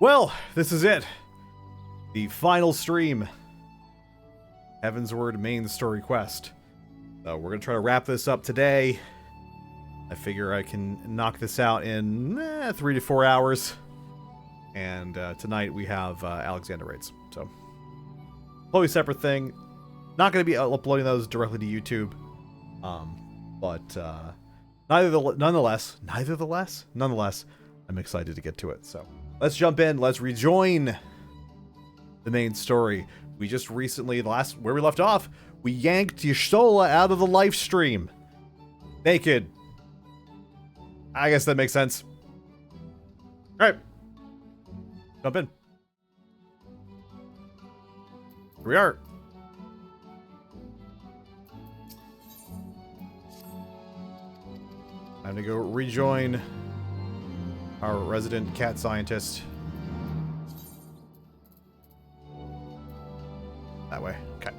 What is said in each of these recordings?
Well, this is it. The final stream. Heavensward main story quest. So we're going to try to wrap this up today. I figure I can knock this out in 3 to 4 hours. And tonight we have Alexander raids. So, totally separate thing. Not going to be uploading those directly to YouTube. But nonetheless, I'm excited to get to it. So, let's jump in. Let's rejoin the main story. We just recently, where we left off, we yanked Y'shtola out of the live stream. Naked. I guess that makes sense. Alright. Jump in. Here we are. Time to go rejoin our resident cat scientist. That way. Okay.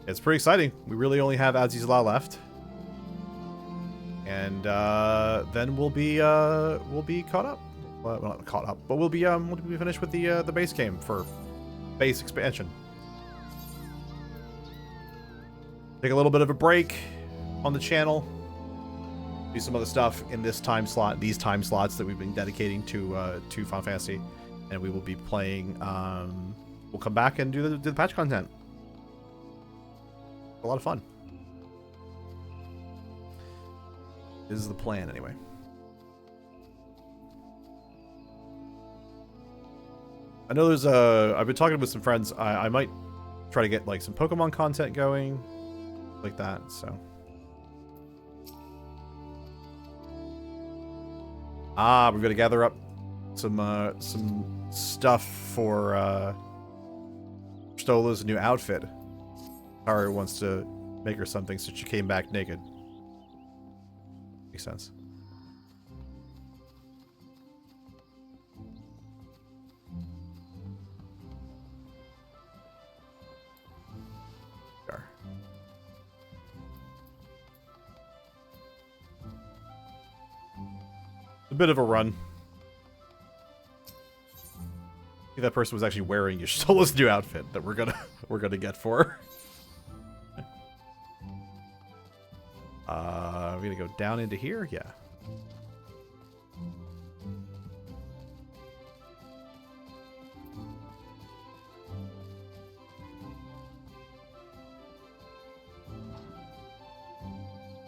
It's pretty exciting. We really only have Azizla left. And then we'll be caught up. Well, not caught up, but we'll be finished with the base game for base expansion. Take a little bit of a break on the channel. Do some other stuff in this time slot, these time slots that we've been dedicating to Final Fantasy, and we will be playing. We'll come back and do the patch content. A lot of fun. This is the plan, anyway. I know there's I've been talking with some friends. I might try to get like some Pokemon content going, like that. So. We're gonna gather up some stuff for Stola's new outfit. Tara wants to make her something, so she came back naked. Makes sense. There. A bit of a run. I think that person was actually wearing Y'shtola's new outfit that we're gonna get for her. We're gonna go down into here, yeah.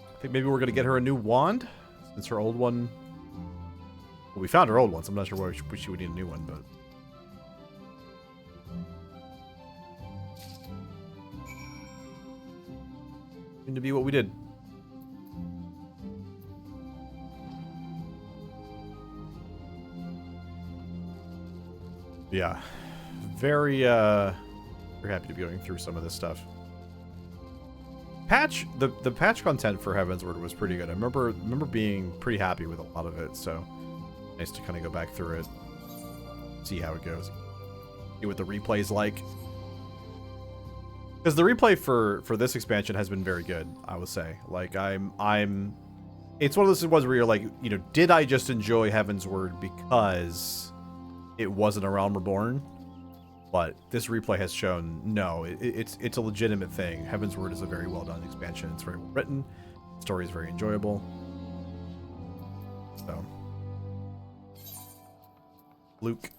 I think maybe we're gonna get her a new wand, since her old one. Well, we found her old one, so I'm not sure why she would need a new one, but. Seemed to be what we did. Yeah, very happy to be going through some of this stuff. The patch content for Heavensward was pretty good. I remember being pretty happy with a lot of it, so nice to kind of go back through it, see how it goes, see what the replay's like. Because the replay for this expansion has been very good, I will say. Like it's one of those ones where you're like, you know, did I just enjoy Heavensward because it wasn't a Realm Reborn? But this replay has shown, no, it's a legitimate thing. Heavensward is a very well done expansion. It's very well written. The story is very enjoyable. So, Luke.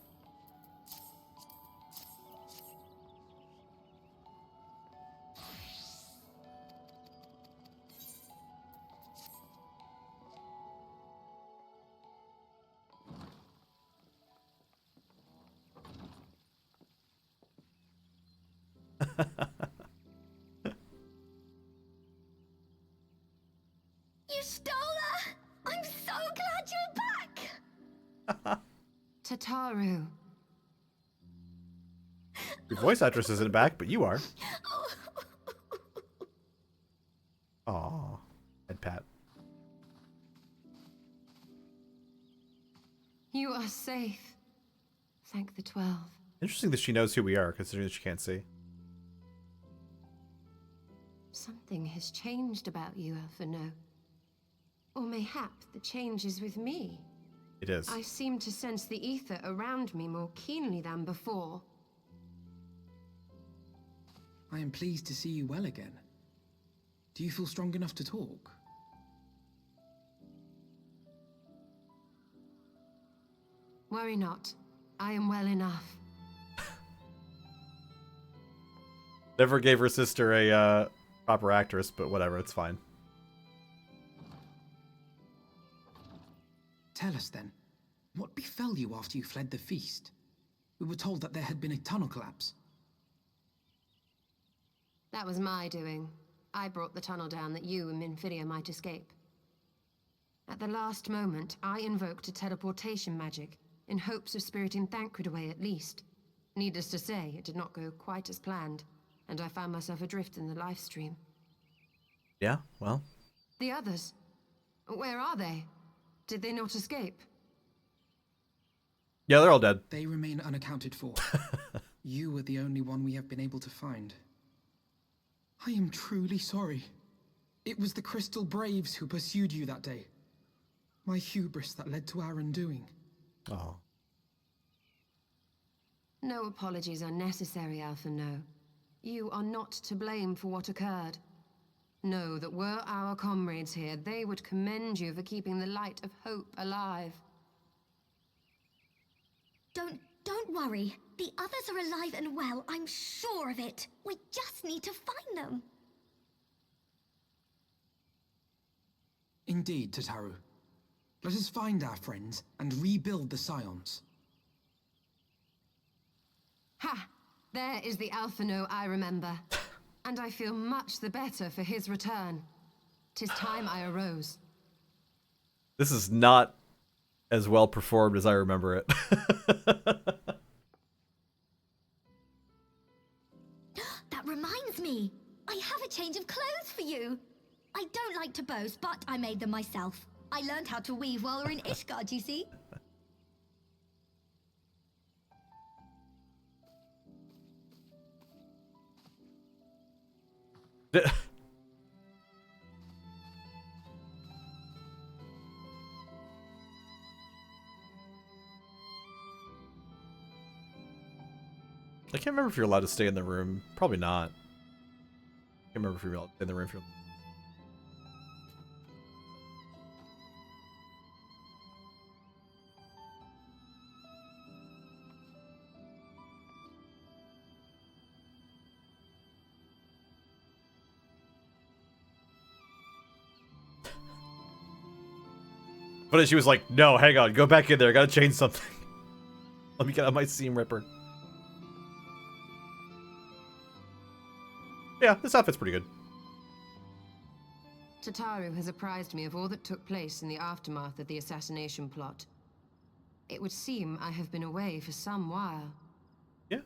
Y'shtola! I'm so glad you're back! Tataru. Your voice actress isn't back, but you are. Aww. Head pat. You are safe. Thank the 12. Interesting that she knows who we are, considering that she can't see. Something has changed about you, Alphino. Or mayhap the change is with me. It is. I seem to sense the ether around me more keenly than before. I am pleased to see you well again. Do you feel strong enough to talk? Worry not. I am well enough. Never gave her sister a proper actress, but whatever, it's fine. Tell us then, what befell you after you fled the feast? We were told that there had been a tunnel collapse. That was my doing. I brought the tunnel down that you and Minfidia might escape. At the last moment, I invoked a teleportation magic, in hopes of spiriting Thancred away at least. Needless to say, it did not go quite as planned, and I found myself adrift in the life stream. Yeah, well. The others? Where are they? Did they not escape? Yeah, they're all dead. They remain unaccounted for. You were the only one we have been able to find. I am truly sorry. It was the Crystal Braves who pursued you that day. My hubris that led to our undoing. Oh. No apologies are necessary, Alpha No. You are not to blame for what occurred. Know that were our comrades here, they would commend you for keeping the light of hope alive. Don't worry. The others are alive and well, I'm sure of it. We just need to find them. Indeed, Tataru. Let us find our friends and rebuild the Scions. Ha! There is the Alpha No I remember. And I feel much the better for his return. 'Tis time I arose. This is not as well performed as I remember it. That reminds me. I have a change of clothes for you. I don't like to boast, but I made them myself. I learned how to weave while we're in Ishgard, you see. I can't remember if you're allowed to stay in the room. Probably not. I can't remember if you're allowed to stay in the room. But she was like, no, hang on, go back in there, I gotta change something. Let me get out my seam ripper. Yeah, this outfit's pretty good. Tataru has apprised me of all that took place in the aftermath of the assassination plot. It would seem I have been away for some while. Yeah.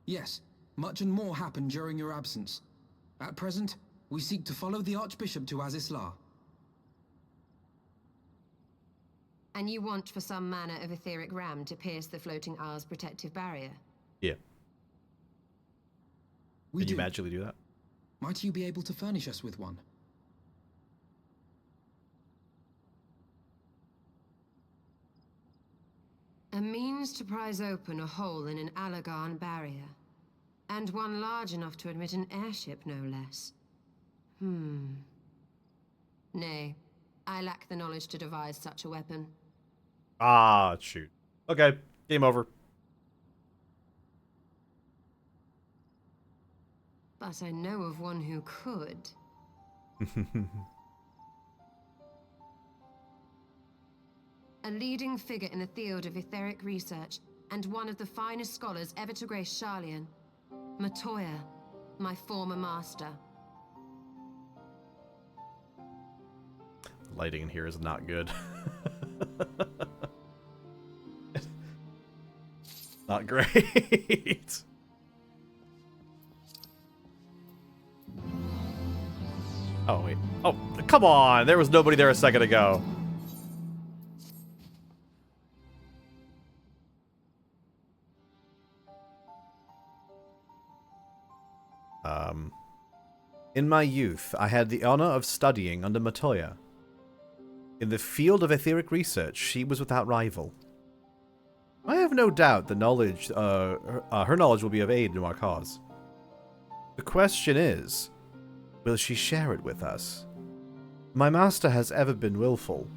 Yes, much and more happened during your absence. At present, we seek to follow the Archbishop to Azisla. And you want for some manner of etheric ram to pierce the floating Isle's protective barrier? Yeah. We Can do. you magically do that? Might you be able to furnish us with one? A means to prise open a hole in an Allagan barrier. And one large enough to admit an airship, no less. Nay, I lack the knowledge to devise such a weapon. Ah, shoot. Okay, game over. But I know of one who could. A leading figure in the field of etheric research, and one of the finest scholars ever to grace Sharlayan. Matoya, my former master. Lighting in here is not good. Not great. Oh, wait. Oh, come on! There was nobody there a second ago. In my youth, I had the honor of studying under Matoya. In the field of etheric research, she was without rival. I have no doubt the knowledge, her knowledge will be of aid to our cause. The question is, will she share it with us? My master has ever been willful.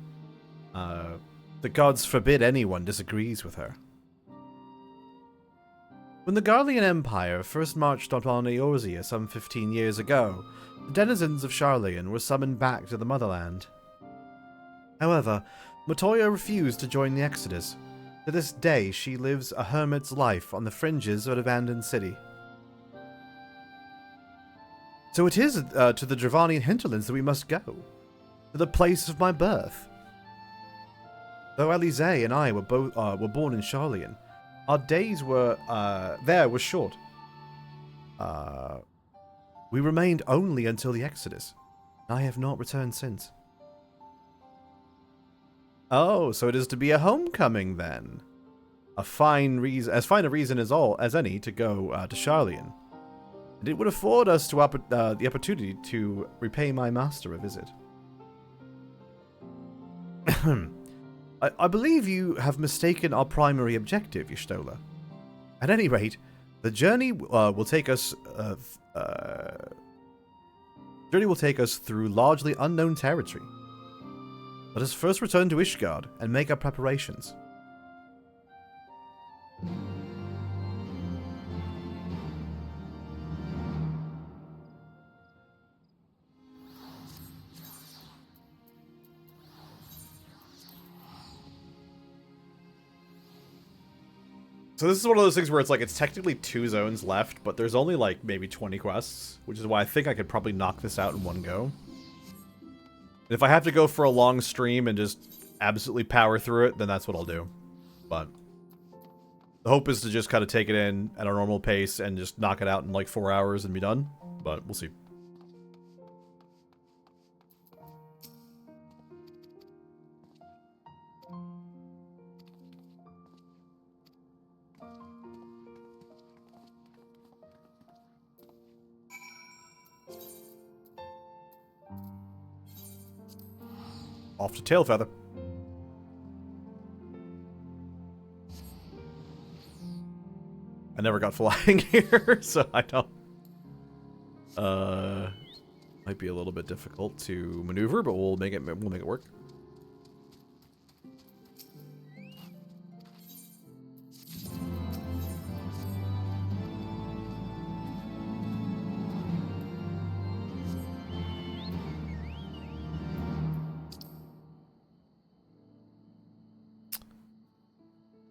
The gods forbid anyone disagrees with her. When the Garlean Empire first marched upon Eorzea some 15 years ago, the denizens of Sharlayan were summoned back to the motherland. However, Matoya refused to join the Exodus. To this day, she lives a hermit's life on the fringes of an abandoned city. So it is to the Dravanian hinterlands that we must go. To the place of my birth. Though Alize and I were born in Sharlayan, our days were short. We remained only until the Exodus. I have not returned since. Oh, so it is to be a homecoming then. As fine a reason as any to go to Sharlayan. And it would afford us the opportunity to repay my master a visit. I believe you have mistaken our primary objective, Y'shtola. At any rate, the journey will take us through largely unknown territory. Let us first return to Ishgard and make our preparations. So this is one of those things where it's like, it's technically 2 zones left, but there's only like maybe 20 quests, which is why I think I could probably knock this out in one go. And if I have to go for a long stream and just absolutely power through it, then that's what I'll do. But the hope is to just kind of take it in at our normal pace and just knock it out in like 4 hours and be done, but we'll see. Off to Tailfeather. I never got flying here, so I don't... might be a little bit difficult to maneuver, but we'll make it work.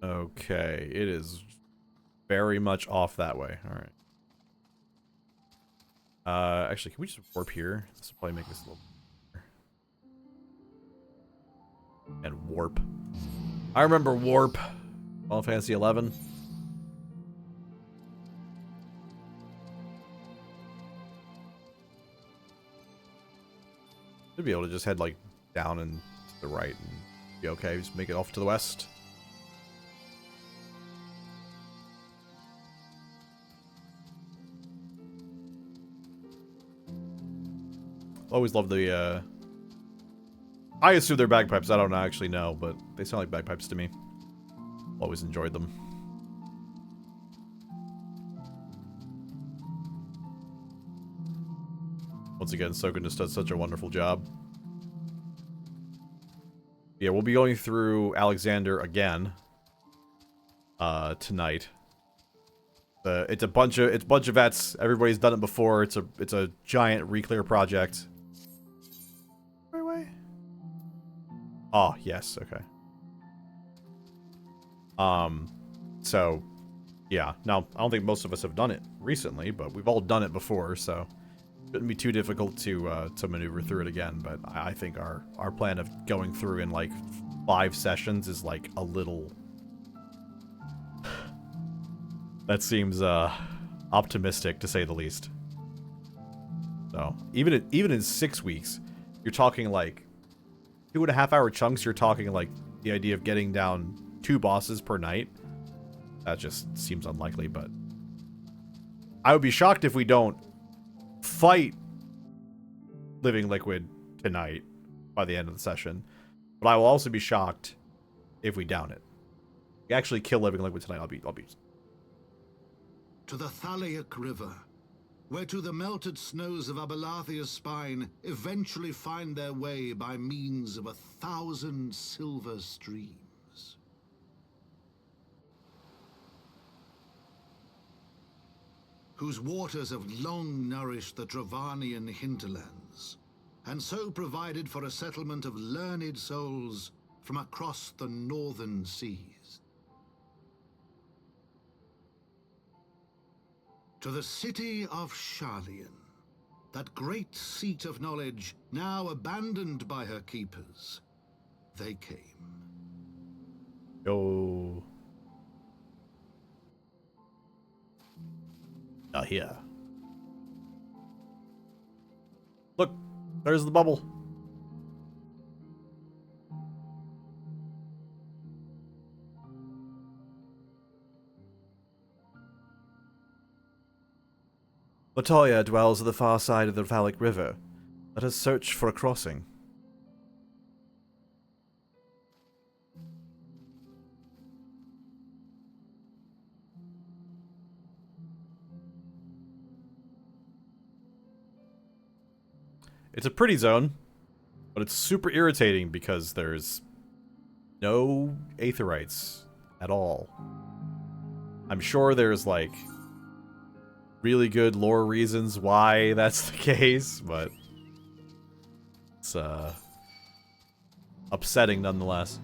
Okay, it is very much off that way. All right. Actually, can we just warp here? This will probably make this a little better. And warp. I remember warp. Final Fantasy 11. Should be able to just head like down and to the right and be okay. Just make it off to the west. Always love the, I assume they're bagpipes. I don't actually know, but they sound like bagpipes to me. Always enjoyed them. Once again, Soken just does such a wonderful job. Yeah, we'll be going through Alexander again tonight. It's a bunch of vets. Everybody's done it before. It's a giant re-clear project. Right way. Oh yes, okay. So yeah. Now I don't think most of us have done it recently, but we've all done it before, so it shouldn't be too difficult to maneuver through it again. But I think our plan of going through in like 5 sessions is like a little. That seems optimistic to say the least. So even in 6 weeks, you're talking like 2.5 hour chunks. You're talking like the idea of getting down 2 bosses per night. That just seems unlikely, but I would be shocked if we don't fight Living Liquid tonight by the end of the session. But I will also be shocked if we down it. We actually kill living liquid tonight. I'll be. To the Thalaic River, where to the melted snows of Abelathia's spine eventually find their way by means of 1,000 silver streams. Whose waters have long nourished the Dravanian hinterlands, and so provided for a settlement of learned souls from across the northern seas. To the city of Sharlayan, that great seat of knowledge now abandoned by her keepers, they came. Go. Now here. Look, there's the bubble. Latoya dwells at the far side of the Thalaic River. Let us search for a crossing. It's a pretty zone, but it's super irritating because there's no aetherites at all. I'm sure there's, like, really good lore reasons why that's the case, but it's upsetting nonetheless.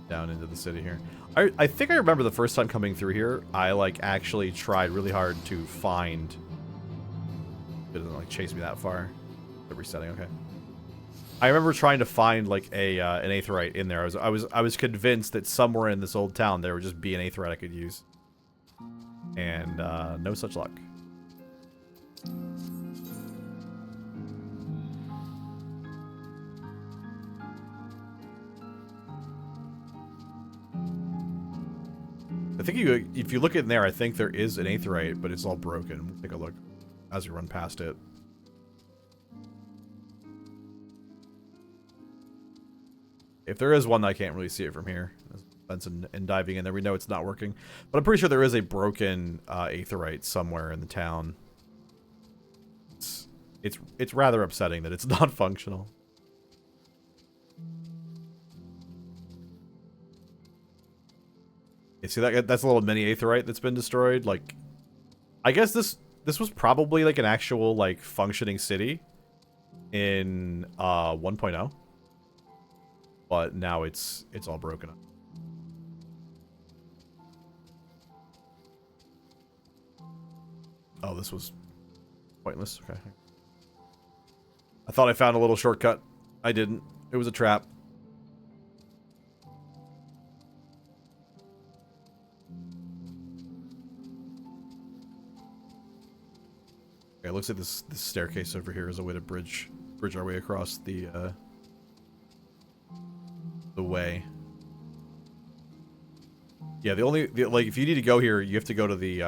Down into the city here. I think I remember the first time coming through here, I like actually tried really hard to find. It didn't like chase me that far. The resetting, okay. I remember trying to find like a an aetherite in there. I was convinced that somewhere in this old town there would just be an aetherite I could use, and no such luck. I think if you look in there, I think there is an aetherite, but it's all broken. We'll take a look as we run past it. If there is one, I can't really see it from here. And diving in there, we know it's not working. But I'm pretty sure there is a broken aetherite somewhere in the town. It's rather upsetting that it's not functional. You see that's a little mini aetherite that's been destroyed. Like, I guess this was probably like an actual like functioning city in 1.0. But now it's all broken up. Oh, this was pointless. Okay. I thought I found a little shortcut. I didn't. It was a trap. Okay, it looks like this staircase over here is a way to bridge our way across the way. Yeah, like if you need to go here, you have to go to the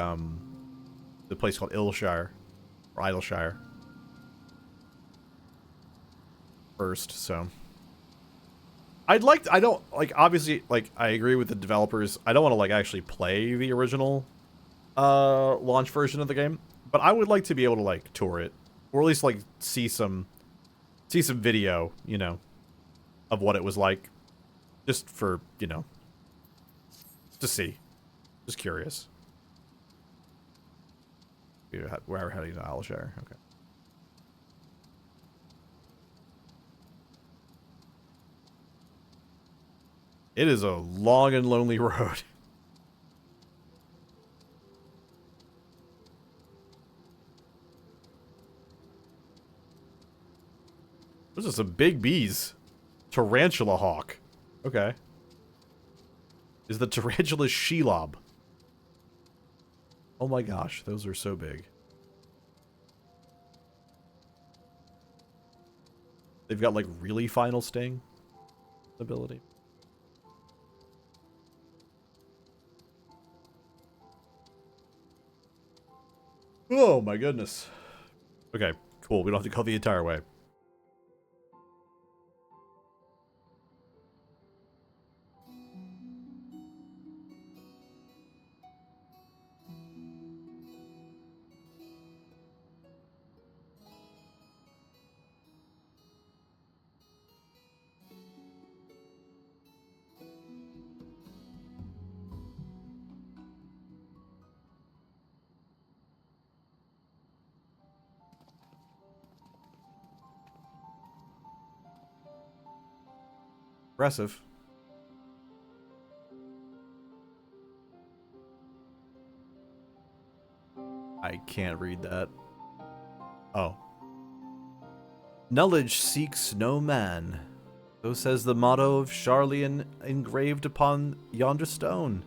place called Ilshire or Idleshire first. So I agree with the developers. I don't want to like actually play the original launch version of the game, but I would like to be able to like tour it, or at least like see some video, you know, of what it was like. Just for, you know, to see. Just curious. We're heading to Alshire. Okay. It is a long and lonely road. Those are some big bees. Tarantula hawk. Okay. Is the tarantula Shelob? Oh my gosh, those are so big. They've got like really final sting ability. Oh my goodness. Okay, Cool, we don't have to go the entire way. Impressive. I can't read that. Oh. Knowledge seeks no man. So says the motto of Charlian engraved upon yonder stone.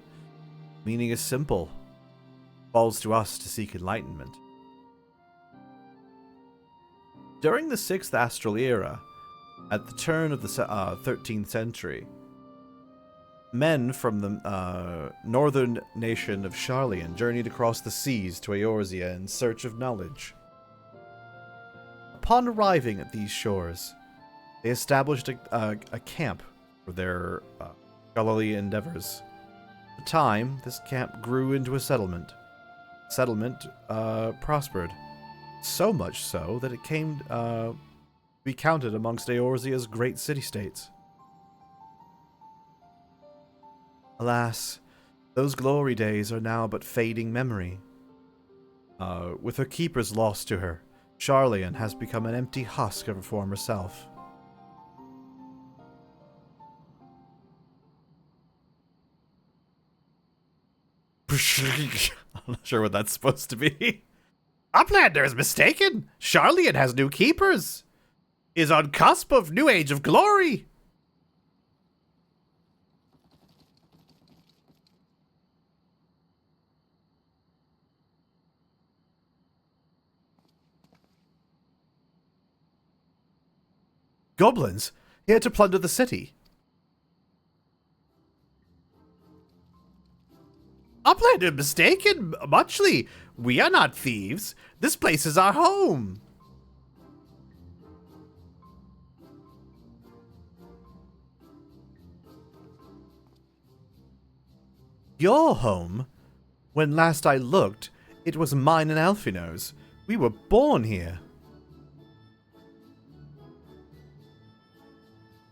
Meaning is simple. Falls to us to seek enlightenment. During the 6th Astral Era, at the turn of the 13th century, men from the northern nation of Charlian journeyed across the seas to Eorzea in search of knowledge. Upon arriving at these shores, they established a camp for their scholarly endeavors. At the time, this camp grew into a settlement. The settlement prospered, so much so that it came to be counted amongst Eorzea's great city-states. Alas, those glory days are now but fading memory. With her keepers lost to her, Charlian has become an empty husk of her former self. I'm not sure what that's supposed to be. Uplander is mistaken. Charlian has new keepers. Is on cusp of new age of glory. Goblins, here to plunder the city. Uplander mistaken, Muchly. We are not thieves. This place is our home. Your home? When last I looked, it was mine and Alphino's. We were born here.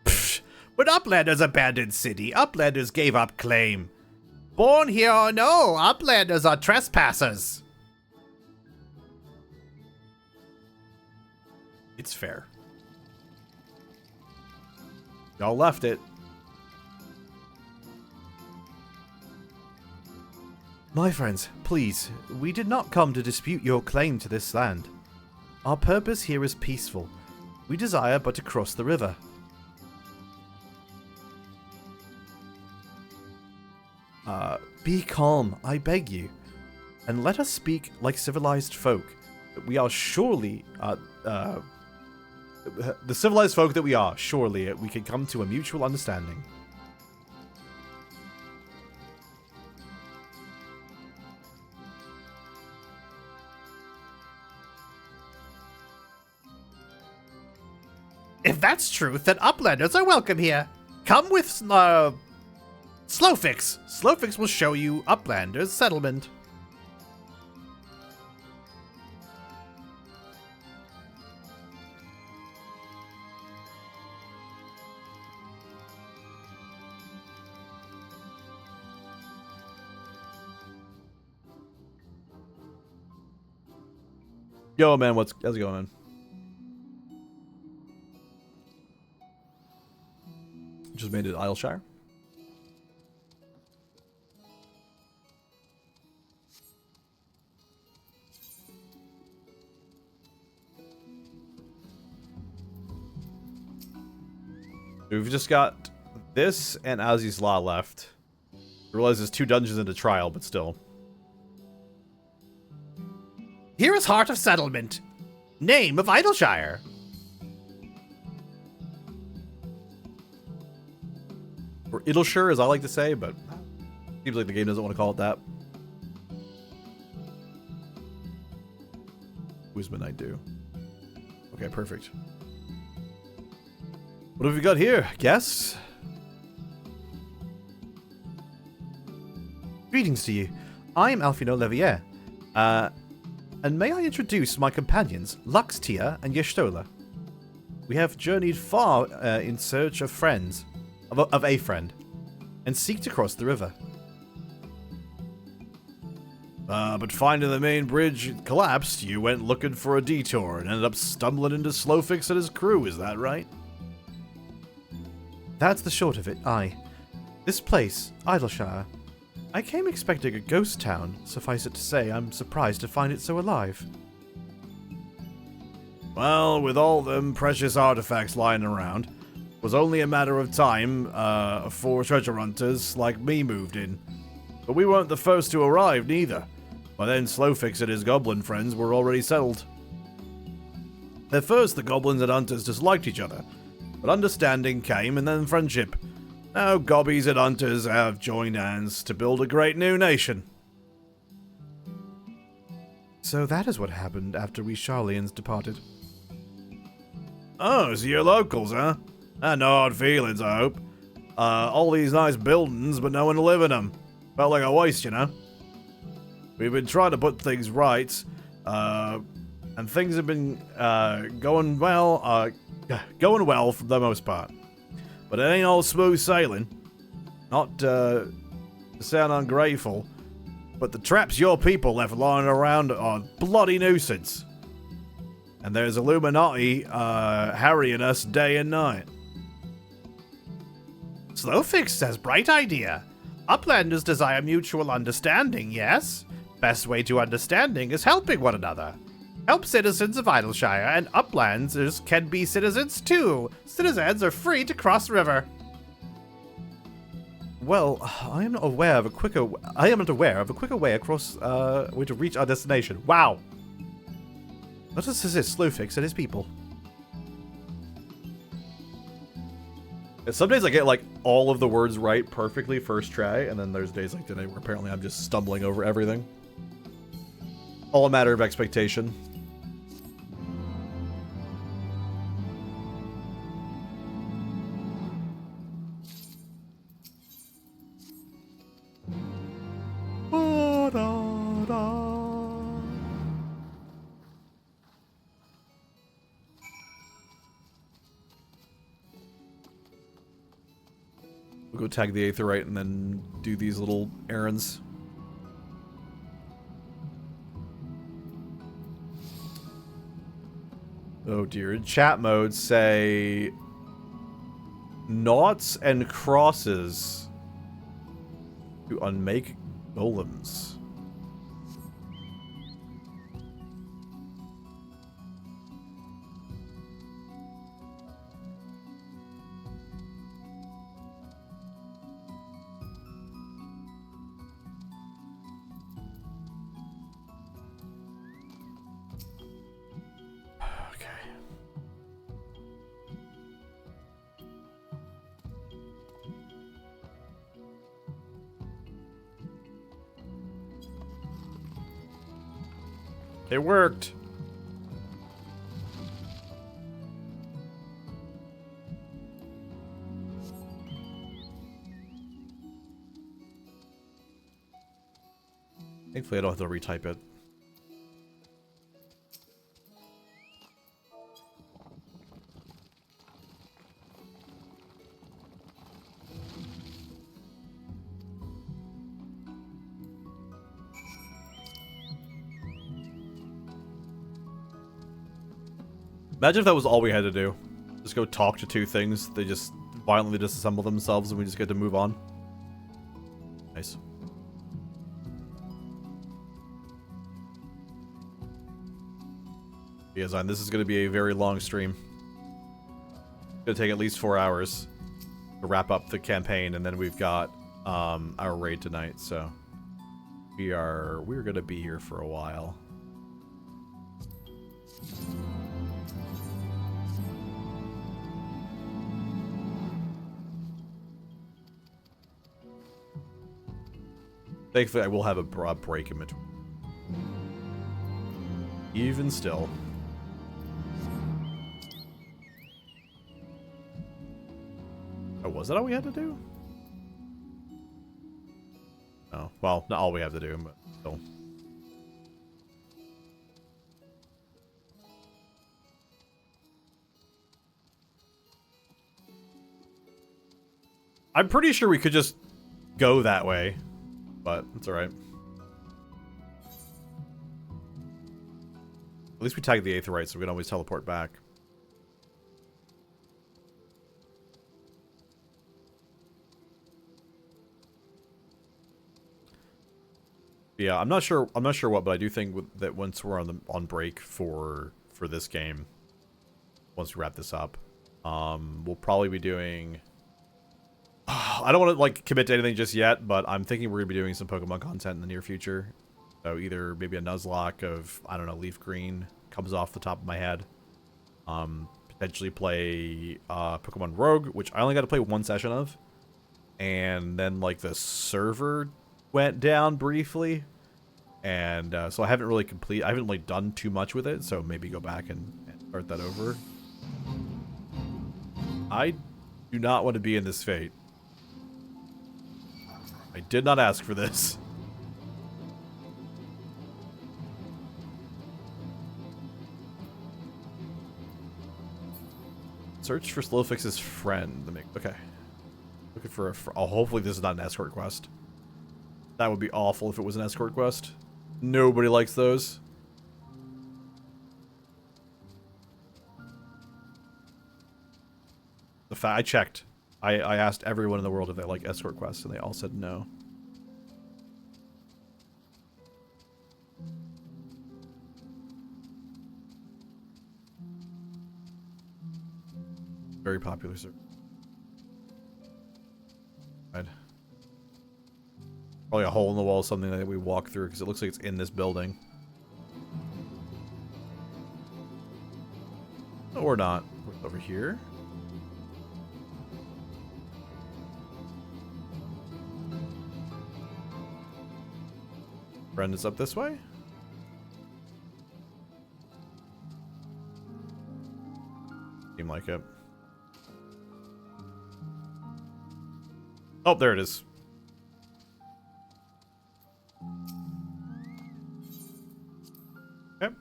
Psh, when Uplanders abandoned city, Uplanders gave up claim. Born here or no, Uplanders are trespassers. It's fair. Y'all left it. My friends, please, we did not come to dispute your claim to this land. Our purpose here is peaceful. We desire but to cross the river. Be calm, I beg you, and let us speak like civilized folk. We are surely, the civilized folk that we are, surely we can come to a mutual understanding. If that's truth, then Uplanders are welcome here. Come with, Slowfix. Slowfix will show you Uplanders' settlement. Yo, man, how's it going, man? Just made it Isleshire. We've just got this and Aziz's Law left. I realize there's 2 dungeons into trial, but still. Here is Heart of Settlement. Name of Isleshire. Or Idleshire, as I like to say, but seems like the game doesn't want to call it that. Wisman I do. Okay, perfect. What have we got here? Guests? Greetings to you. I am Alfino Levier. And may I introduce my companions, Luxtia and Yestola. We have journeyed far in search of friends, of a friend, and seek to cross the river. But finding the main bridge collapsed, you went looking for a detour and ended up stumbling into Slowfix and his crew, is that right? That's the short of it, aye. This place, Idleshire. I came expecting a ghost town. Suffice it to say, I'm surprised to find it so alive. Well, with all them precious artifacts lying around, it was only a matter of time for treasure hunters like me moved in. But we weren't the first to arrive, neither. By then, Slowfix and his goblin friends were already settled. At first, the goblins and hunters disliked each other, but understanding came and then friendship. Now, gobbies and hunters have joined hands to build a great new nation. So that is what happened after we Charlians departed. Oh, so you're locals, huh? No hard feelings, I hope. All these nice buildings, but no one to live in them. Felt like a waste, you know? We've been trying to put things right, and things have been going well for the most part. But it ain't all smooth sailing. Not to sound ungrateful, but the traps your people left lying around are a bloody nuisance. And there's Illuminati harrying us day and night. Slowfix says bright idea. Uplanders desire mutual understanding, yes? Best way to understanding is helping one another. Help citizens of Idleshire, and Uplanders can be citizens too. Citizens are free to cross river. Well, I am not aware of a quicker way across way to reach our destination. Wow. Let us assist Slowfix and his people. Some days I get like all of the words right perfectly first try, and then there's days like today where apparently I'm just stumbling over everything. All a matter of expectation. We'll go tag the Aetherite and then do these little errands. Oh dear. In chat mode say noughts and crosses to unmake golems. It worked. Thankfully, I don't have to retype it. Imagine if that was all we had to do. Just go talk to two things. They just violently disassemble themselves and we just get to move on. Nice. Yeah, Zion, this is going to be a very long stream. It's going to take at least 4 hours to wrap up the campaign, and then we've got our raid tonight, so we're going to be here for a while. Thankfully, I will have a broad break in between. Even still. Oh, was that all we had to do? Oh, well, not all we have to do, but still. I'm pretty sure we could just go that way, but it's alright. At least we tagged the Aetheryte, so we can always teleport back. Yeah, I'm not sure what, but I do think that once we're on break for this game, once we wrap this up, we'll probably be doing. I don't want to like commit to anything just yet, but I'm thinking we're gonna be doing some Pokemon content in the near future. So either maybe a Nuzlocke of, I don't know, Leaf Green comes off the top of my head. Potentially play Pokemon Rogue, which I only got to play one session of, and then like the server went down briefly, and so I haven't really done too much with it, so maybe go back and start that over. I do not want to be in this fate. I did not ask for this. Search for Slowfix's friend. Okay. Looking for oh, hopefully this is not an escort quest. That would be awful if it was an escort quest. Nobody likes those. The fact I checked. I asked everyone in the world if they like escort quests, and they all said no. Very popular, sir. Right. Probably a hole in the wall, something that we walk through, because it looks like it's in this building. Or not. Over here. Brenda's up this way? Seem like it. Oh, there it is. Okay.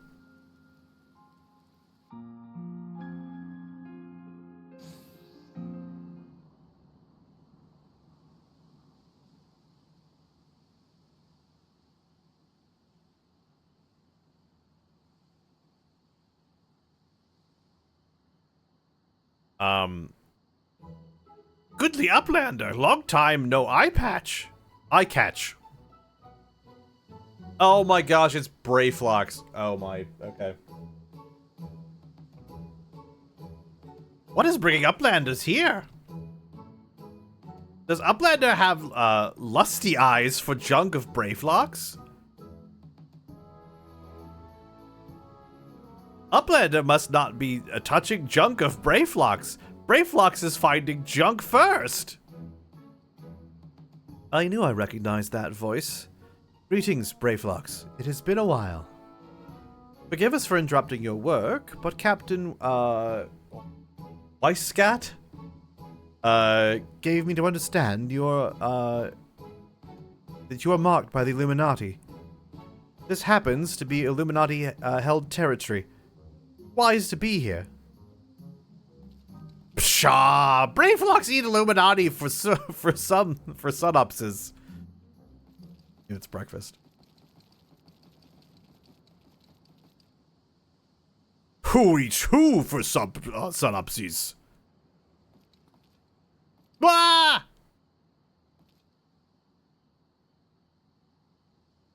Goodly Uplander, long time no eye patch. Eye catch. Oh my gosh, it's Brayflox. Oh my, okay. What is bringing Uplanders here? Does Uplander have lusty eyes for junk of Brayflox? Uplander must not be touching junk of Brayflox. Brayflox is finding junk first. I knew I recognized that voice. Greetings, Brayflox. It has been a while. Forgive us for interrupting your work, but Captain, Weisscat, gave me to understand that you are marked by the Illuminati. This happens to be Illuminati, held territory. Wise to be here. Pshaw! Brayflox eat Illuminati for sunupses. It's breakfast. Who eats who for sunupsies? Ah!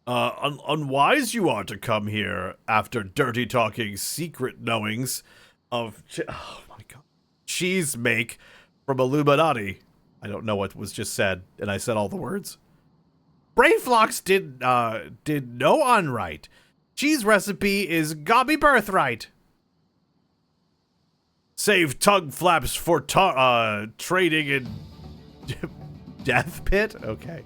Unwise you are to come here after dirty talking secret knowings of oh my god. Cheese make from Illuminati. I don't know what was just said, and I said all the words. Brayflox did no unright. Cheese recipe is gobby birthright. Save tongue flaps for trading in death pit? Okay.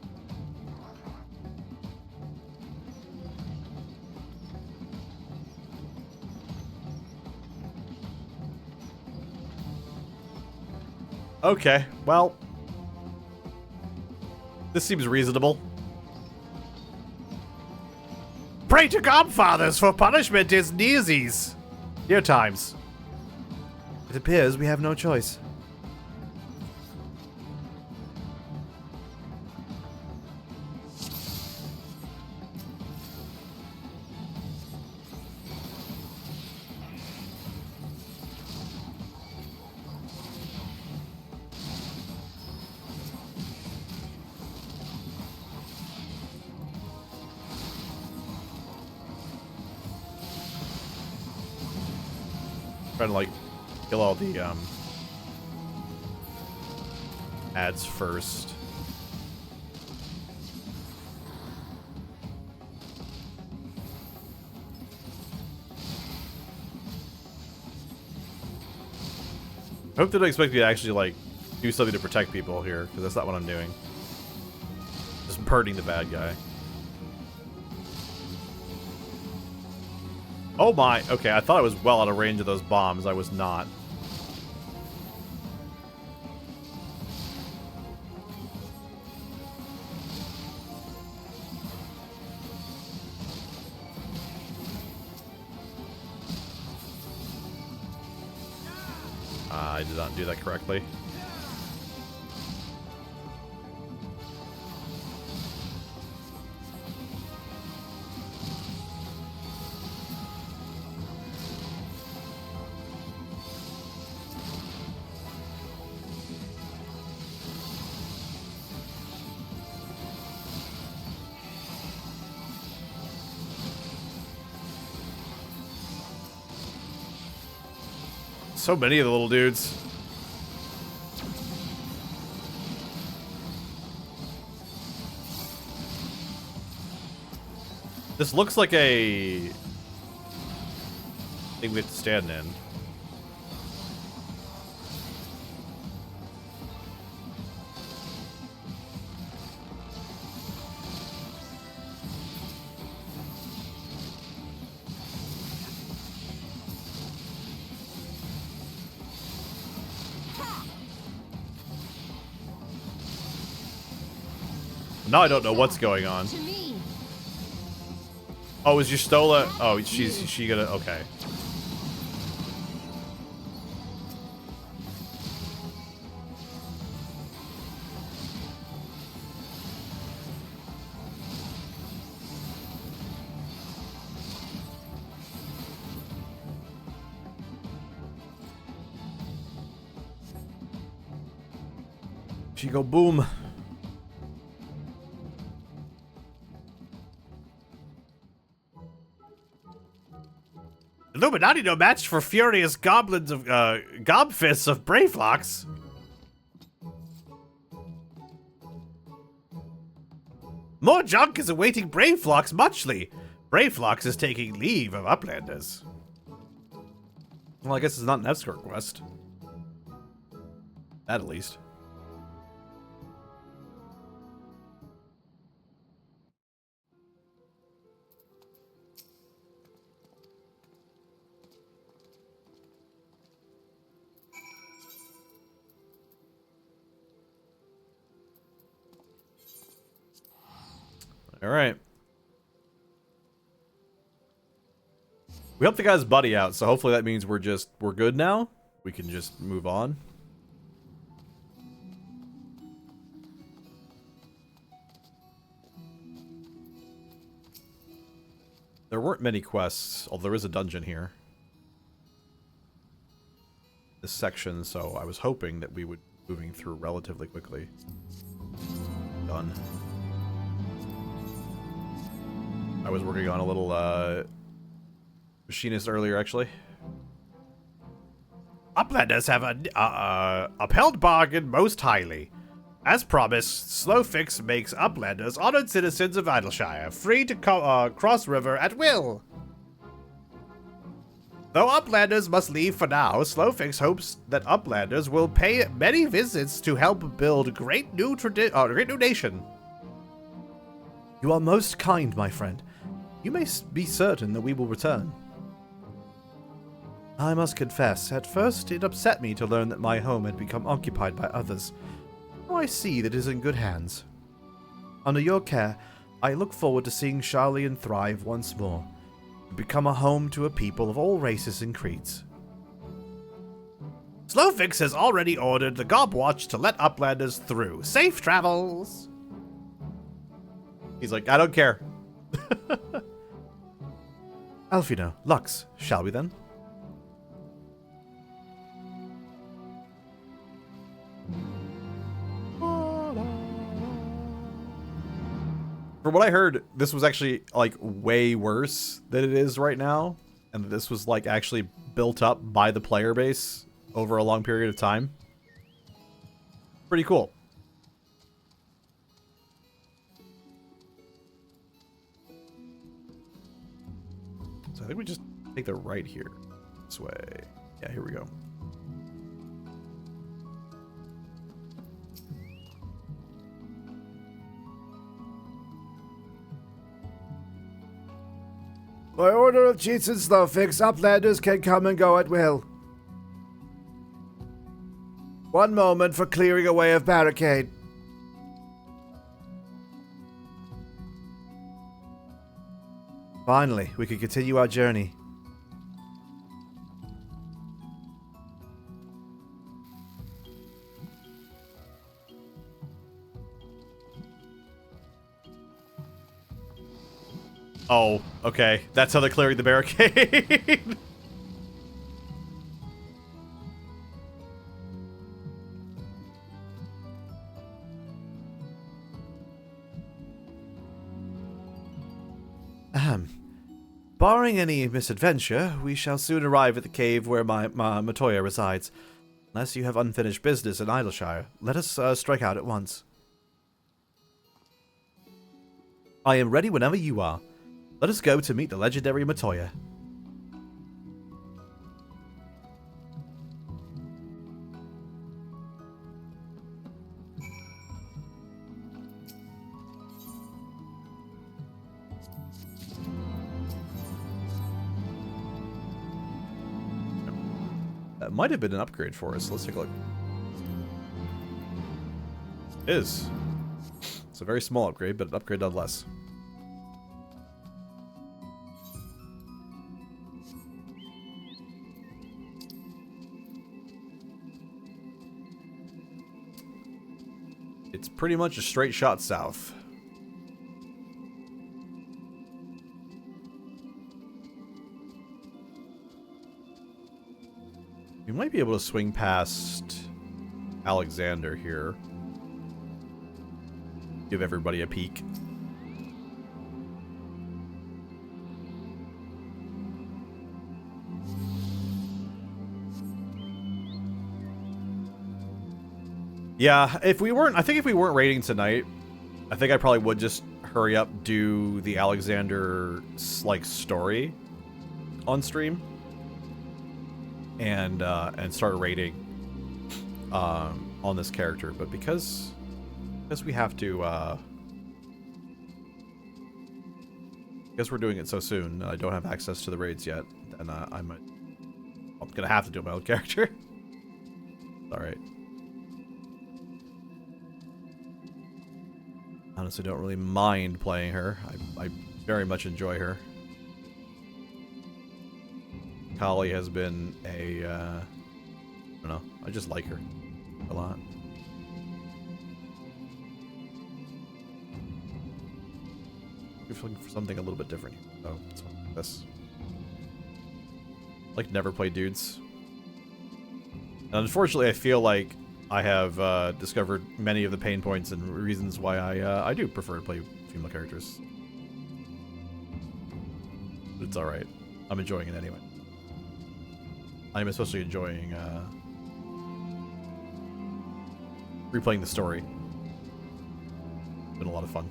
Okay, well, this seems reasonable. Pray to Godfathers, for punishment is nearsies. Near times. It appears we have no choice. Trying to like kill all the ads first. I hope they don't expect me to actually like do something to protect people here, because that's not what I'm doing. Just hurting the bad guy. Oh my, okay, I thought I was well out of range of those bombs. I was not. I did not do that correctly. So many of the little dudes. This looks like a thing we have to stand in. Now I don't know what's going on. Oh, is Yustola? Oh, she gonna? Okay. She go boom. Illuminati no match for furious goblins of gobfists of Bravelocks. More junk is awaiting Bravelocks muchly. Bravelocks is taking leave of Uplanders. Well, I guess it's not an escort quest. That at least. All right. We helped the guy's buddy out, so hopefully that means we're good now. We can just move on. There weren't many quests, although there is a dungeon here. This section, so I was hoping that we would be moving through relatively quickly. Done. I was working on a little machinist earlier, actually. Uplanders have upheld bargain most highly. As promised, Slowfix makes Uplanders honored citizens of Idleshire, free to cross river at will. Though Uplanders must leave for now, Slowfix hopes that Uplanders will pay many visits to help build great new nation. You are most kind, my friend. You may be certain that we will return. I must confess, at first it upset me to learn that my home had become occupied by others. Now I see that it is in good hands. Under your care, I look forward to seeing Charlian thrive once more, and become a home to a people of all races and creeds. Slowfix has already ordered the Gobwatch to let Uplanders through. Safe travels! He's like, I don't care. Alfino, Lux, shall we then? From what I heard, this was actually, like, way worse than it is right now. And this was, like, actually built up by the player base over a long period of time. Pretty cool. So I think we just take the right here. This way. Yeah, here we go. By order of Cheats and Slowfix, Uplanders can come and go at will. One moment for clearing away of barricade. Finally, we can continue our journey. Oh, okay. That's how they're clearing the barricade. Barring any misadventure, we shall soon arrive at the cave where my Matoya resides. Unless you have unfinished business in Idleshire, let us strike out at once. I am ready whenever you are. Let us go to meet the legendary Matoya. That might have been an upgrade for us. Let's take a look. It is. It's a very small upgrade, but an upgrade nonetheless. It's pretty much a straight shot south. We might be able to swing past Alexander here. Give everybody a peek. Yeah, if we weren't, I think if we weren't raiding tonight, I think I probably would just hurry up, do the Alexander, like, story on stream. And start raiding on this character. But because we have to, because we're doing it so soon, I don't have access to the raids yet, and I'm gonna have to do my own character. Alright. Honestly, don't really mind playing her. I very much enjoy her. Kali has been a, I don't know, I just like her a lot. We're looking for something a little bit different here. Oh, it's like this. Like, never play dudes. And unfortunately, I feel like I have discovered many of the pain points and reasons why I do prefer to play female characters. But it's alright. I'm enjoying it anyway. I'm especially enjoying replaying the story. It's been a lot of fun.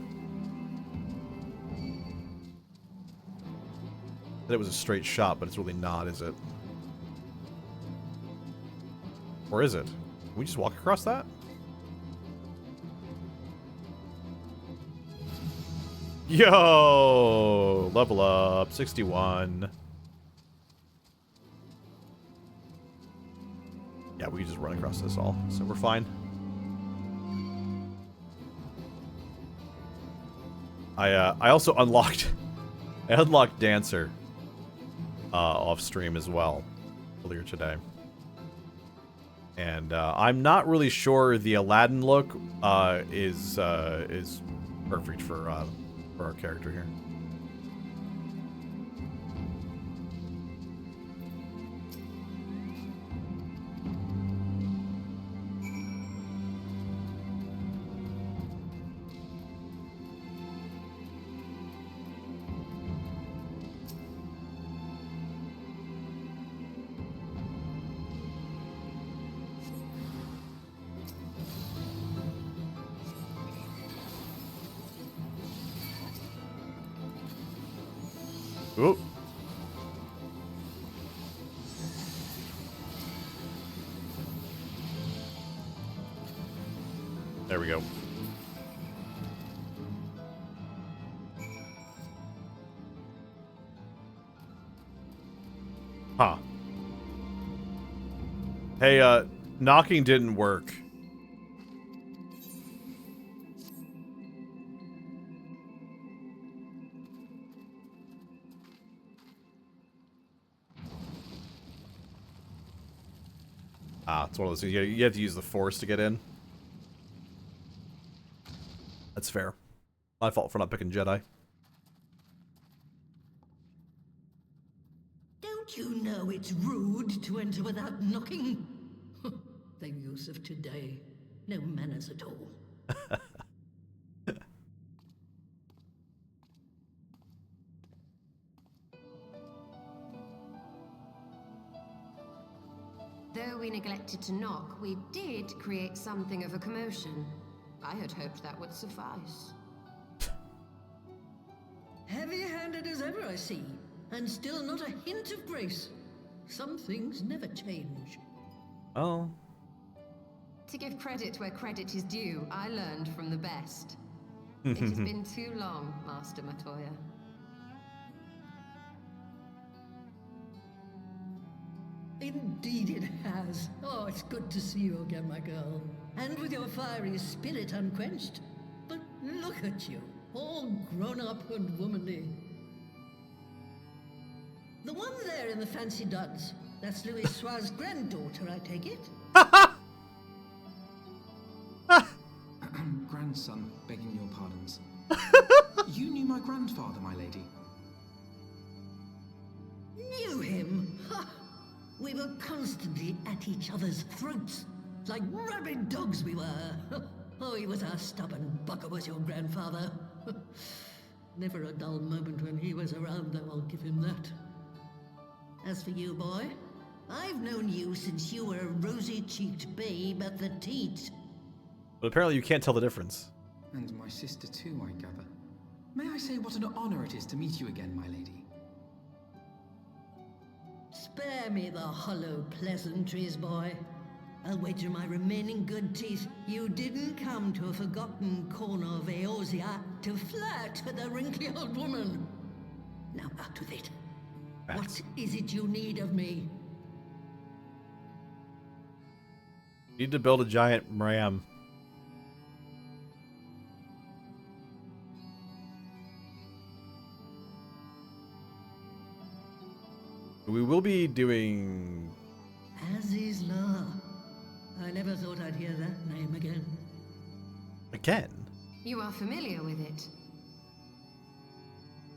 Said it was a straight shot, but it's really not, is it? Or is it? Can we just walk across that? Yo! Level up. 61. just run across this all, so we're fine. I also unlocked Dancer off stream as well earlier today, and I'm not really sure the Aladdin look is perfect for our character here. Oop. There we go. Huh. Hey, knocking didn't work. It's one of those things. You have to use the Force to get in. That's fair. My fault for not picking Jedi. Don't you know it's rude to enter without knocking? The youth of today. No manners at all. Though we neglected to knock, we did create something of a commotion. I had hoped that would suffice. Heavy-handed as ever, I see. And still not a hint of grace. Some things never change. Oh. To give credit where credit is due, I learned from the best. It has been too long, Master Matoya. Indeed it has. Oh, it's good to see you again, my girl. And with your fiery spirit unquenched. But look at you, all grown up and womanly. The one there in the fancy duds, that's Louis Soir's granddaughter, I take it? Grandson, begging your pardons. You knew my grandfather, my lady. Knew him? Ha! We were constantly at each other's throats. Like rabid dogs we were. Oh, he was a stubborn bugger, was your grandfather. Never a dull moment when he was around, though, I'll give him that. As for you, boy, I've known you since you were a rosy-cheeked babe at the teat. But apparently you can't tell the difference. And my sister too, I gather. May I say what an honor it is to meet you again, my lady? Spare me the hollow pleasantries, boy. I'll wager my remaining good teeth you didn't come to a forgotten corner of Eorzea to flirt with a wrinkly old woman. Now out with it. What is it you need of me? Need to build a giant ram. We will be doing... Azizla. I never thought I'd hear that name again. Again? You are familiar with it.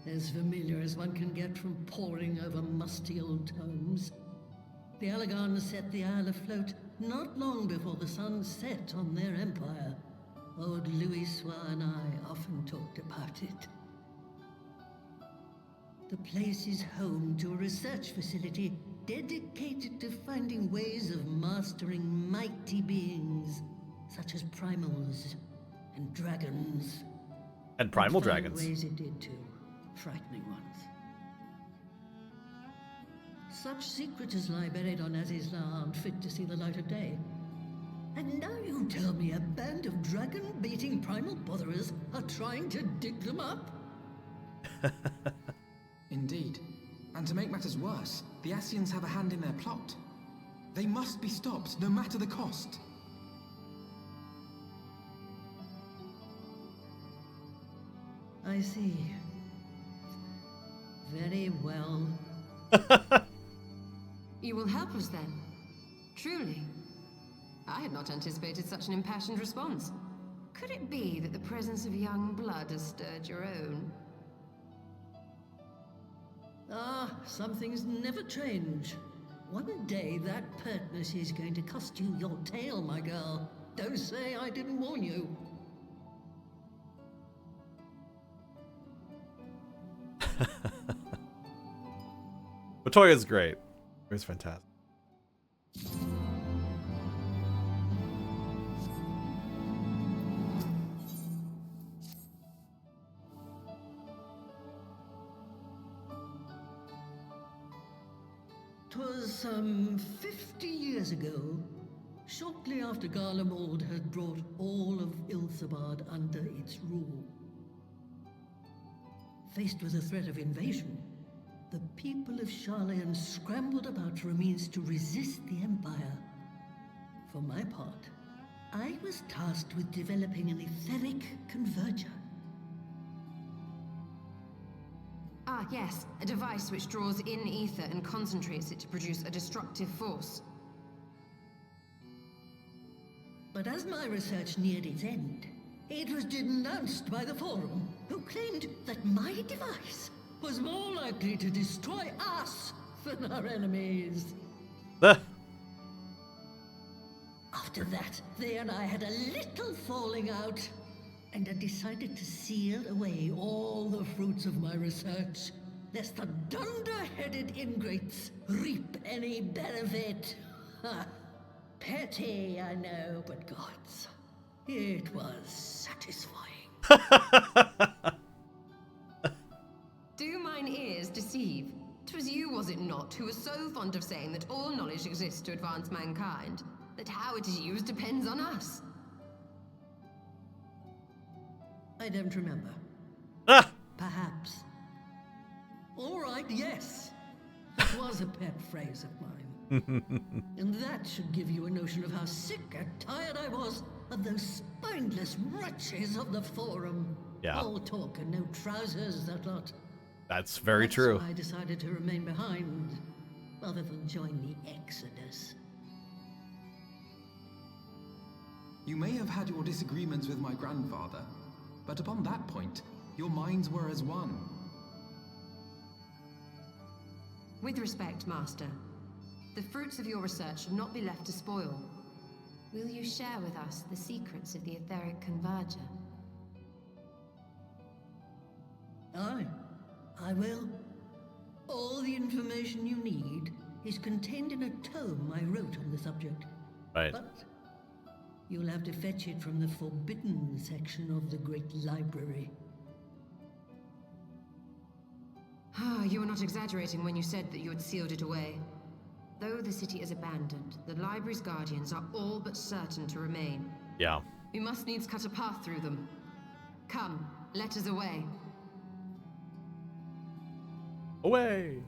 As familiar as one can get from poring over musty old tomes. The Alagons set the Isle afloat not long before the sun set on their empire. Old Louis Soir and I often talked about it. The place is home to a research facility dedicated to finding ways of mastering mighty beings, such as primals and dragons. And primal And found dragons. ways it did too, frightening ones. Such secrets as lie buried on Azizla aren't fit to see the light of day. And now you tell me a band of dragon-baiting primal botherers are trying to dig them up? Indeed. And to make matters worse, the Ascians have a hand in their plot. They must be stopped, no matter the cost. I see. Very well. You will help us then? Truly? I had not anticipated such an impassioned response. Could it be that the presence of young blood has stirred your own? Ah, some things never change. One day that pertness is going to cost you your tail, my girl. Don't say I didn't warn you. Latoya's great. It was fantastic. "'Twas some 50 years ago, shortly after Garlemald had brought all of Ilthabad under its rule. Faced with the threat of invasion, the people of Sharlayan scrambled about for a means to resist the Empire. For my part, I was tasked with developing an etheric converger. Ah, yes. A device which draws in ether and concentrates it to produce a destructive force. But as my research neared its end, it was denounced by the Forum, who claimed that my device was more likely to destroy us than our enemies. After that, they and I had a little falling out, and I decided to seal away all the fruits of my research, lest the dunder-headed ingrates reap any benefit. Ha! Petty, I know, but gods, it was satisfying. Do mine ears deceive? 'Twas you, was it not, who was so fond of saying that all knowledge exists to advance mankind, that how it is used depends on us? I don't remember. Ah! Perhaps. All right, yes. That was a pet phrase of mine. And that should give you a notion of how sick and tired I was of those spineless wretches of the Forum. Yeah. All talk and no trousers, that lot. That's very That's true. why I decided to remain behind, rather than join the Exodus. You may have had your disagreements with my grandfather, but upon that point, your minds were as one. With respect, Master, the fruits of your research should not be left to spoil. Will you share with us the secrets of the etheric converger? Aye, I will. All the information you need is contained in a tome I wrote on the subject. Right. But you'll have to fetch it from the forbidden section of the Great Library. Ah, you were not exaggerating when you said that you had sealed it away. Though the city is abandoned, the library's guardians are all but certain to remain. Yeah. We must needs cut a path through them. Come, let us away. Away!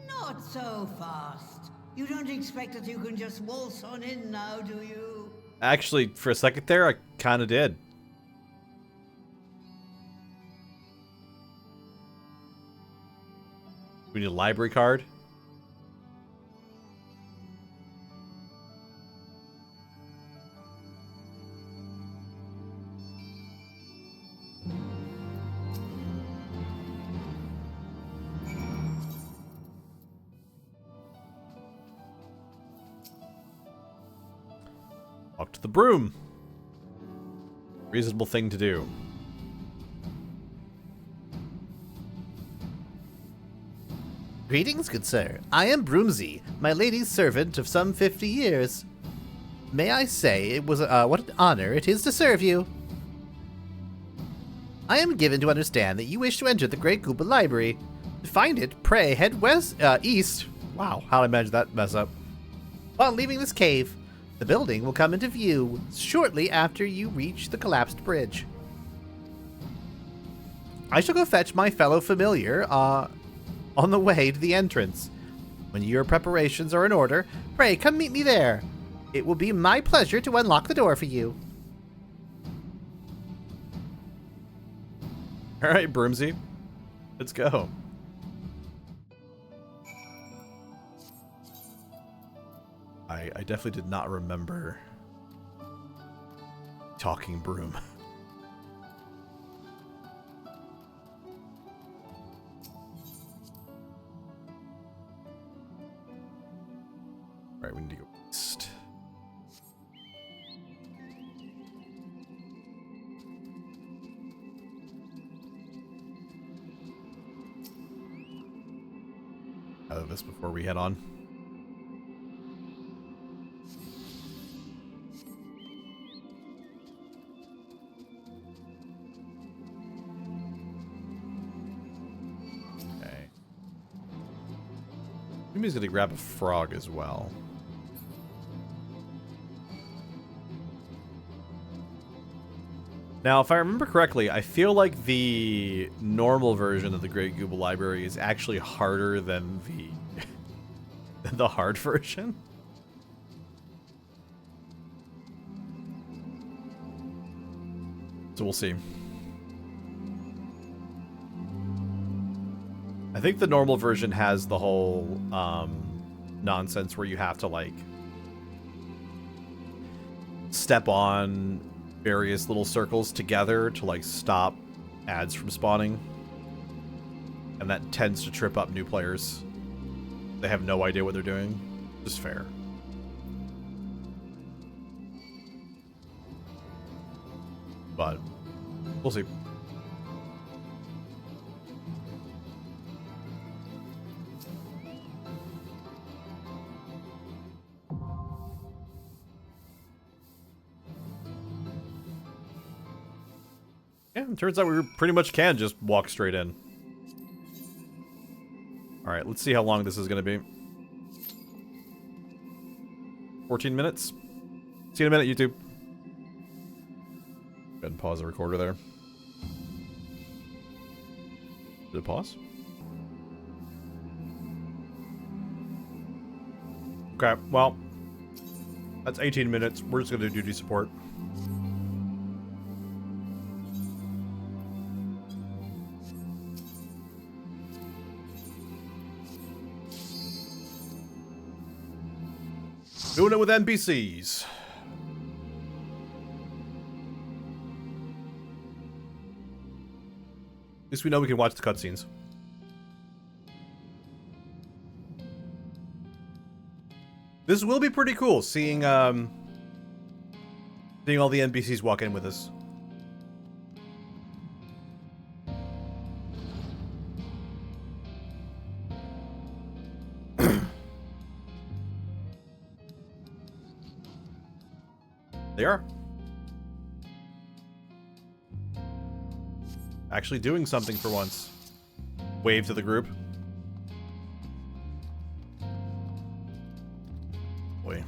Not so fast. You don't expect that you can just waltz on in now, do you? Actually, for a second there, I kind of did. We need a library card. Walk to the broom. Reasonable thing to do. Greetings, good sir. I am Broomsy, my lady's servant of some 50 years. May I say it was what an honor it is to serve you. I am given to understand that you wish to enter the Great Koopa Library. To find it, pray head east. Wow, how did I manage that mess up? While leaving this cave, the building will come into view shortly after you reach the collapsed bridge. I shall go fetch my fellow familiar, on the way to the entrance. When your preparations are in order, pray come meet me there. It will be my pleasure to unlock the door for you. All right, Broomsy. Let's go. I definitely did not remember talking broom. All right, we need to go east. Out of this before we head on. Okay. Yumi's gonna grab a frog as well. Now, if I remember correctly, I feel like the normal version of the Great Gooba Library is actually harder than the hard version. So we'll see. I think the normal version has the whole nonsense where you have to like step on various little circles together to like stop ads from spawning, and that tends to trip up new players. They have no idea what they're doing. Just fair. But we'll see. Yeah, it turns out we pretty much can just walk straight in. Alright, let's see how long this is going to be. 14 minutes? See you in a minute, YouTube. Go ahead and pause the recorder there. Did it pause? Okay, well, that's 18 minutes. We're just going to do duty support. Doing it with NPCs. At least we know we can watch the cutscenes. This will be pretty cool, seeing seeing all the NPCs walk in with us. They are. Actually doing something for once. Wave to the group. Boy.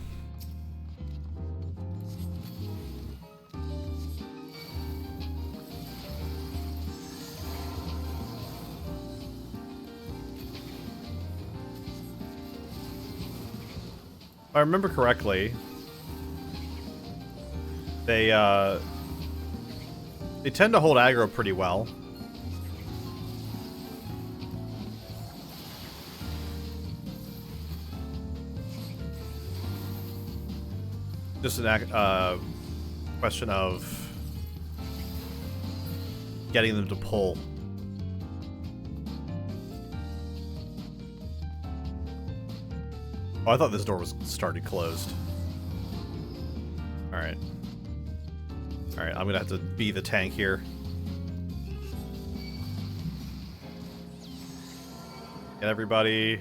If I remember correctly, they tend to hold aggro pretty well. Just an question of getting them to pull. Oh, I thought this door was started closed. Alright. Alright, I'm gonna have to be the tank here. Get everybody.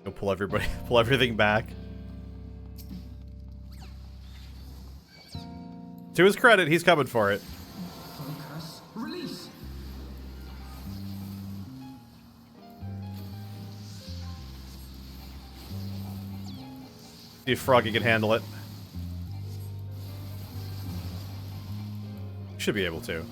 Go pull everybody, pull everything back. To his credit, he's coming for it. Focus. Release. See if Froggy can handle it. Should be able to.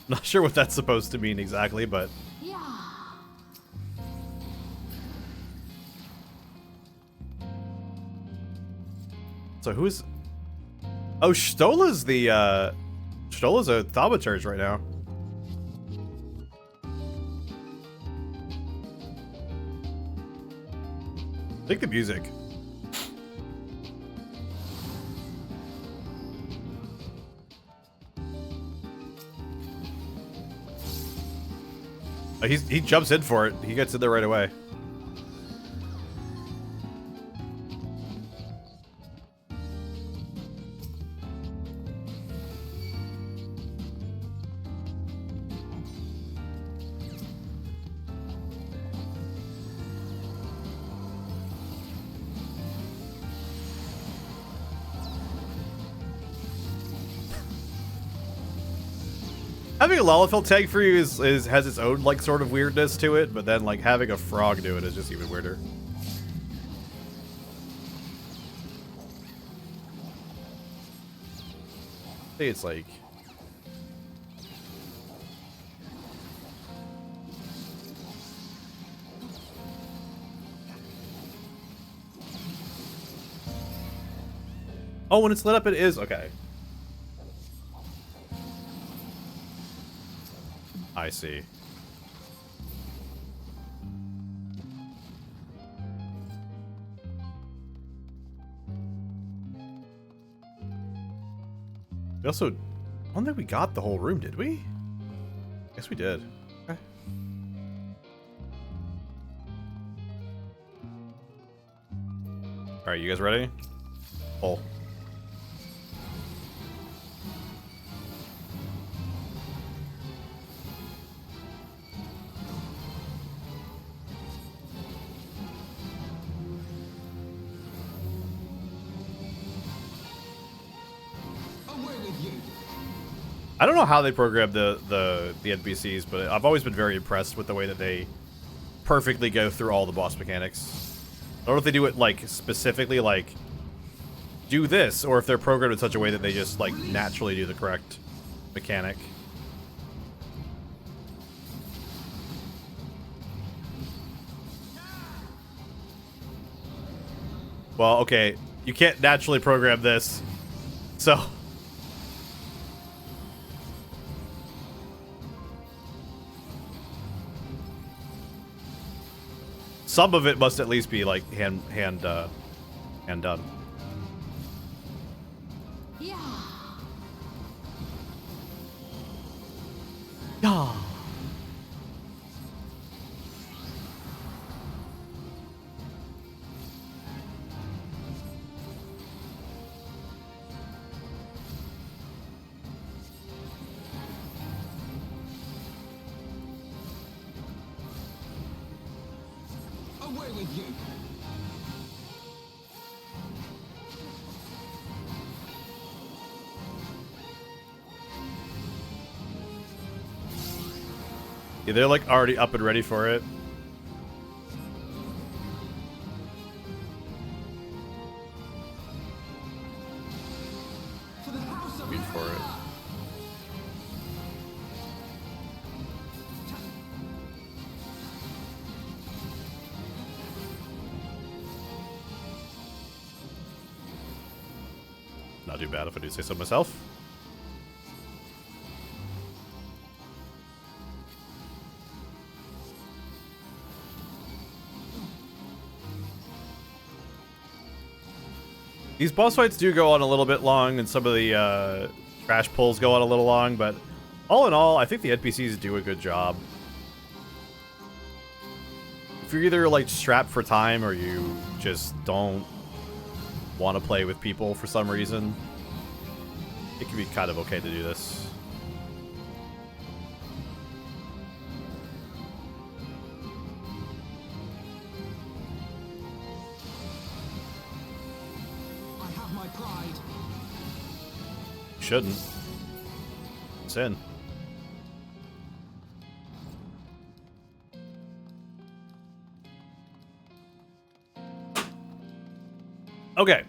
Not sure what that's supposed to mean exactly, but... Yeah. So who's... Oh, Stola's the, Stola's a thaumaturge right now. I think the music. He jumps in for it. He gets in there right away. Having a Lalafell tag for you has its own like sort of weirdness to it, but then like having a frog do it is just even weirder. I think it's like oh, when it's lit up it is okay. I see. We also, I don't think we got the whole room, did we? Guess we did. Okay. All right, you guys ready? Pull. I don't know how they programmed the NPCs, but I've always been very impressed with the way that they perfectly go through all the boss mechanics. I don't know if they do it like specifically like do this, or if they're programmed in such a way that they just like naturally do the correct mechanic. Well, okay, you can't naturally program this, so. Some of it must at least be like hand done. Yeah. Yeah. Away with you. Yeah, they're like already up and ready for it. Wait for it. Not too bad if I do say so myself. These boss fights do go on a little bit long, and some of the trash pulls go on a little long, but all in all, I think the NPCs do a good job. if you're either like strapped for time or you just don't want to play with people for some reason, it can be kind of okay to do this. I have my pride. Shouldn't. Sin. Okay.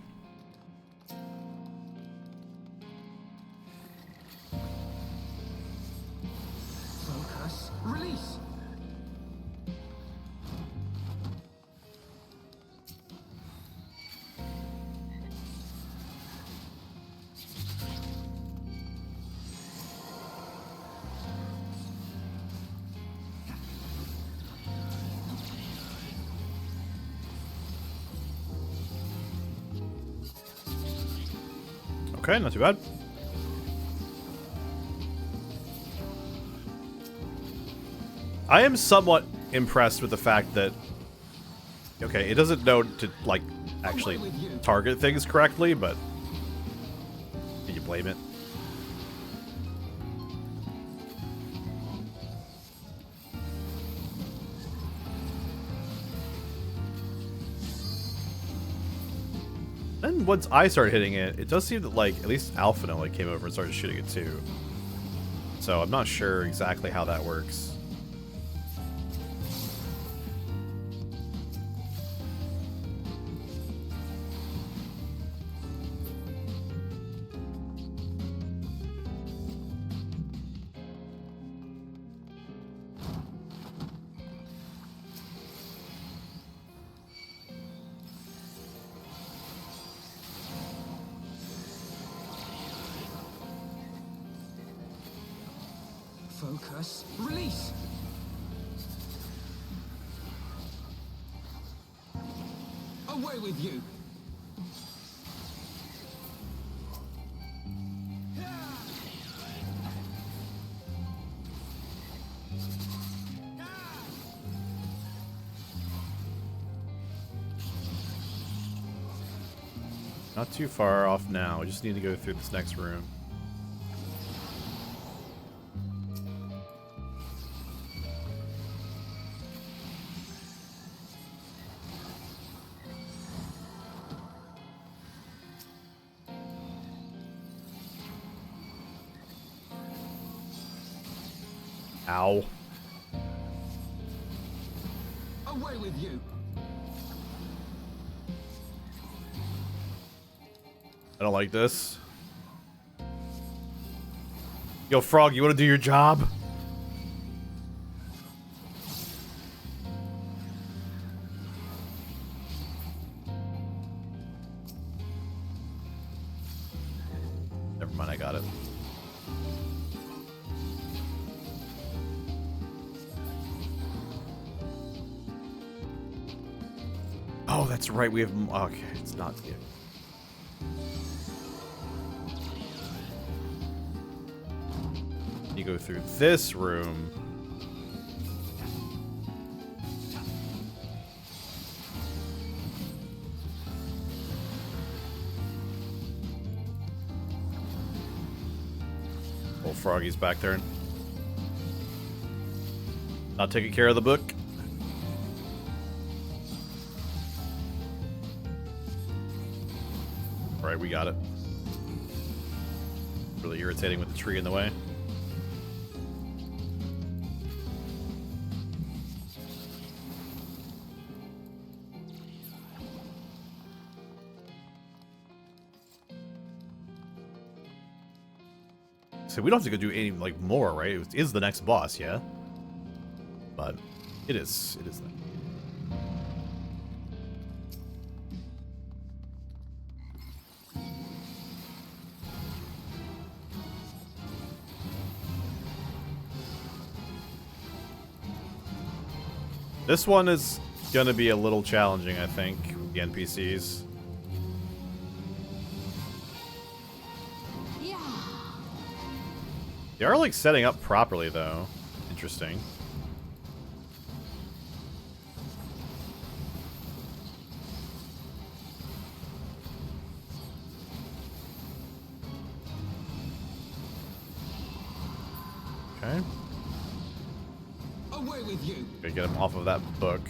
Focus. Release. Okay, not too bad. I am somewhat impressed with the fact that, okay, it doesn't know to, like, actually target things correctly, but can you blame it? Then once I started hitting it, it does seem that, like, at least Alphino, like, came over and started shooting it too. So I'm not sure exactly how that works. Focus. Release. Away with you. Not too far off now. We just need to go through this next room. Ow. Away with you. I don't like this. Yo, Frog, you want to do your job? Never mind, I got it. Oh, that's right. We have... Okay, it's not... Yeah. You go through this room. Old Froggy's back there. Not taking care of the book. Alright, we got it. Really irritating with the tree in the way. So we don't have to go do any, like, more, right? It is the next boss, yeah? But it is the... This one is gonna be a little challenging, I think, with the NPCs. They are, like, setting up properly, though. Interesting. Okay. Away with you. Gotta get him off of that book.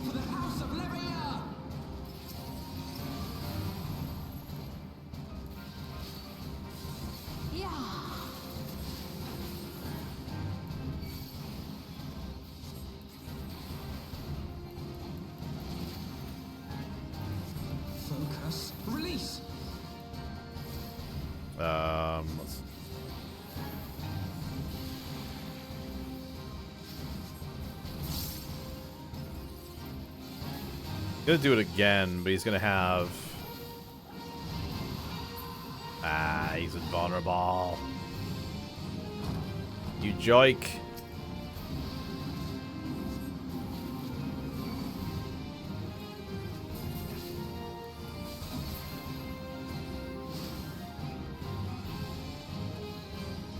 For the House of Levia. Focus. Release. Let's... Gonna do it again, but he's gonna have... Ah, he's invulnerable. You joik.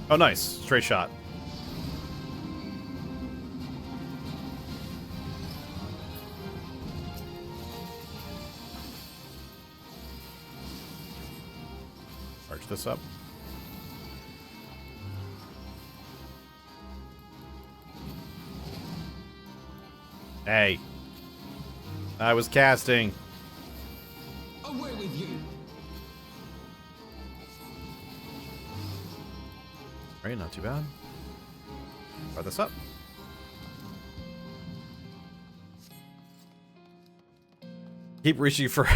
Oh, nice. Straight shot. Arch this up. Hey. I was casting. Away with you. Alright, not too bad. Fire this up. Keep reaching for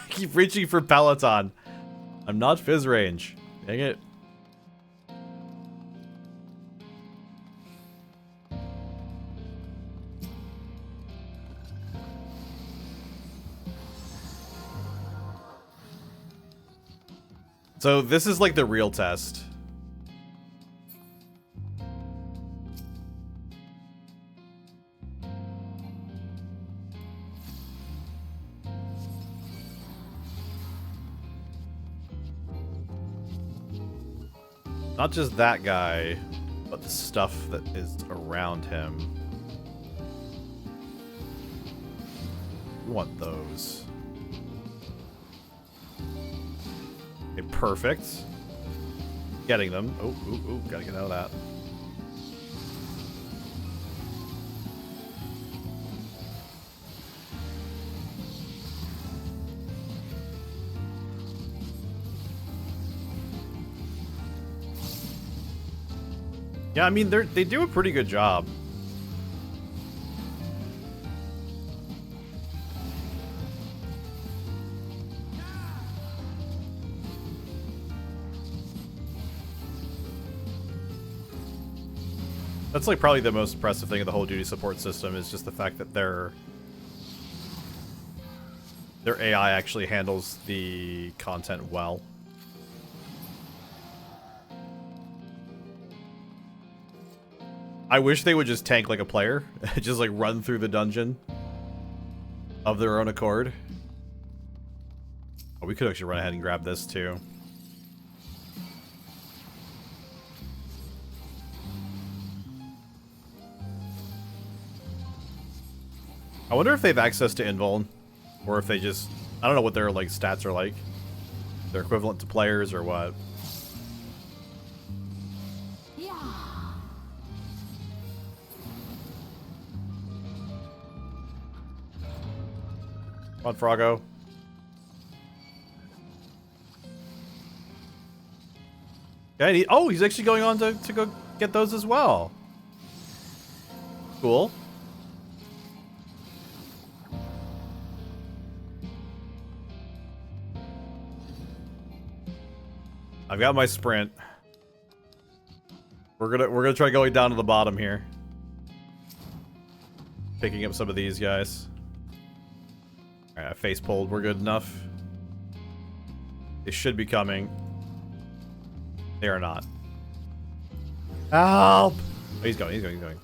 keep reaching for Peloton. I'm not fizz range. Dang it. So this is like the real test. Not just that guy, but the stuff that is around him. We want those. Okay, perfect. Getting them. Oh, ooh, ooh, gotta get out of that. Yeah, I mean, they do a pretty good job. That's like probably the most impressive thing of the whole duty support system is just the fact that their AI actually handles the content well. I wish they would just tank like a player. Just like run through the dungeon of their own accord. Oh, we could actually run ahead and grab this too. I wonder if they have access to invuln, or if they just, I don't know what their like stats are like. They're equivalent to players or what. Come on, Froggo. Yeah, oh, he's actually going on to go get those as well. Cool. I've got my sprint. We're gonna try going down to the bottom here. Picking up some of these guys. Alright, face pulled, we're good enough. They should be coming. They are not. Help! Oh, he's going, he's going, he's going.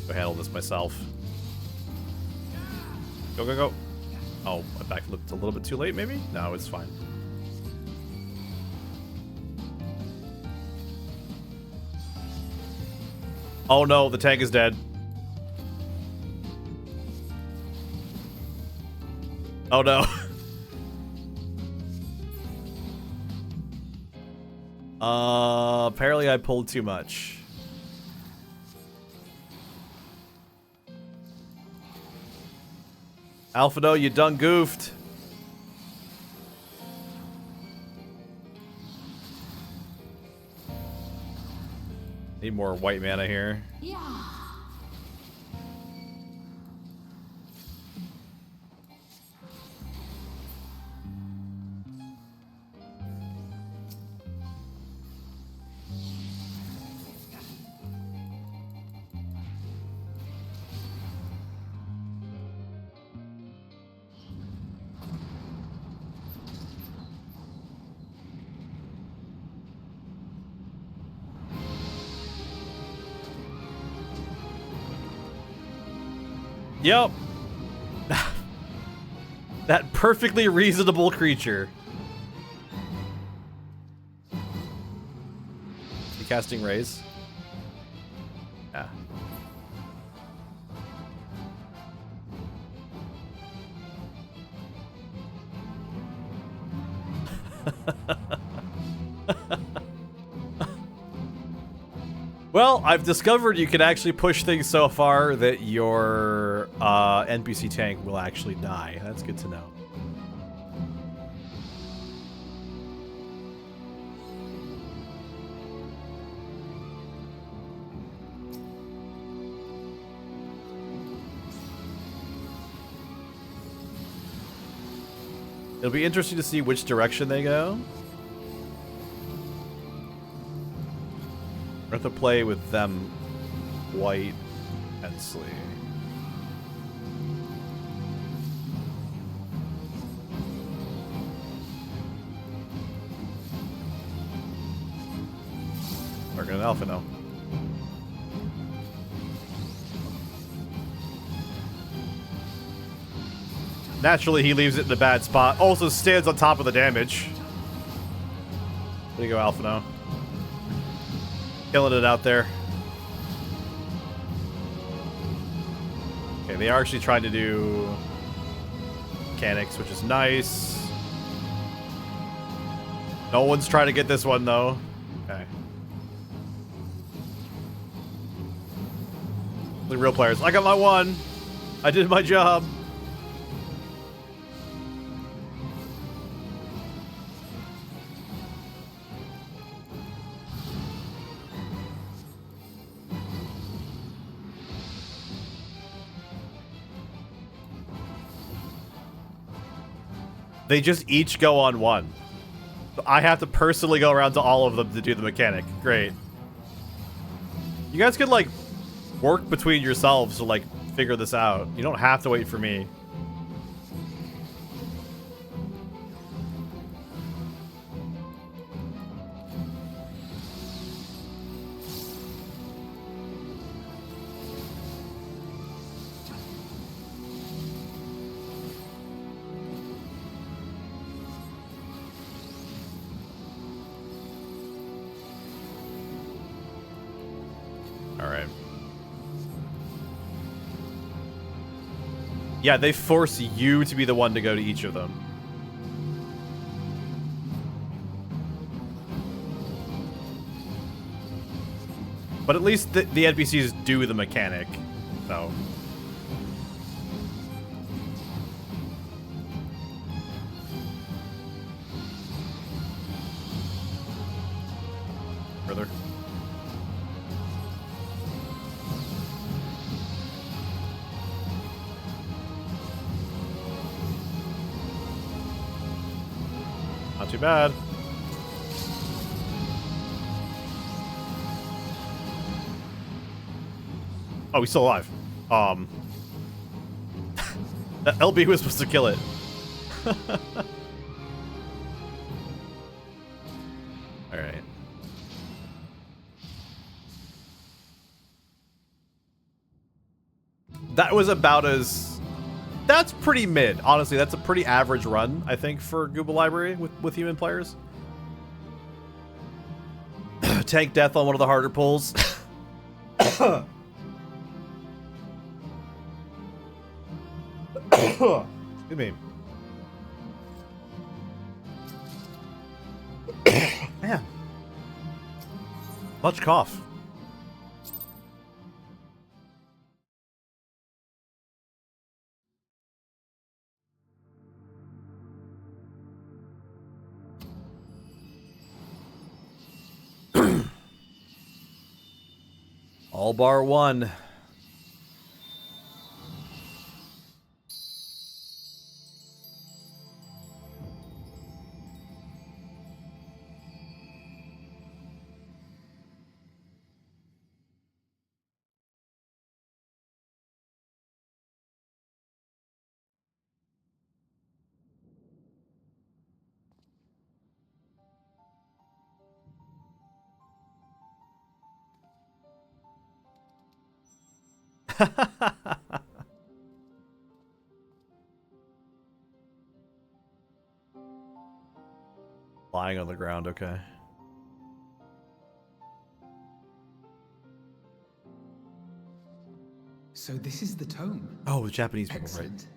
Go handle this myself. Go, go, go. Oh, my back looked a little bit too late, maybe? No, it's fine. Oh no, the tank is dead. Oh no. Apparently I pulled too much. Alphado, you done goofed. Need more white mana here. Yeah. Yep. That perfectly reasonable creature. You casting rays? Yeah. Well, I've discovered you can actually push things so far that your NPC tank will actually die. That's good to know. It'll be interesting to see which direction they go. I have to play with them quite intensely. Working an alpha now. Naturally, he leaves it in a bad spot. Also stands on top of the damage. There you go, Alpha now. Killing it out there. Okay, they are actually trying to do mechanics, which is nice. No one's trying to get this one, though. Okay. The real players. I got my one. I did my job. They just each go on one. I have to personally go around to all of them to do the mechanic. Great. You guys could, like, work between yourselves to, like, figure this out. You don't have to wait for me. Yeah, they force you to be the one to go to each of them. But at least the NPCs do the mechanic, so. Further. Not too bad. Oh, he's still alive. That LB was supposed to kill it. Alright. That was about as... That's pretty mid. Honestly, that's a pretty average run, I think, for Google Library with human players. Tank death on one of the harder pulls. Excuse me. Man. Much cough. All bar one. Lying on the ground, okay. So this is the tome. Oh, the Japanese people, right? Excellent.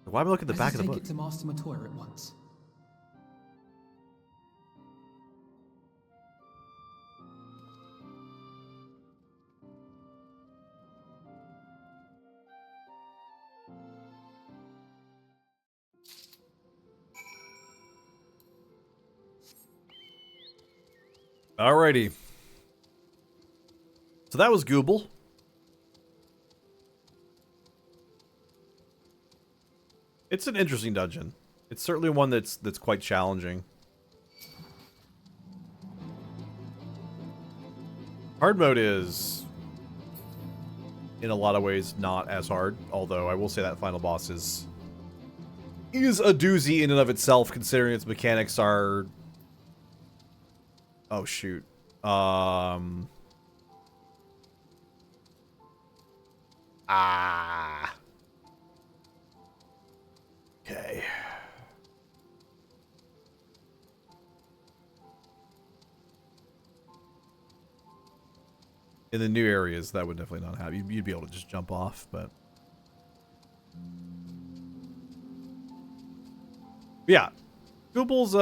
Why am I looking at the back of the Let us book? take it to Master Matoya at once. Alrighty. So that was Google. It's an interesting dungeon. It's certainly one that's quite challenging. Hard mode is, in a lot of ways, not as hard. Although I will say that final boss is a doozy in and of itself, considering its mechanics are... Oh shoot. Okay. In the new areas, that would definitely not have. You'd be able to just jump off, but... Yeah. Gooble's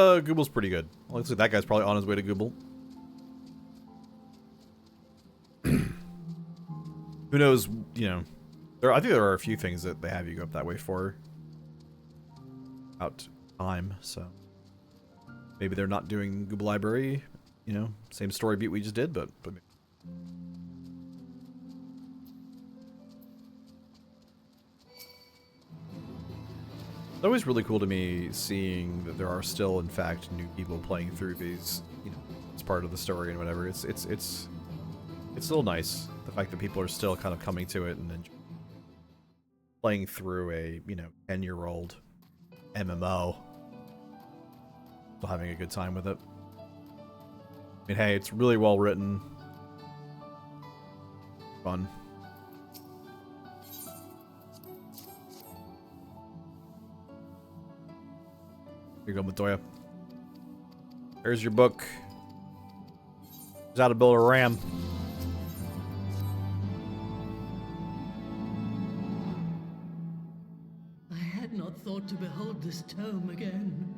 pretty good. Looks like that guy's probably on his way to Google. Who knows, you know... I think there are a few things that they have you go up that way for. Out time, so... Maybe they're not doing Google Library, you know, same story beat we just did, but it's always really cool to me seeing that there are still, in fact, new people playing through these, you know, as part of the story and whatever. It's still nice, the fact that people are still kind of coming to it and playing through a, you know, 10-year-old MMO. Still having a good time with it. I mean, hey, it's really well written. Fun. Here you go, Matoya. There's your book. Here's how to build a ram. I had not thought to behold this tome again.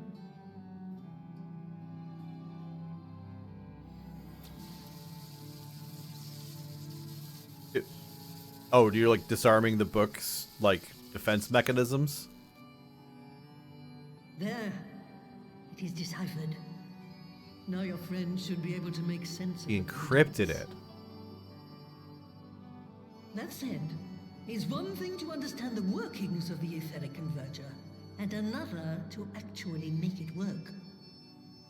Oh, you're like disarming the book's like defense mechanisms? There. It is deciphered. Now your friend should be able to make sense of He the encrypted contents. it. That said, it's one thing to understand the workings of the etheric converter, and another to actually make it work.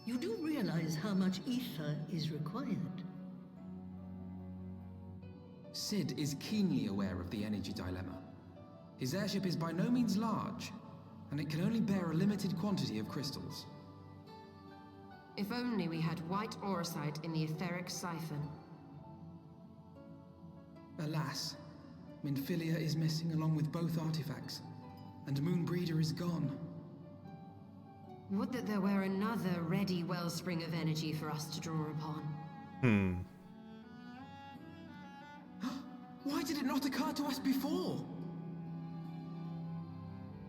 You do realize how much ether is required. Sid is keenly aware of the energy dilemma. His airship is by no means large, and it can only bear a limited quantity of crystals. If only we had white auracite in the etheric siphon. Alas, Minfilia is missing along with both artifacts, and Moonbreeder is gone. Would that there were another ready wellspring of energy for us to draw upon. Why did it not occur to us before?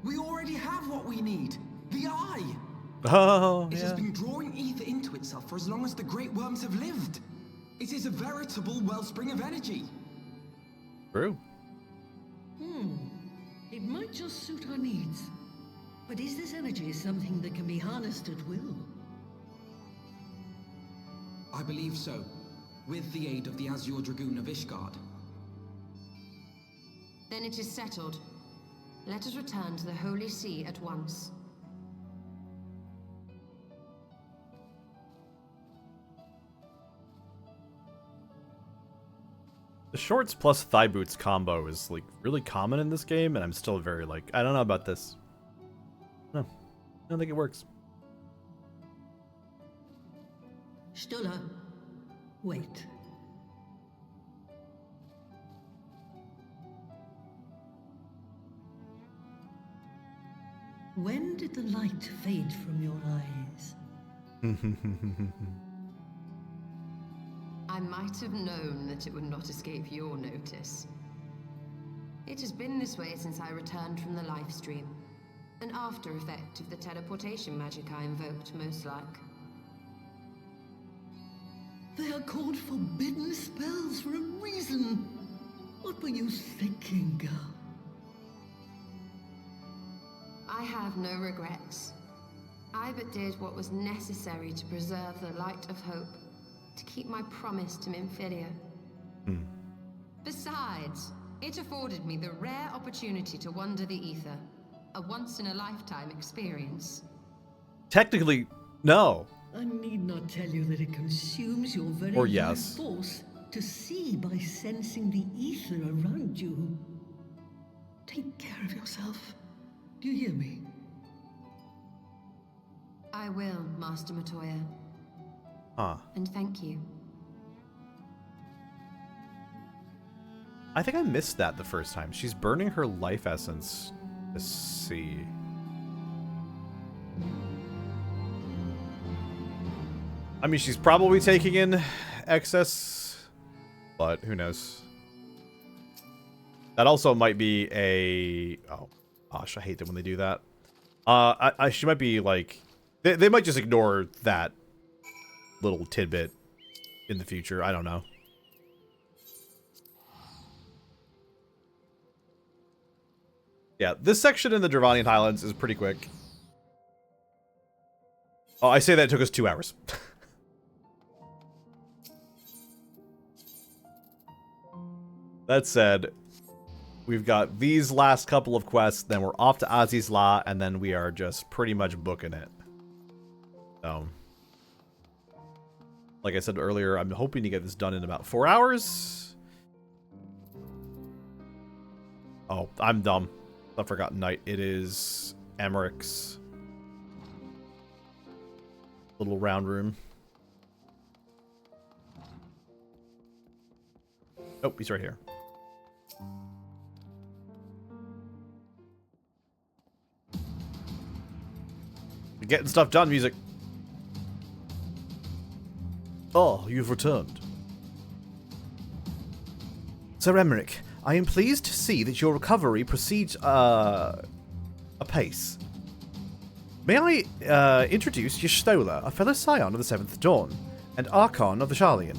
We already have what we need. The Eye! Oh, It yeah. has been drawing ether into itself for as long as the Great Worms have lived. It is a veritable wellspring of energy. True. It might just suit our needs. But is this energy something that can be harnessed at will? I believe so, with the aid of the Azure Dragoon of Ishgard. Then it is settled. Let us return to the Holy See at once. The shorts plus thigh boots combo is like really common in this game, and I'm still very like, I don't know about this. No, I don't think it works. Stulla, wait. When did the light fade from your eyes? I might have known that it would not escape your notice. It has been this way since I returned from the life stream. An after effect of the teleportation magic I invoked, most like. They are called forbidden spells for a reason. What were you thinking, girl? I have no regrets. I but did what was necessary to preserve the light of hope, to keep my promise to Minfilia. Besides, it afforded me the rare opportunity to wander the ether, a once-in-a-lifetime experience. Technically, no. I need not tell you that it consumes your very Or life yes. force to see by sensing the ether around you. Take care of yourself. Do you hear me? I will, Master Matoya. Huh. And thank you. I think I missed that the first time. She's burning her life essence to see. I mean, she's probably taking in excess, but who knows? That also might be a... Oh, gosh, I hate it when they do that. She might be like... They might just ignore that little tidbit in the future. I don't know. Yeah, this section in the Dravanian Highlands is pretty quick. Oh, I say that it took us 2 hours. That said, we've got these last couple of quests, then we're off to Azizla, and then we are just pretty much booking it. So, like I said earlier, I'm hoping to get this done in about 4 hours. Oh, I'm dumb. I forgot night. It is Emmerich's little round room. Oh, he's right here. We're getting stuff done, music. Oh, you've returned. Sir Emmerich, I am pleased to see that your recovery proceeds apace. May I introduce Y'shtola, a fellow scion of the Seventh Dawn, and Archon of the Sharlayan.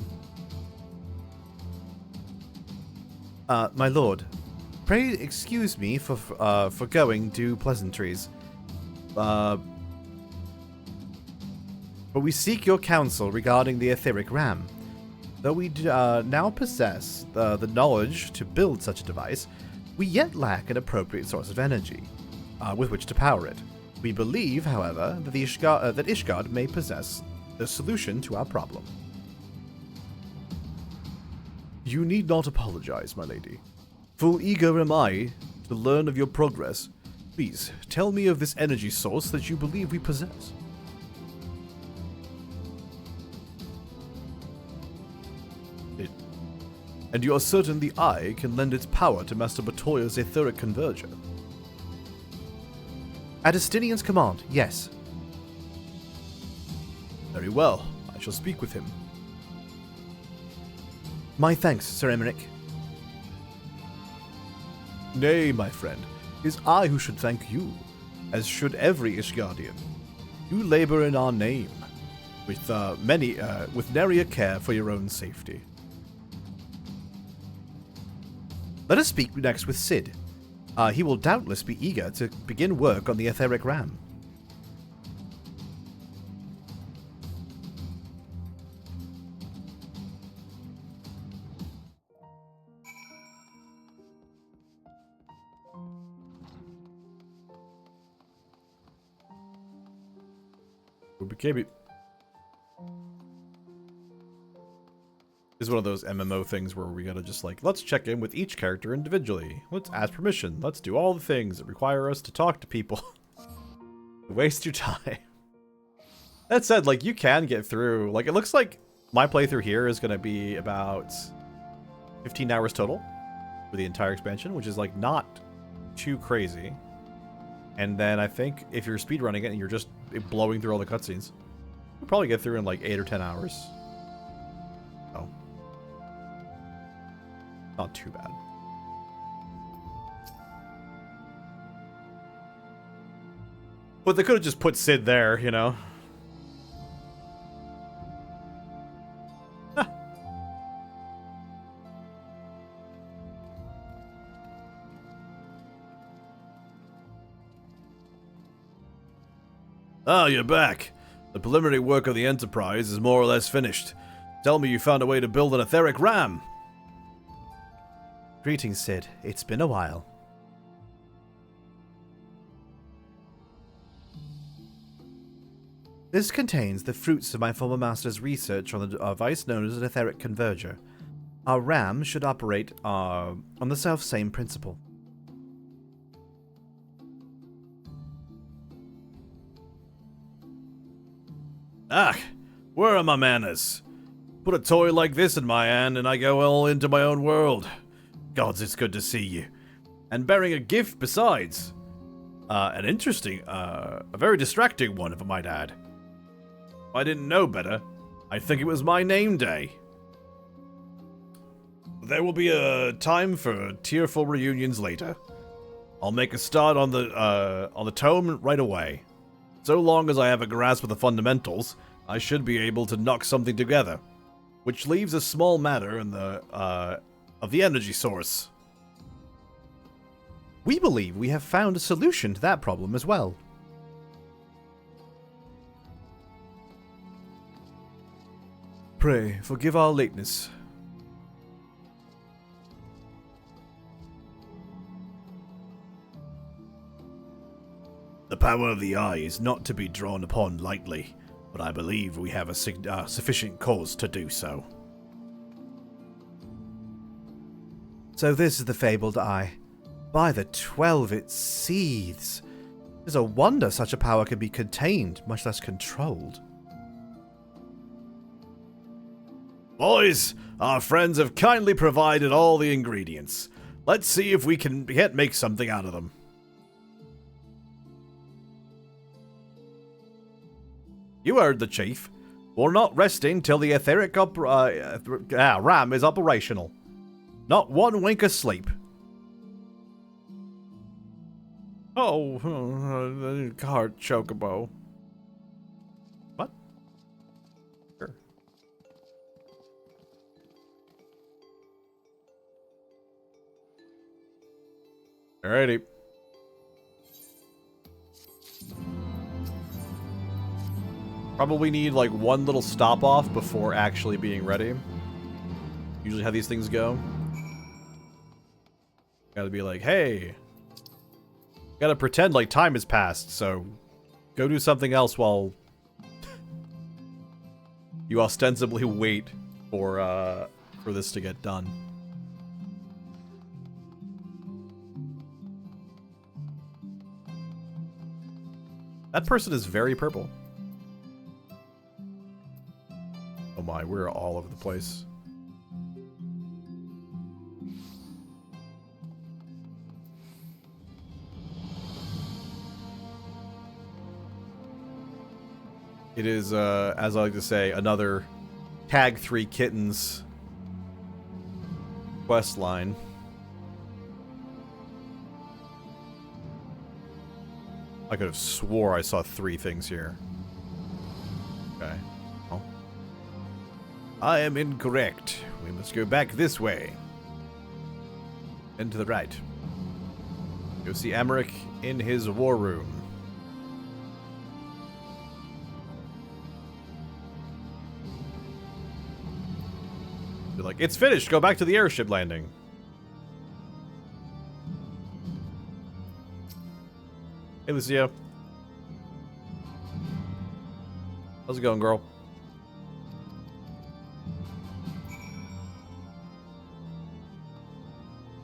My lord, pray excuse me for going to pleasantries. But we seek your counsel regarding the etheric ram. Though we now possess the knowledge to build such a device, we yet lack an appropriate source of energy with which to power it. We believe, however, that Ishgard may possess the solution to our problem. You need not apologize, my lady. Full eager am I to learn of your progress. Please, tell me of this energy source that you believe we possess. And you are certain the Eye can lend its power to Master Batoya's etheric converger? At Justinian's command, yes. Very well. I shall speak with him. My thanks, Sir Emmerich. Nay, my friend. It is I who should thank you, as should every Ishgardian. You labor in our name, with nary a care for your own safety. Let us speak next with Sid. He will doubtless be eager to begin work on the etheric ram. It's one of those MMO things where we gotta just like, let's check in with each character individually. Let's ask permission. Let's do all the things that require us to talk to people. Waste your time. That said, like, you can get through, like, it looks like my playthrough here is gonna be about 15 hours total for the entire expansion, which is like not too crazy. And then I think if you're speedrunning it and you're just blowing through all the cutscenes, you'll probably get through in like 8 or 10 hours. Oh. Not too bad. But they could have just put Sid there, you know? Ah, you're back. The preliminary work of the Enterprise is more or less finished. Tell me you found a way to build an etheric ram. Greetings, Sid. It's been a while. This contains the fruits of my former master's research on the device known as an etheric converger. Our ram should operate on the self-same principle. Ah, where are my manners? Put a toy like this in my hand and I go all into my own world. Gods, it's good to see you. And bearing a gift besides. An interesting, a very distracting one, if I might add. If I didn't know better, I'd think it was my name day. There will be a time for tearful reunions later. I'll make a start on the tome right away. So long as I have a grasp of the fundamentals, I should be able to knock something together. Which leaves a small matter in of the energy source. We believe we have found a solution to that problem as well. Pray, forgive our lateness. The power of the Eye is not to be drawn upon lightly, but I believe we have a sufficient cause to do so. So this is the fabled Eye. By the 12, it seethes. It is a wonder such a power can be contained, much less controlled. Boys, our friends have kindly provided all the ingredients. Let's see if we can yet make something out of them. You heard the chief. We're not resting till the etheric ram is operational. Not one wink of sleep. Oh, heart chocobo. What? Sure. Alrighty. Probably need like one little stop off before actually being ready. Usually how these things go. Gotta be like, hey, gotta pretend like time has passed, so go do something else while you ostensibly wait for this to get done. That person is very purple. Oh my, we're all over the place. It is, as I like to say, another Tag 3 Kittens quest line. I could have swore I saw 3 things here. Okay. Oh. I am incorrect. We must go back this way. And to the right. Go see Emmerich in his war room. Be like, it's finished. Go back to the airship landing. Hey, Lucia. How's it going, girl?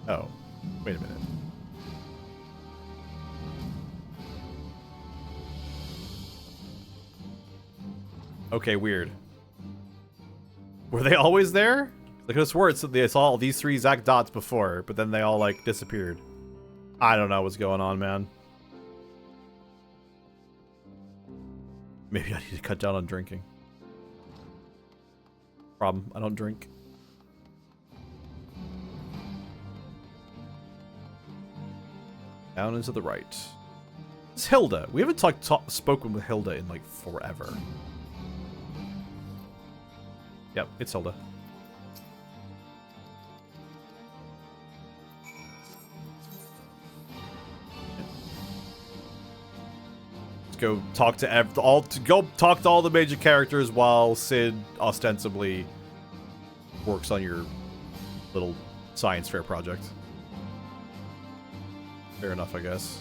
Oh, wait a minute. Okay, weird. Were they always there? I could have swore they saw all these 3 exact dots before, but then they all, like, disappeared. I don't know what's going on, man. Maybe I need to cut down on drinking. Problem, I don't drink. Down and to the right. It's Hilda. We haven't spoken with Hilda in, like, forever. Yep, it's Hilda. Let's go talk to talk to all the major characters while Sid ostensibly works on your little science fair project. Fair enough, I guess.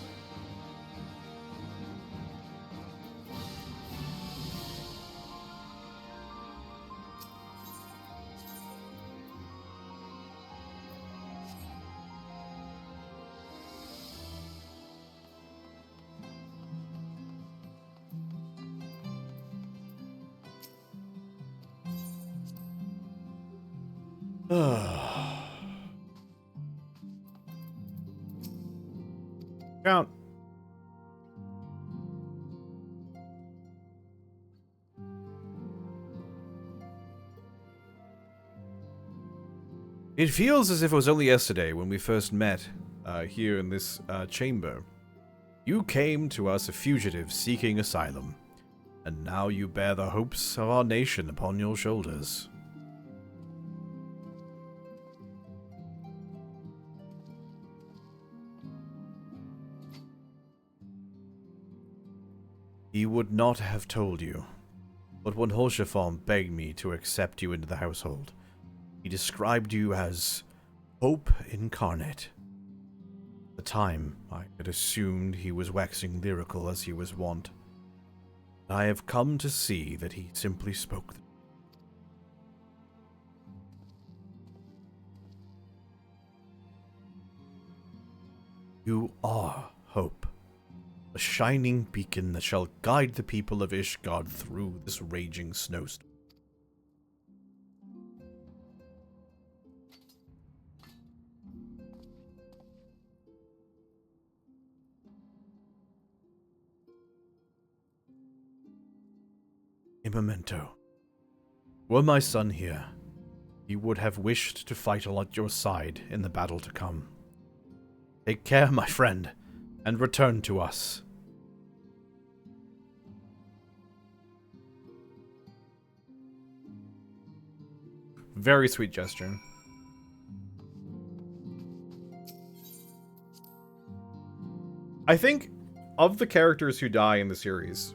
Count. It feels as if it was only yesterday when we first met here in this chamber. You came to us a fugitive seeking asylum, and now you bear the hopes of our nation upon your shoulders. He would not have told you, but when Holshafon begged me to accept you into the household, he described you as hope incarnate. At the time, I had assumed he was waxing lyrical as he was wont. I have come to see that he simply spoke. You are hope. A shining beacon that shall guide the people of Ishgard through this raging snowstorm. A memento. Were my son here, he would have wished to fight at your side in the battle to come. Take care, my friend, and return to us. Very sweet gesture. I think of the characters who die in the series,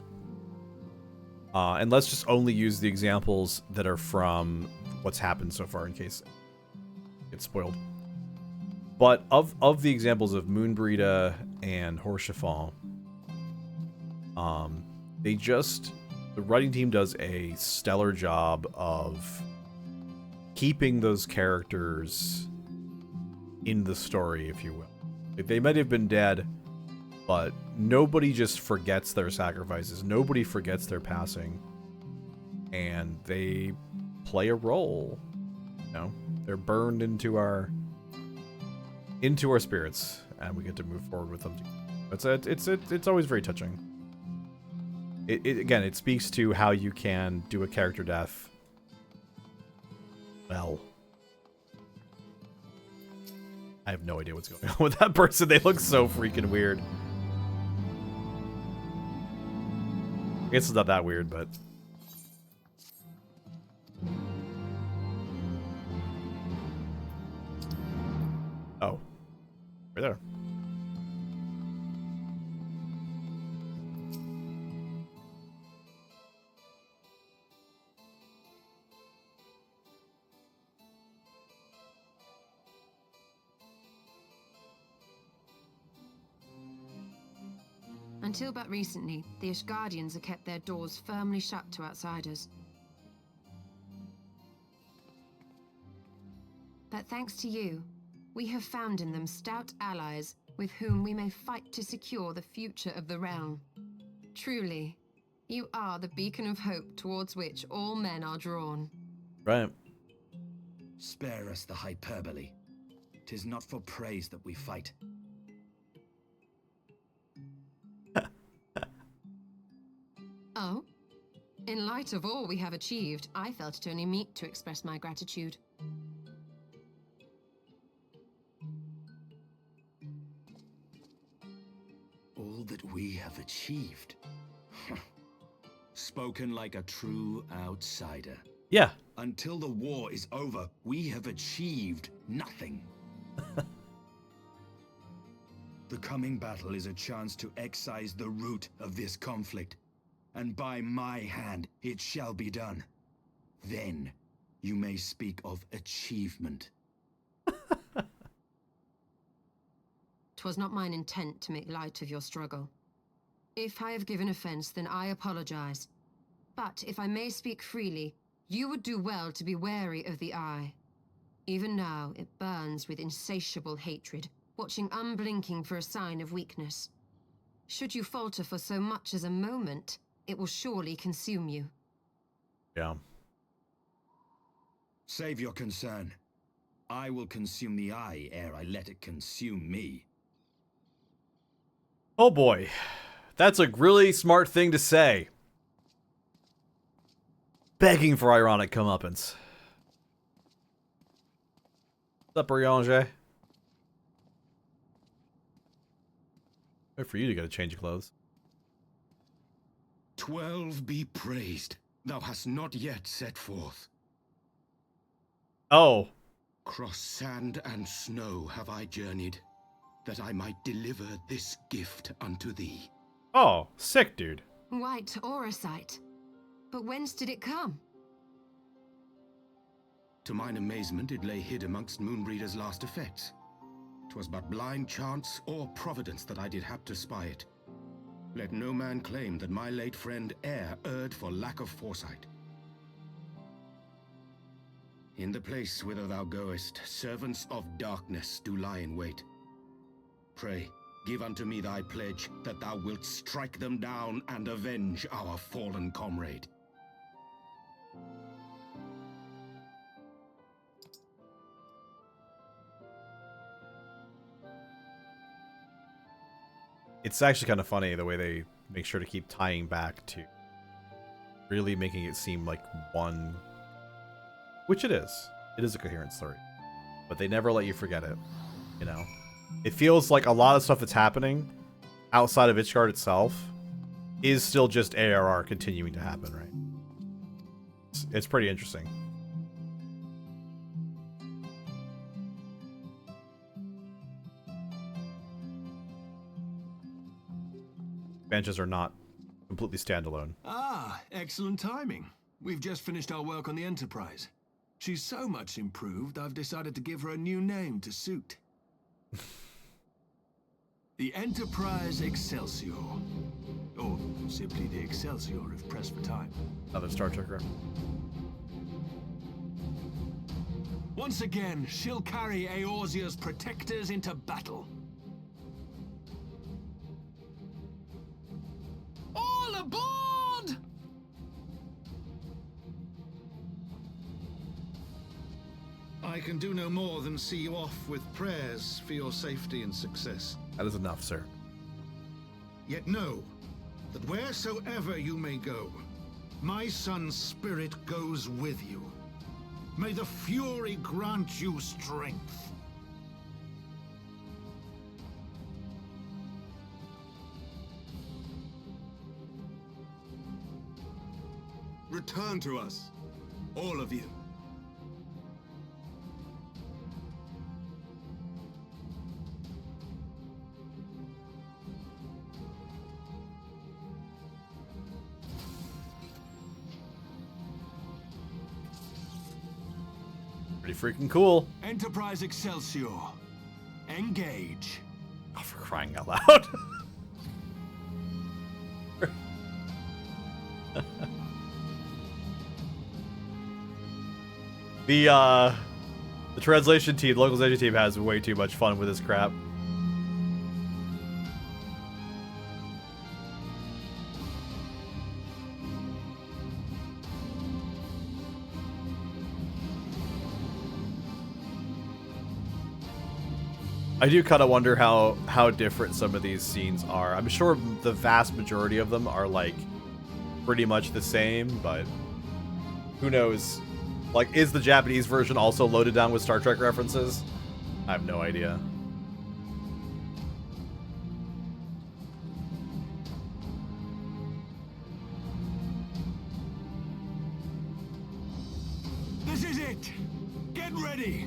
and let's just only use the examples that are from what's happened so far in case it gets spoiled. But of the examples of Moonbreeda and Horshafon, the writing team does a stellar job of keeping those characters in the story, if you will. Like, they might have been dead, but nobody just forgets their sacrifices. Nobody forgets their passing. And they play a role. You know? They're burned into our spirits, and we get to move forward with them. It's always very touching. Again, it speaks to how you can do a character death well. I have no idea what's going on with that person. They look so freaking weird. I guess it's not that weird, but... Oh. Right there. Until but recently, the Ishgardians have kept their doors firmly shut to outsiders. But thanks to you, we have found in them stout allies with whom we may fight to secure the future of the realm. Truly, you are the beacon of hope towards which all men are drawn. Right. Spare us the hyperbole. 'Tis not for praise that we fight. Oh? In light of all we have achieved, I felt it only meet to express my gratitude. All that we have achieved. Spoken like a true outsider. Yeah. Until the war is over, we have achieved nothing. The coming battle is a chance to excise the root of this conflict. And by my hand it shall be done. Then you may speak of achievement. 'Twas not mine intent to make light of your struggle. If I have given offense, then I apologize. But if I may speak freely, you would do well to be wary of the eye. Even now, it burns with insatiable hatred, watching unblinking for a sign of weakness. Should you falter for so much as a moment, it will surely consume you. Yeah. Save your concern. I will consume the eye ere I let it consume me. Oh boy. That's a really smart thing to say. Begging for ironic comeuppance. What's up, Briange? Wait for you to get a change of clothes. 12 be praised. Thou hast not yet set forth. Oh. Cross sand and snow have I journeyed, that I might deliver this gift unto thee. Oh, sick, dude. White Auracite. But whence did it come? To mine amazement, it lay hid amongst Moonbreeder's last effects. 'Twas but blind chance or providence that I did hap to spy it. Let no man claim that my late friend e'er erred for lack of foresight. In the place whither thou goest, servants of darkness do lie in wait. Pray, give unto me thy pledge that thou wilt strike them down and avenge our fallen comrade. It's actually kind of funny the way they make sure to keep tying back to really making it seem like one, which it is. It is a coherent story, but they never let you forget it, you know? It feels like a lot of stuff that's happening outside of Ishgard itself is still just ARR continuing to happen, right? It's pretty interesting. Benches are not completely standalone. Ah, excellent timing. We've just finished our work on the Enterprise. She's so much improved, I've decided to give her a new name to suit. The Enterprise Excelsior. Or simply the Excelsior if pressed for time. Another Star Trek reference. Once again, she'll carry Eorzea's protectors into battle. All aboard! I can do no more than see you off with prayers for your safety and success. That is enough, sir. Yet know that wheresoever you may go, my son's spirit goes with you. May the Fury grant you strength. Return to us, all of you. Pretty freaking cool. Enterprise Excelsior. Engage. Oh, for crying out loud. The translation team, localization team has way too much fun with this crap. I do kind of wonder how different some of these scenes are. I'm sure the vast majority of them are like pretty much the same, but who knows? Like, is the Japanese version also loaded down with Star Trek references? I have no idea. This is it. Get ready.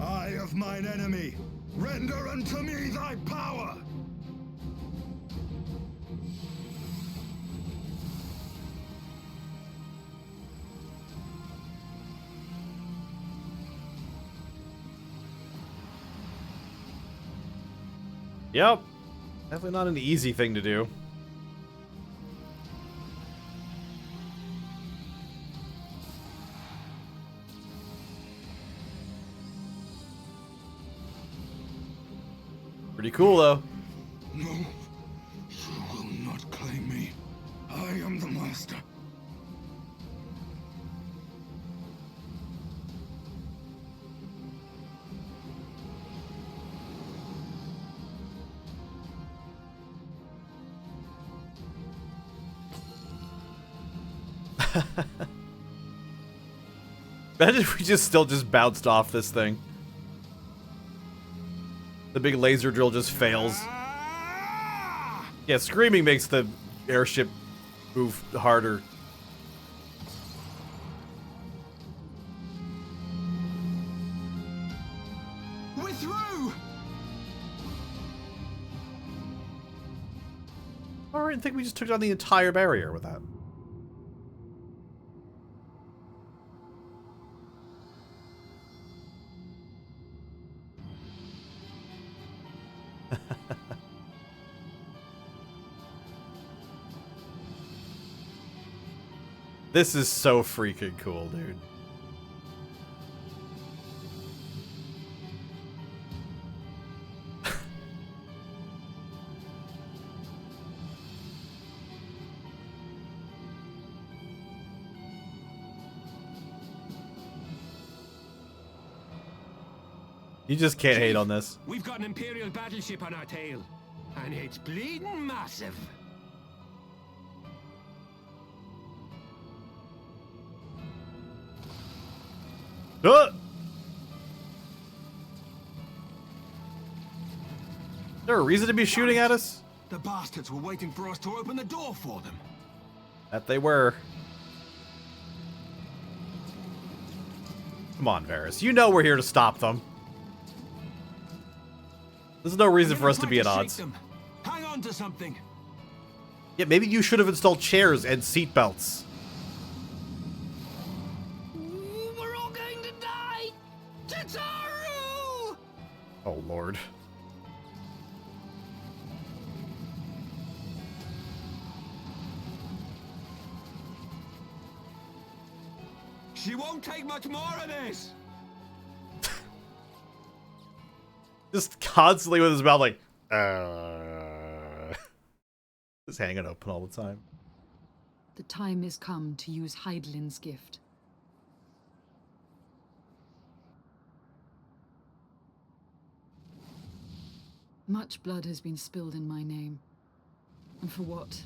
Eye of mine enemy, render unto me thy power! Yep. Definitely not an easy thing to do. Pretty cool, though. No, you will not claim me. I am the master. Imagine if we just bounced off this thing. The big laser drill just fails. Yeah, screaming makes the airship move harder. We're through. I think we just took down the entire barrier with that. This is so freaking cool, dude. You just can't hate on this. We've got an Imperial battleship on our tail, and it's bleeding massive. Is there a reason to be shooting at us? The bastards were waiting for us to open the door for them. That they were. Come on, Varys. You know we're here to stop them. There's no reason for us to be at odds. Hang on to something. Yeah, maybe you should have installed chairs and seatbelts. We're all going to die! Tataru! Oh, Lord. She won't take much more of this. Just constantly with his mouth like, just hanging open all the time. The time is come to use Hydaelyn's gift. Much blood has been spilled in my name. And for what?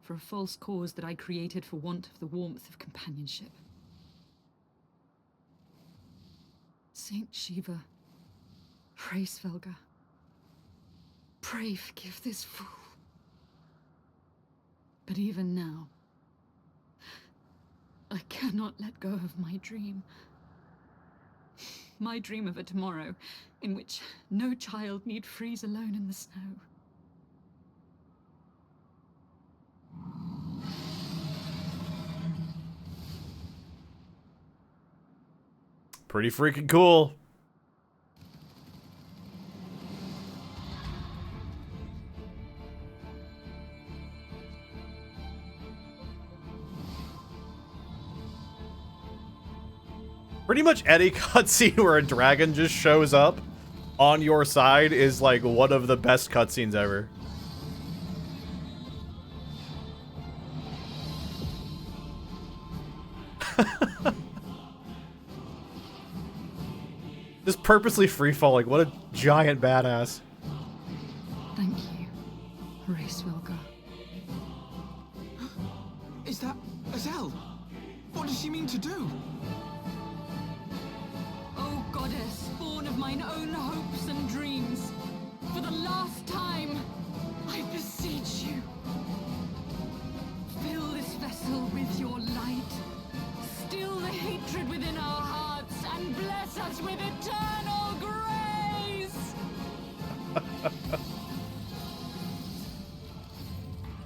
For a false cause that I created for want of the warmth of companionship. Saint Shiva, pray Svelga. Pray forgive this fool. But even now, I cannot let go of my dream. My dream of a tomorrow in which no child need freeze alone in the snow. Pretty freaking cool. Pretty much any cutscene where a dragon just shows up on your side is like one of the best cutscenes ever. Just purposely free-falling. What a giant badass. Thank you, Svelga. Is that Azelle? What does she mean to do? O goddess, born of mine own hopes and dreams, for the last time, I beseech you. Fill this vessel with your light. Still the hatred within our hearts, and bless us with eternal grace!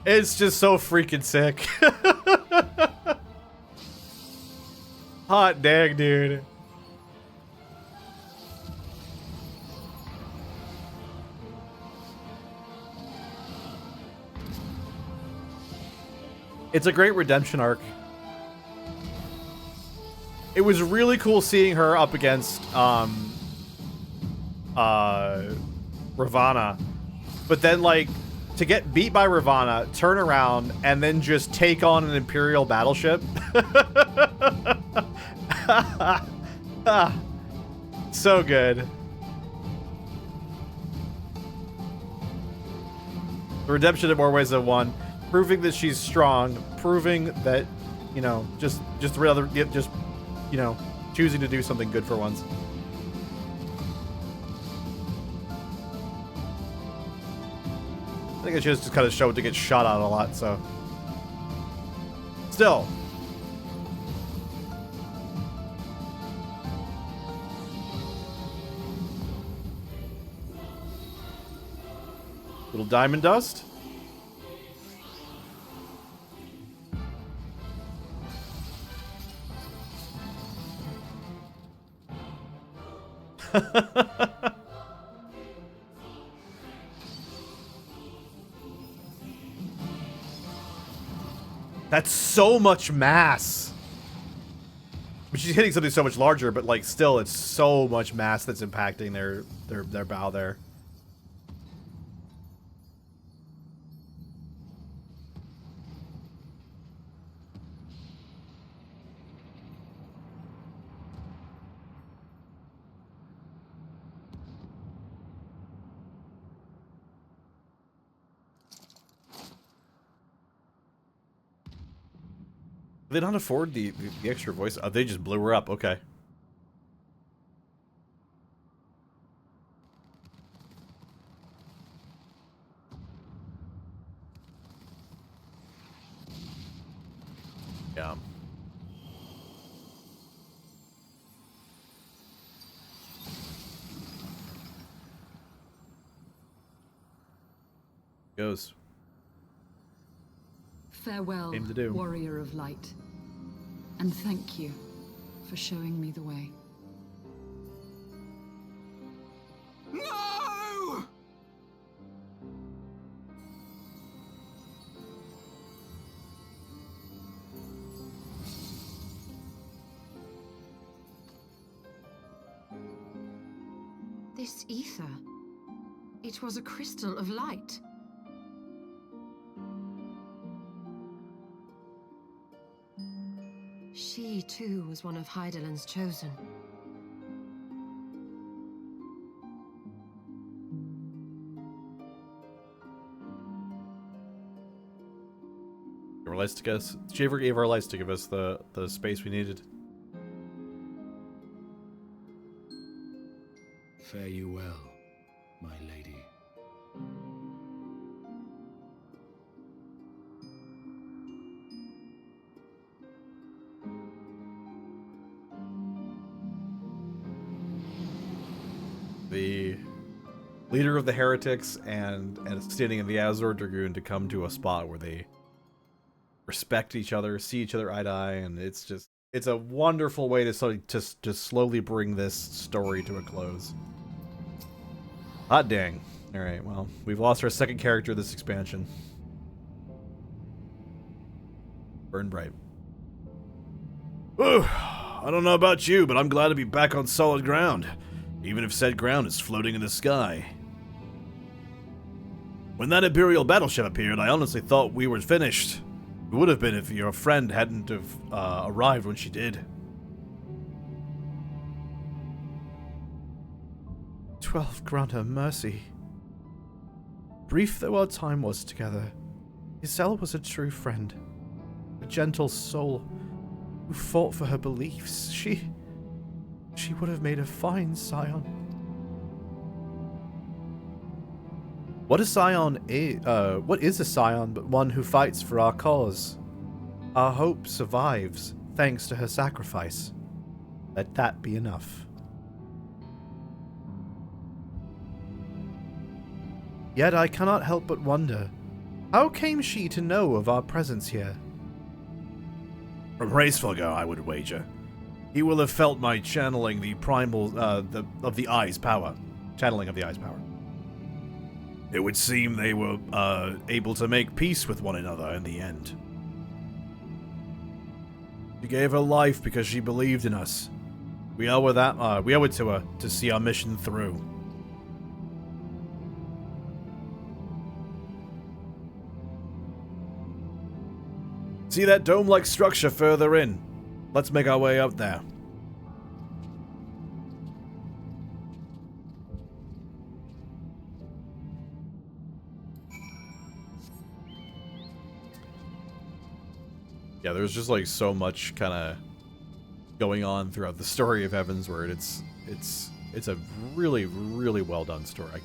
It's just so freaking sick. Hot dang, dude. It's a great redemption arc. It was really cool seeing her up against Ravana. But then, like, to get beat by Ravana, turn around, and then just take on an Imperial battleship. So good. The redemption in more ways than one. Proving that she's strong. Proving that, you know, just you know, choosing to do something good for once. I think she just kind of showed to get shot out a lot, so. Still. Little diamond dust. That's so much mass. But she's hitting something so much larger, but like still it's so much mass that's impacting their bow there. They don't afford the extra voice. Oh, they just blew her up. Okay. Yeah. Goes. Farewell, Same to do. warrior of light. And thank you for showing me the way. No! This ether. It was a crystal of light. she too was one of Hydaelyn's chosen. She ever gave our lights to give us the space we needed. Fare you well, my lady. The leader of the heretics and standing in the Azure Dragoon to come to a spot where they respect each other, see each other eye to eye, and it's a wonderful way to slowly bring this story to a close. Hot dang. Alright, well, we've lost our second character this expansion. Burn bright. Ooh, I don't know about you, but I'm glad to be back on solid ground, even if said ground is floating in the sky. When that Imperial battleship appeared, I honestly thought we were finished. We would have been if your friend hadn't have arrived when she did. 12 grant her mercy. Brief though our time was together, Giselle was a true friend, a gentle soul who fought for her beliefs. She would have made a fine scion. What is a scion but one who fights for our cause? Our hope survives thanks to her sacrifice. Let that be enough. Yet I cannot help but wonder, how came she to know of our presence here? From Hraesvelgr, I would wager. He will have felt my channeling the primal, of the Eye's power. Channeling of the Eye's power. It would seem they were, able to make peace with one another in the end. She gave her life because she believed in us. We owe it to her to see our mission through. See that dome-like structure further in? Let's make our way up there. Yeah, there's just like so much kind of going on throughout the story of Heavensward. It's a really, really well done story. I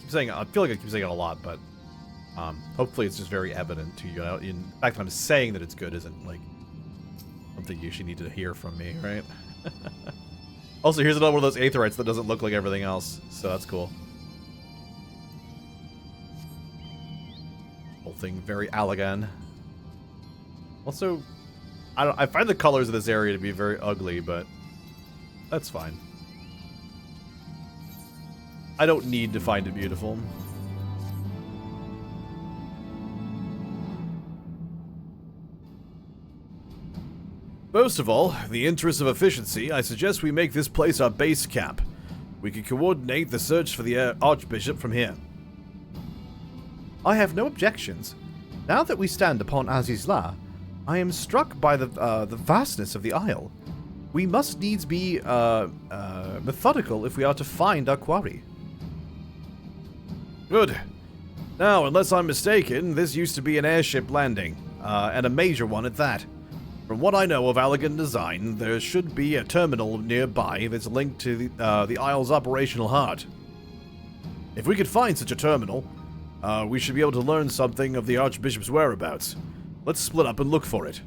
feel like I keep saying it a lot, but hopefully it's just very evident to you. In fact, I'm saying that it's good isn't like something you should need to hear from me, right? Also, here's another one of those aetherites that doesn't look like everything else, so that's cool. Whole thing very Allagan. Also, I find the colors of this area to be very ugly, but that's fine. I don't need to find it beautiful. First of all, in the interest of efficiency, I suggest we make this place our base camp. We can coordinate the search for the Archbishop from here. I have no objections. Now that we stand upon Azizla, I am struck by the vastness of the Isle. We must needs be methodical if we are to find our quarry. Good. Now, unless I'm mistaken, this used to be an airship landing, and a major one at that. From what I know of Allagan design, there should be a terminal nearby that's linked to the Isle's operational heart. If we could find such a terminal, we should be able to learn something of the Archbishop's whereabouts. Let's split up and look for it.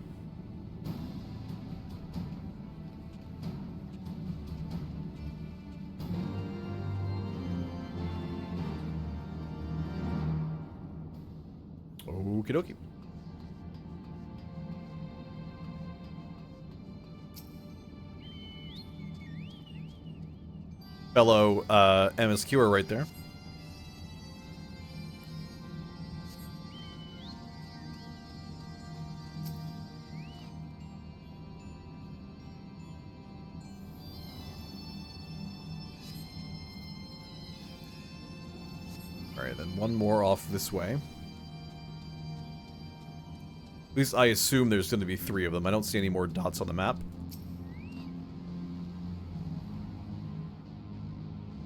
Okie dokie. Fellow MSQer right there. Alright, then one more off this way. At least I assume there's going to be 3 of them. I don't see any more dots on the map.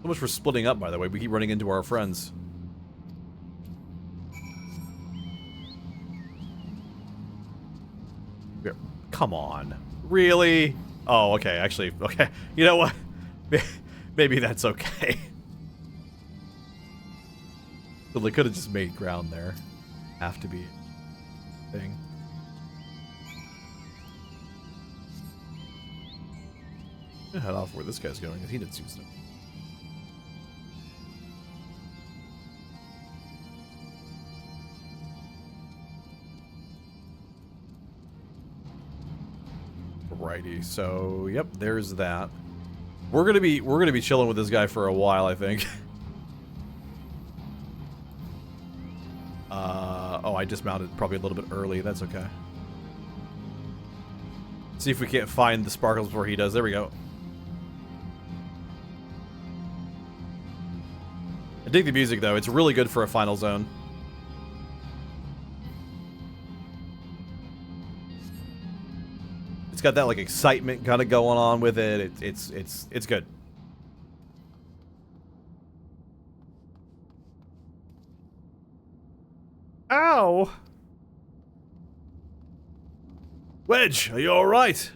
much for splitting up, by the way. We keep running into our friends. Come on. Really? Oh, okay. Actually, okay. You know what? Maybe that's okay. Well, they could have just made ground there. Have to be a thing. I'm gonna head off where this guy's going, because he did some stuff. Alrighty, so yep, there's that. We're gonna be chilling with this guy for a while, I think. Oh, I dismounted probably a little bit early. That's okay. See if we can't find the sparkles before he does. There we go. I dig the music though. It's really good for a final zone. It's got that like excitement kind of going on with it. It's good. Ow! Wedge, are you all right?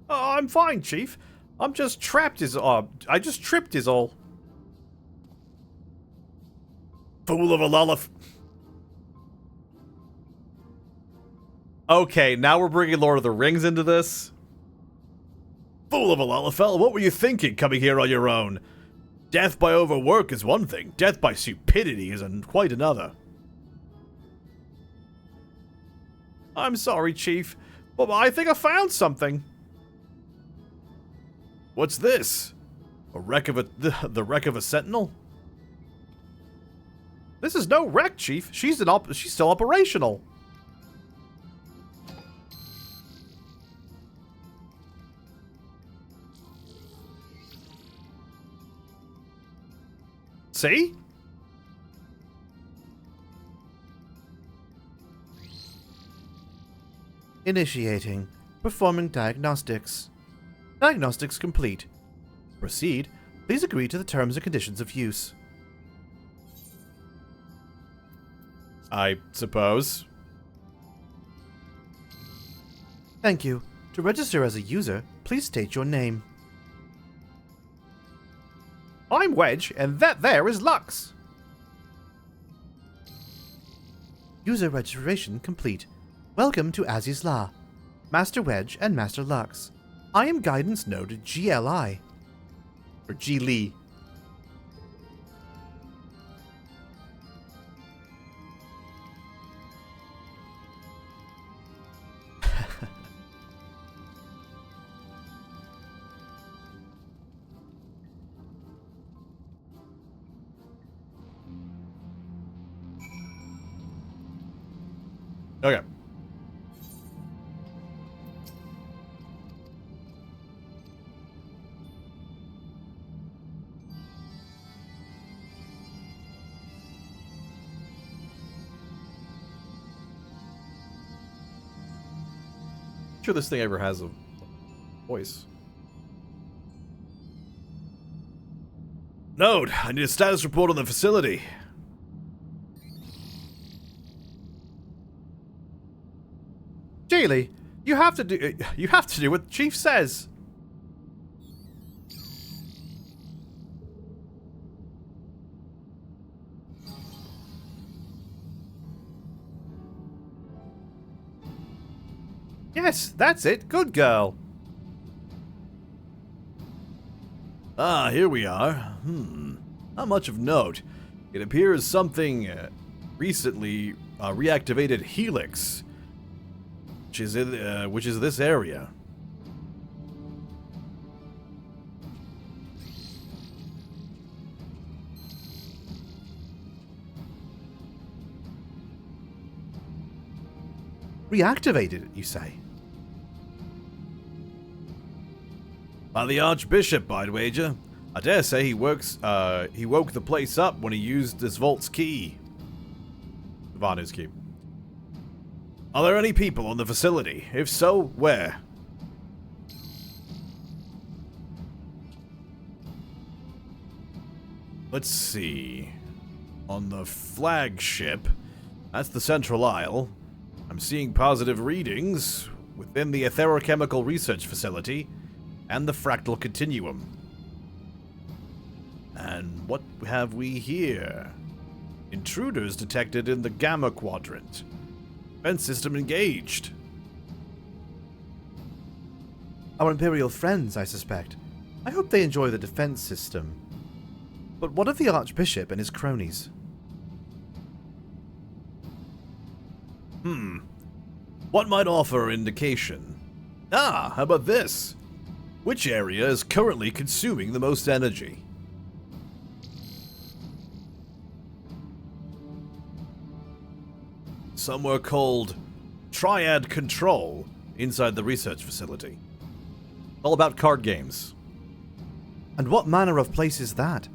Oh, I'm fine, Chief. I'm just trapped is I just tripped is all. Fool of a lullaby. Okay, now we're bringing Lord of the Rings into this. Fool of a Lalafell, what were you thinking coming here on your own? Death by overwork is one thing. Death by stupidity is quite another. I'm sorry, Chief, but I think I found something. What's this? A wreck of the wreck of a sentinel? This is no wreck, Chief. She's still operational. See? Initiating. Performing diagnostics. Diagnostics complete. Proceed. Please agree to the terms and conditions of use. I suppose. Thank you. To register as a user, please state your name. I'm Wedge, and that there is Lux. User registration complete. Welcome to Aziz La, Master Wedge and Master Lux. I am Guidance Node GLI. Or G Lee. Okay. Sure this thing ever has a voice. Node, I need a status report on the facility. Jaylee, you have to do what the Chief says. Yes, that's it. Good girl. Ah, here we are. Not much of note. It appears something recently reactivated Helix, which is this area. Reactivated it, you say? By the Archbishop, I'd wager. I dare say he woke the place up when he used this vault's key. Vanu's key. Are there any people on the facility? If so, where? Let's see. On the flagship, that's the central aisle. I'm seeing positive readings within the etherochemical research facility and the fractal continuum. And what have we here? Intruders detected in the Gamma Quadrant. Defense system engaged. Our Imperial friends, I suspect. I hope they enjoy the defense system. But what of the Archbishop and his cronies? What might offer indication? Ah, how about this? Which area is currently consuming the most energy? Somewhere called Triad Control inside the research facility. All about card games. And what manner of place is that?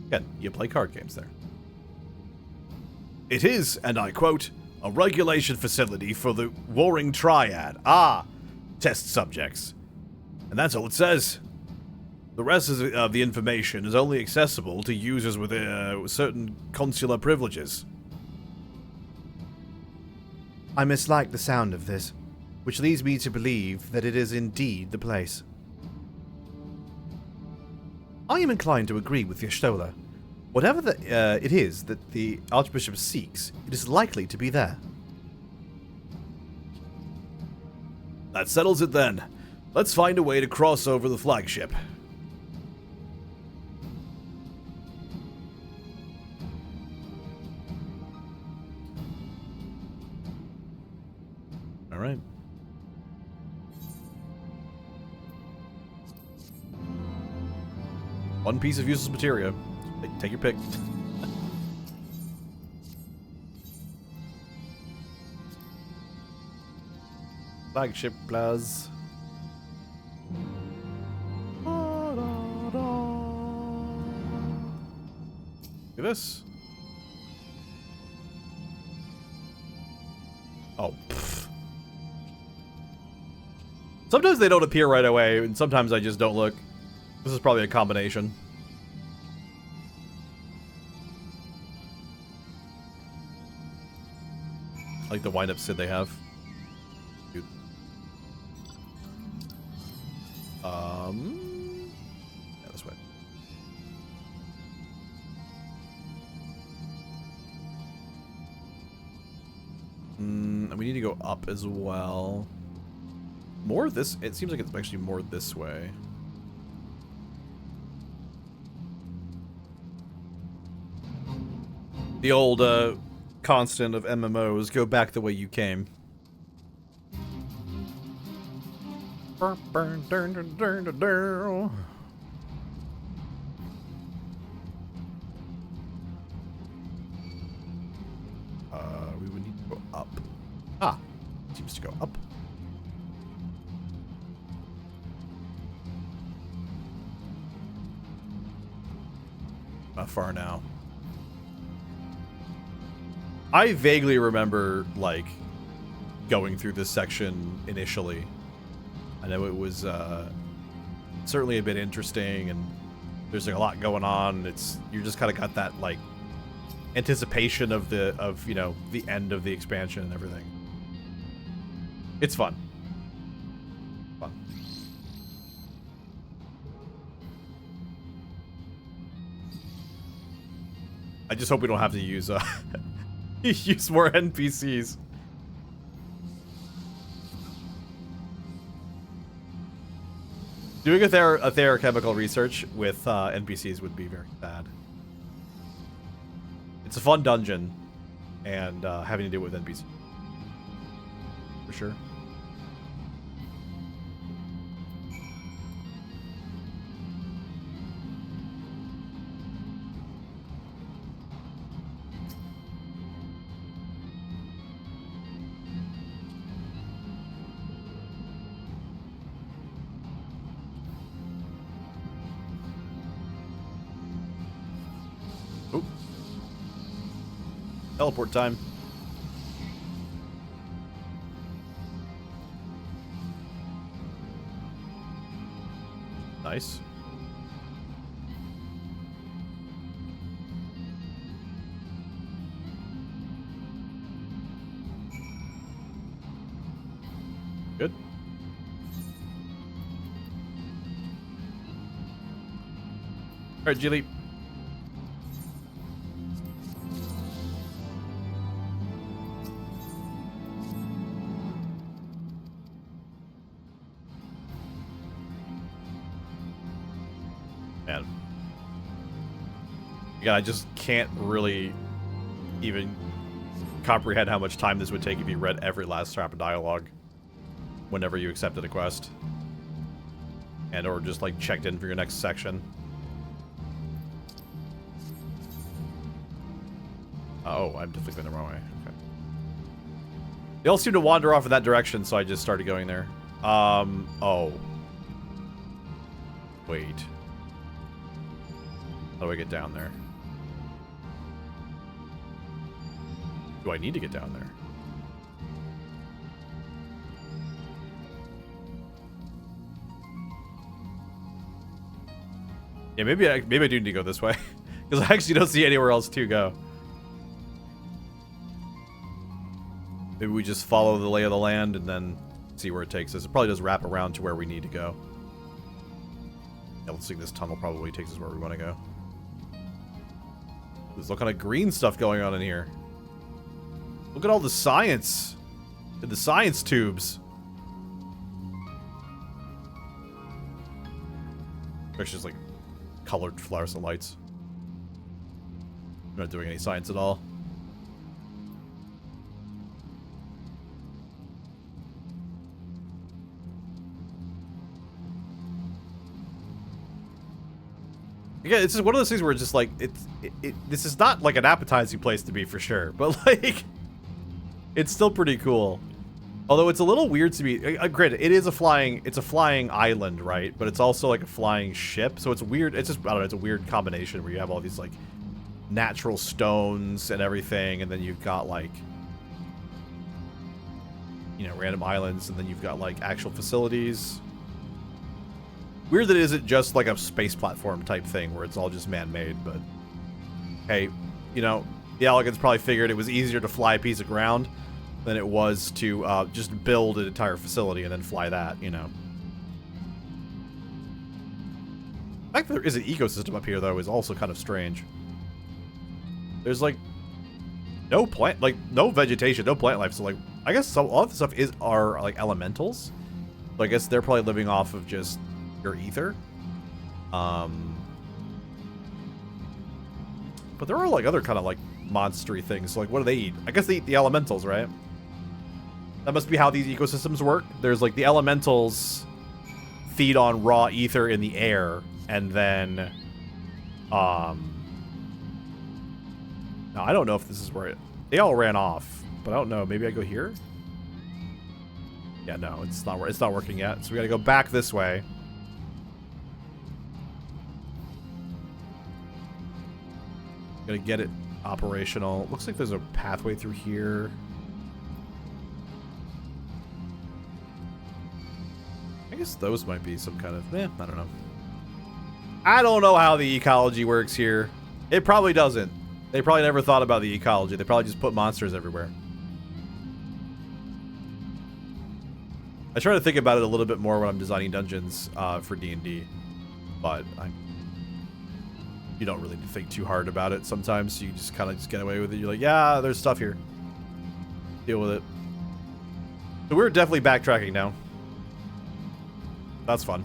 Again, you play card games there. It is, and I quote, a regulation facility for the Warring Triad. Test subjects. And that's all it says. The rest of the information is only accessible to users with certain consular privileges. I mislike the sound of this, which leads me to believe that it is indeed the place. I am inclined to agree with Y'shtola. Whatever it is that the Archbishop seeks, it is likely to be there. That settles it then. Let's find a way to cross over the flagship. All right. One piece of useless materia. Take your pick. Flagship plus. Do this. Oh. Pfft. Sometimes they don't appear right away, and sometimes I just don't look. This is probably a combination. I like the wind-up Sid they have. Dude. Yeah, this way. And we need to go up as well. More of this. It seems like it's actually more this way. The old constant of MMOs, go back the way you came. We would need to go up. Seems to go up. Not far now. I vaguely remember, like, going through this section initially. I know it was certainly a bit interesting, and there's like a lot going on. You just kind of got that like anticipation of the end of the expansion and everything. It's fun. I just hope we don't have to use use more NPCs. Doing a therochemical research with NPCs would be very bad. It's a fun dungeon, and having to do it with NPCs. For sure. Teleport time. Nice. Alright, Gilly. Man. Again, I just can't really even comprehend how much time this would take if you read every last scrap of dialogue whenever you accepted a quest. And or just like checked in for your next section. Oh, I'm definitely going the wrong way. Okay. They all seem to wander off in that direction, so I just started going there. Oh. Wait. How do I get down there? Do I need to get down there? Yeah, maybe I do need to go this way. Because I actually don't see anywhere else to go. Maybe we just follow the lay of the land and then see where it takes us. It probably does wrap around to where we need to go. Yeah, let's see, this tunnel probably takes us where we want to go. There's all kind of green stuff going on in here. Look at all the science. The science tubes. There's just like colored fluorescent lights. I'm not doing any science at all. Yeah, it's just one of those things where it's just like this is not like an appetizing place to be for sure, but like it's still pretty cool. Although it's a little weird to me. Granted, it's a flying island, right? But it's also like a flying ship, so it's weird. It's just, I don't know, it's a weird combination where you have all these like natural stones and everything, and then you've got like, you know, random islands, and then you've got like actual facilities. Weird that it isn't just like a space platform type thing where it's all just man-made, but hey, you know, the Elegants probably figured it was easier to fly a piece of ground than it was to just build an entire facility and then fly that, you know. The fact that there is an ecosystem up here, though, is also kind of strange. There's, like, no plant, like, no vegetation, no plant life, so, like, I guess a lot of the stuff are, like, elementals. So I guess they're probably living off of just your ether. But there are, like, other kind of, like, monstery things. So, like, what do they eat? I guess they eat the elementals, right? That must be how these ecosystems work. There's, like, the elementals feed on raw ether in the air, and then, now, I don't know if this is where they all ran off, but I don't know. Maybe I go here? Yeah, no, it's not working yet. So we gotta go back this way. Gotta get it operational. Looks like there's a pathway through here. I guess those might be some kind of, I don't know. I don't know how the ecology works here. It probably doesn't. They probably never thought about the ecology. They probably just put monsters everywhere. I try to think about it a little bit more when I'm designing dungeons for D&D, but you don't really think too hard about it sometimes. You just kind of just get away with it. You're like, yeah, there's stuff here. Deal with it. So we're definitely backtracking now. That's fun.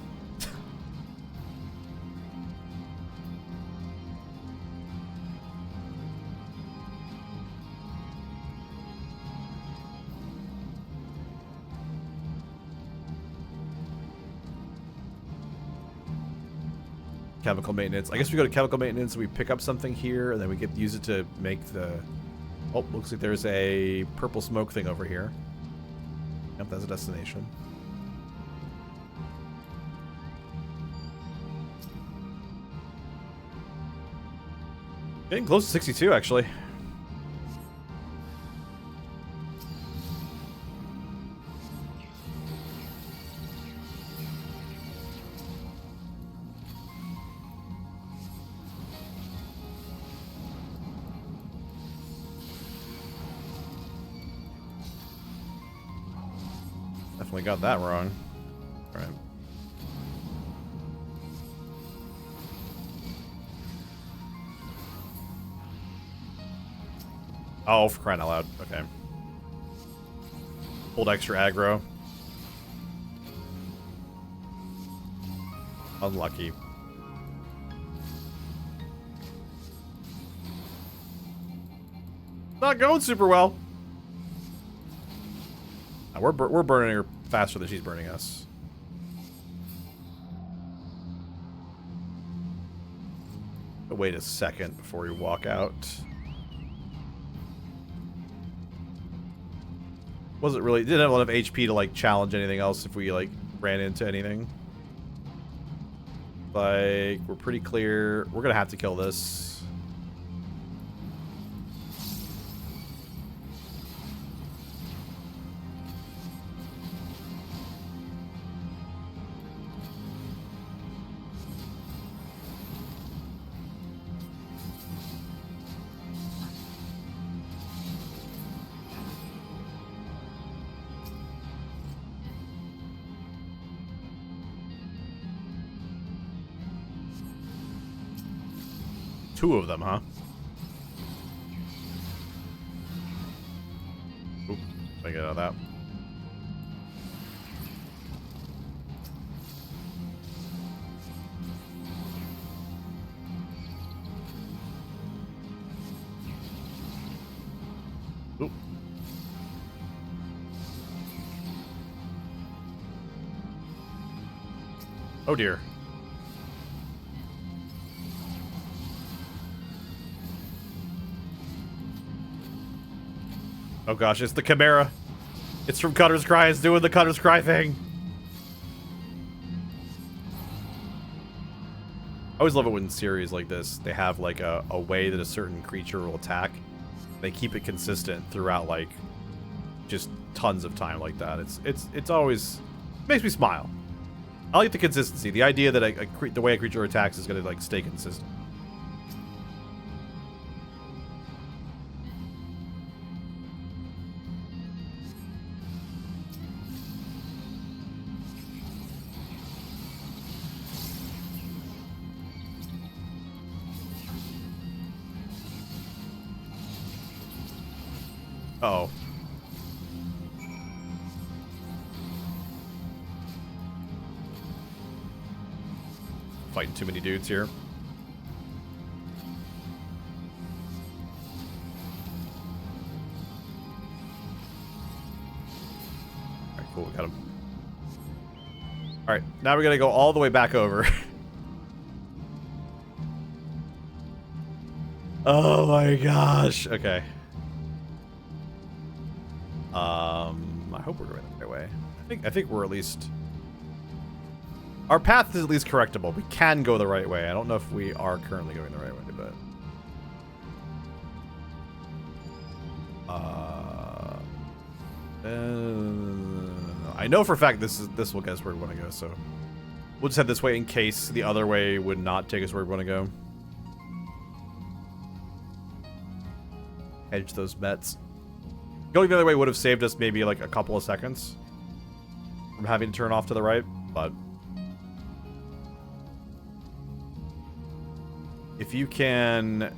Chemical maintenance. I guess we go to chemical maintenance, we pick up something here, and then we use it to make the... Oh, looks like there's a purple smoke thing over here. Yep, that's a destination. Getting close to 62, actually. Definitely got that wrong. All right. Oh, for crying out loud. Okay. Hold extra aggro. Unlucky. Not going super well. We're burning her faster than she's burning us. But wait a second before we walk out. Wasn't really, didn't have a lot of HP to like challenge anything else if we like ran into anything. Like, we're pretty clear. We're gonna have to kill this. Two of them, huh? Oop, I get out of that. Oop. Oh dear. Oh gosh, it's the Chimera. It's from Cutter's Cry. It's doing the Cutter's Cry thing. I always love it when series like this, they have like a way that a certain creature will attack. They keep it consistent throughout like just tons of time like that. It's always makes me smile. I like the consistency. The idea that the way a creature attacks is going to like stay consistent. Uh-oh. Fighting too many dudes here. Alright, cool, we got him. Alright, now we're gonna go all the way back over. Oh my gosh. Okay. I hope we're going the right way. I think we're at least... Our path is at least correctable. We can go the right way. I don't know if we are currently going the right way, but... I know for a fact this will get us where we want to go, so... We'll just head this way in case the other way would not take us where we want to go. Hedge those bets. Going the other way would have saved us maybe like a couple of seconds from having to turn off to the right, but if you can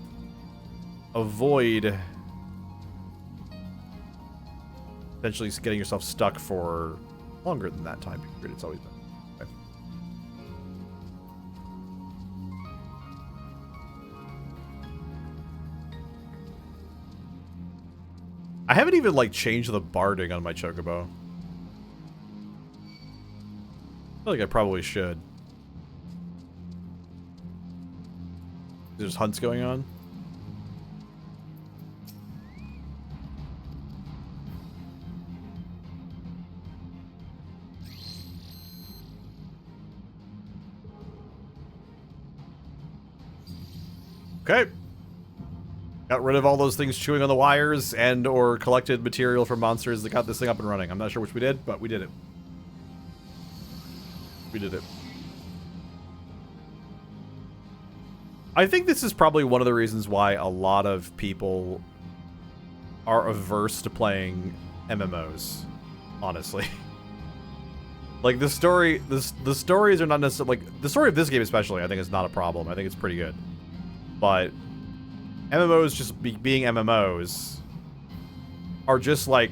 avoid potentially getting yourself stuck for longer than that time period, it's always been. Okay. I haven't even, like, changed the barding on my Chocobo. I feel like I probably should. There's hunts going on. Okay. Got rid of all those things chewing on the wires and or collected material from monsters that got this thing up and running. I'm not sure which we did, but we did it. We did it. I think this is probably one of the reasons why a lot of people are averse to playing MMOs, honestly. Like, the stories are not necessarily, like, the story of this game especially, I think is not a problem. I think it's pretty good. But MMOs just being MMOs, are just like,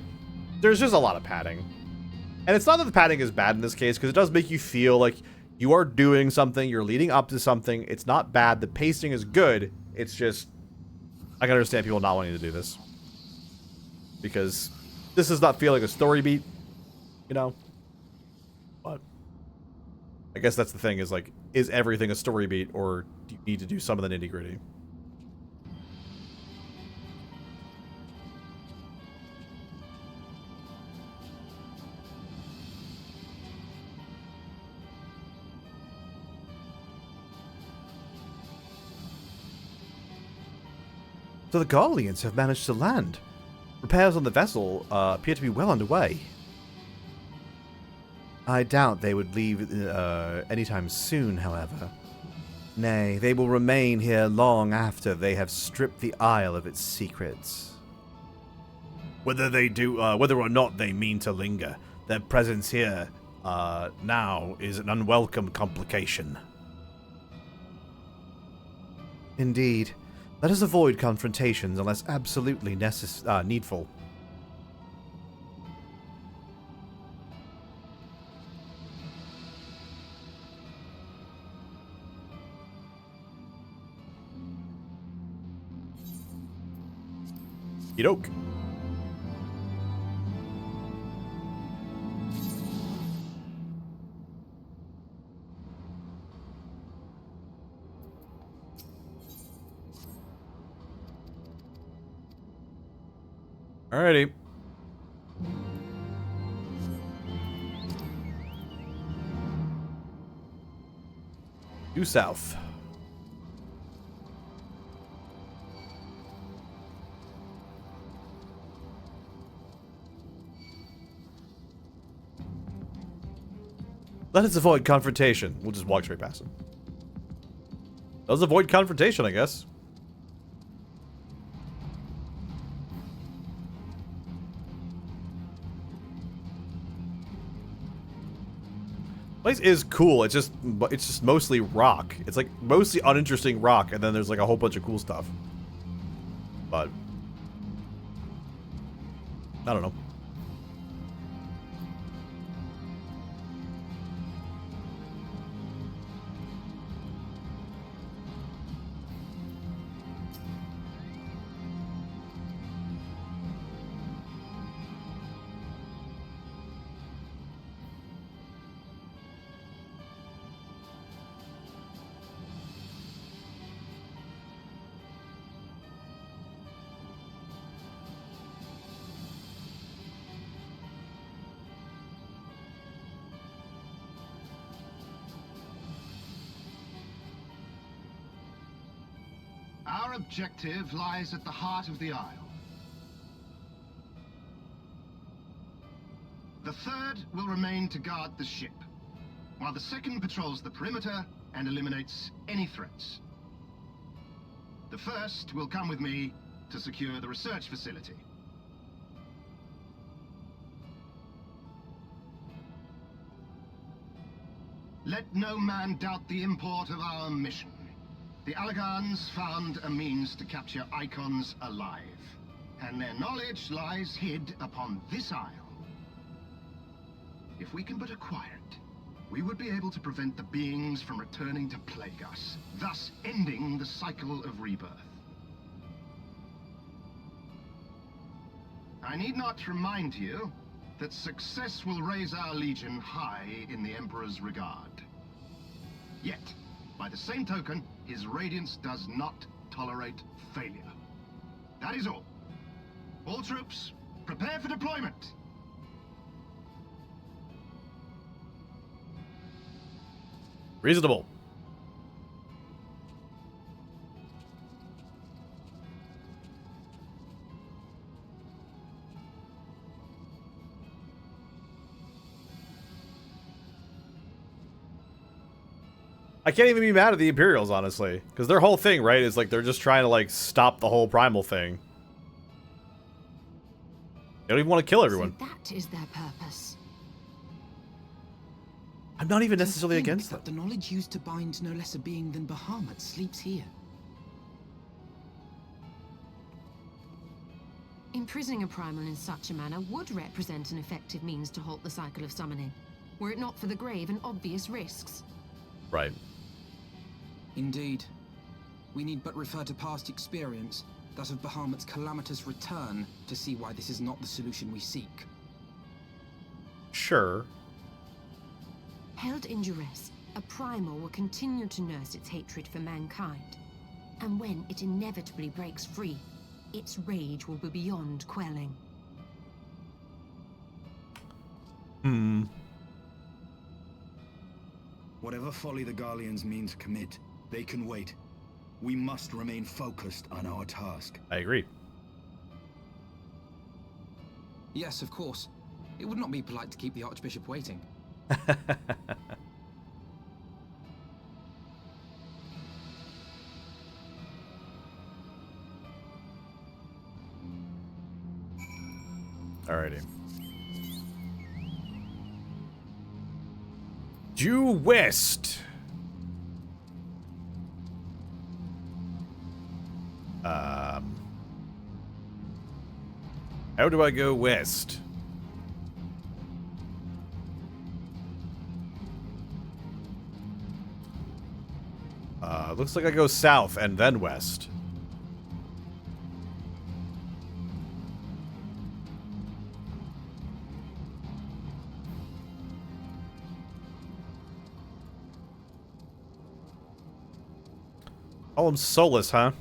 there's just a lot of padding. And it's not that the padding is bad in this case, because it does make you feel like you are doing something, you're leading up to something. It's not bad. The pacing is good. It's just, I can understand people not wanting to do this. Because this does not feel like a story beat, you know? But I guess that's the thing, is like, is everything a story beat, or do you need to do some of the nitty-gritty? So the Garleans have managed to land. Repairs on the vessel appear to be well underway. I doubt they would leave anytime soon, however. Nay, they will remain here long after they have stripped the Isle of its secrets. Whether or not they mean to linger, their presence here now is an unwelcome complication. Indeed. Let us avoid confrontations unless absolutely needful. Yoke. Alrighty. Due south. Let us avoid confrontation. We'll just walk straight past him. Let's avoid confrontation, I guess. Place is cool. It's just mostly rock. It's like mostly uninteresting rock, and then there's like a whole bunch of cool stuff. But I don't know. Our objective lies at the heart of the Isle. The third will remain to guard the ship, while the second patrols the perimeter and eliminates any threats. The first will come with me to secure the research facility. Let no man doubt the import of our mission. The Allagans found a means to capture icons alive, and their knowledge lies hid upon this isle. If we can but acquire it, we would be able to prevent the beings from returning to plague us, thus ending the cycle of rebirth. I need not remind you that success will raise our legion high in the Emperor's regard. Yet, by the same token, his radiance does not tolerate failure. That is all. All troops, prepare for deployment! Reasonable. I can't even be mad at the Imperials, honestly. Because their whole thing, right, is like they're just trying to, like, stop the whole primal thing. They don't even want to kill everyone. So that is their purpose. I'm not even necessarily against that. them. The knowledge used to bind no less a being than Bahamut sleeps here. Imprisoning a primal in such a manner would represent an effective means to halt the cycle of summoning, were it not for the grave and obvious risks. Right. Indeed. We need but refer to past experience, that of Bahamut's calamitous return, to see why this is not the solution we seek. Sure. Held in duress, a primal will continue to nurse its hatred for mankind. And when it inevitably breaks free, its rage will be beyond quelling. Whatever folly the Garleans mean to commit, they can wait. We must remain focused on our task. I agree. Yes, of course. It would not be polite to keep the Archbishop waiting. Alrighty. Due west. How do I go west? Looks like I go south and then west. Call him Solus, huh?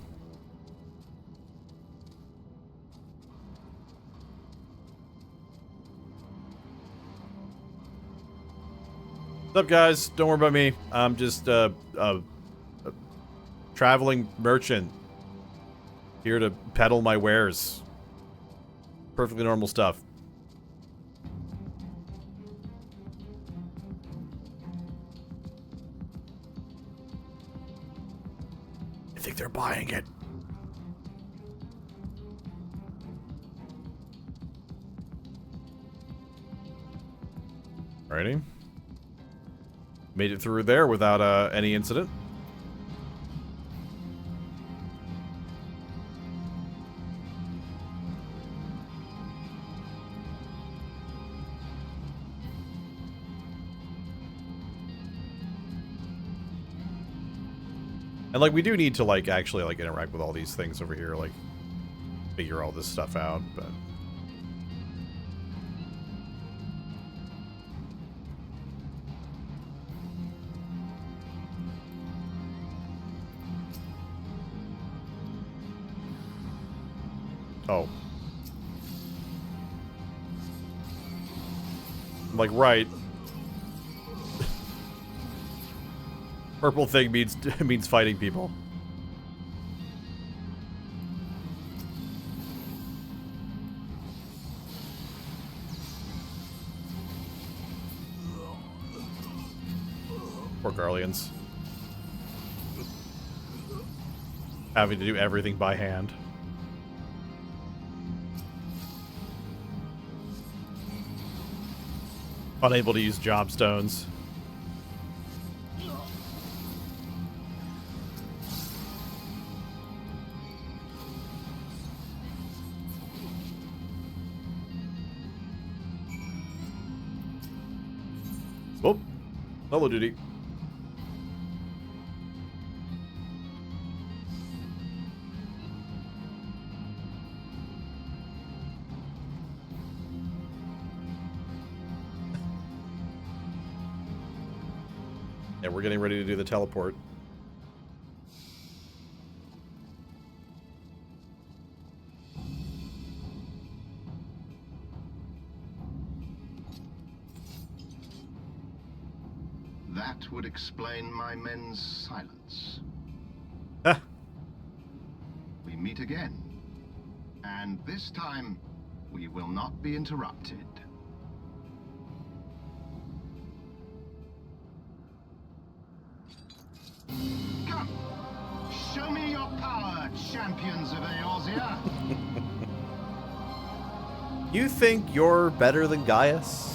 What's up, guys? Don't worry about me. I'm just a traveling merchant here to peddle my wares. Perfectly normal stuff. I think they're buying it. Alrighty. Made it through there without any incident. And, like, we do need to, like, actually, like, interact with all these things over here, like, figure all this stuff out, but... Oh. Like, right. Purple thing means fighting people. Poor Garleans. Having to do everything by hand. Unable to use job stones. Oh, hello, duty. And we're getting ready to do the teleport. That would explain my men's silence. Ah. We meet again. And this time, we will not be interrupted. Come! Show me your power, champions of Eorzea! You think you're better than Gaius?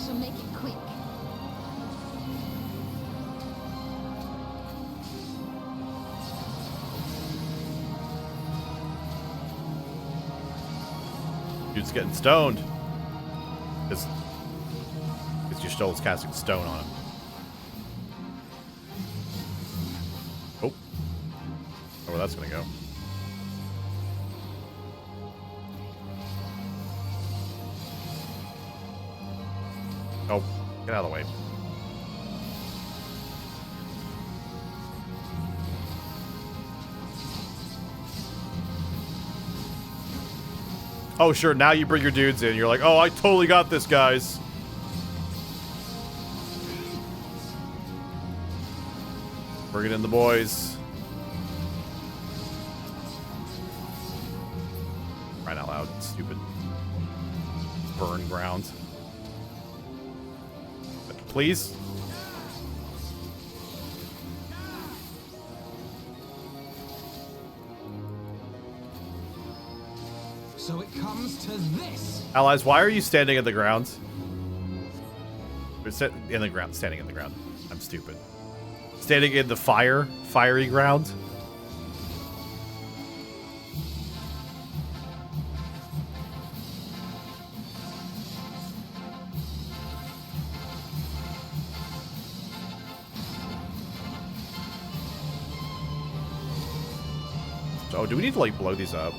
shall make it quick. Dude's getting stoned. Because Y'shtol's casting stone on him. Oh. Oh, where that's gonna go. Oh, get out of the way. Oh, sure, now you bring your dudes in. You're like, oh, I totally got this, guys. Bring it in the boys. Right out loud, stupid. Burn ground. Please? So it comes to this. Allies, why are you standing in the ground? In the ground, standing in the ground. I'm stupid. Standing in the fiery ground. Oh, do we need to like blow these up?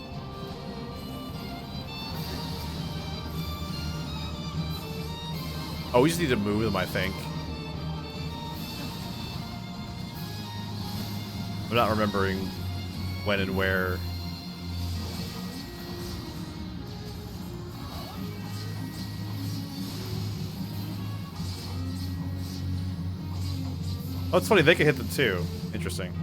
Oh, we just need to move them, I think. I'm not remembering when and where. Oh, it's funny, they can hit them too. Interesting.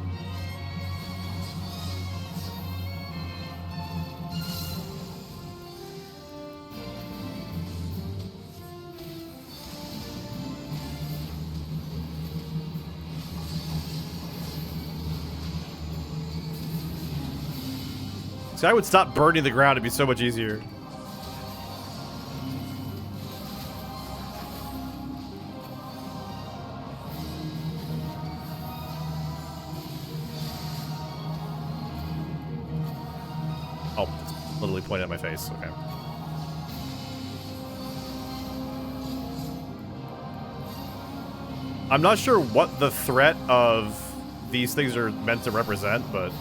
See, I would stop burning the ground, it'd be so much easier. Oh, it's literally pointed at my face, okay. I'm not sure what the threat of these things are meant to represent, but...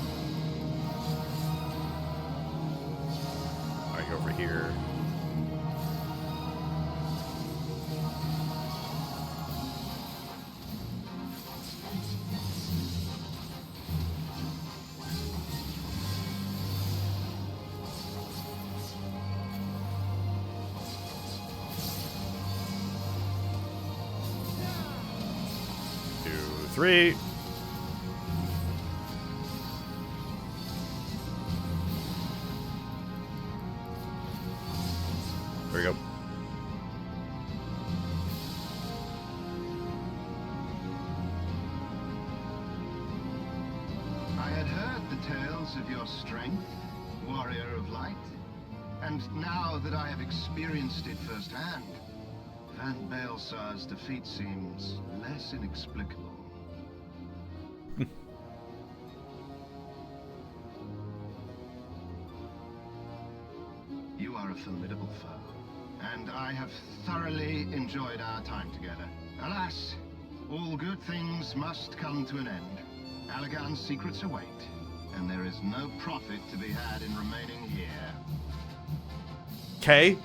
Alright, go over here. Three. There we go. I had heard the tales of your strength, warrior of light, and now that I have experienced it firsthand, Van Baelsar's defeat seems less inexplicable. You are a formidable foe, and I have thoroughly enjoyed our time together. Alas, all good things must come to an end. Allagan's secrets await, and there is no profit to be had in remaining here. Okay.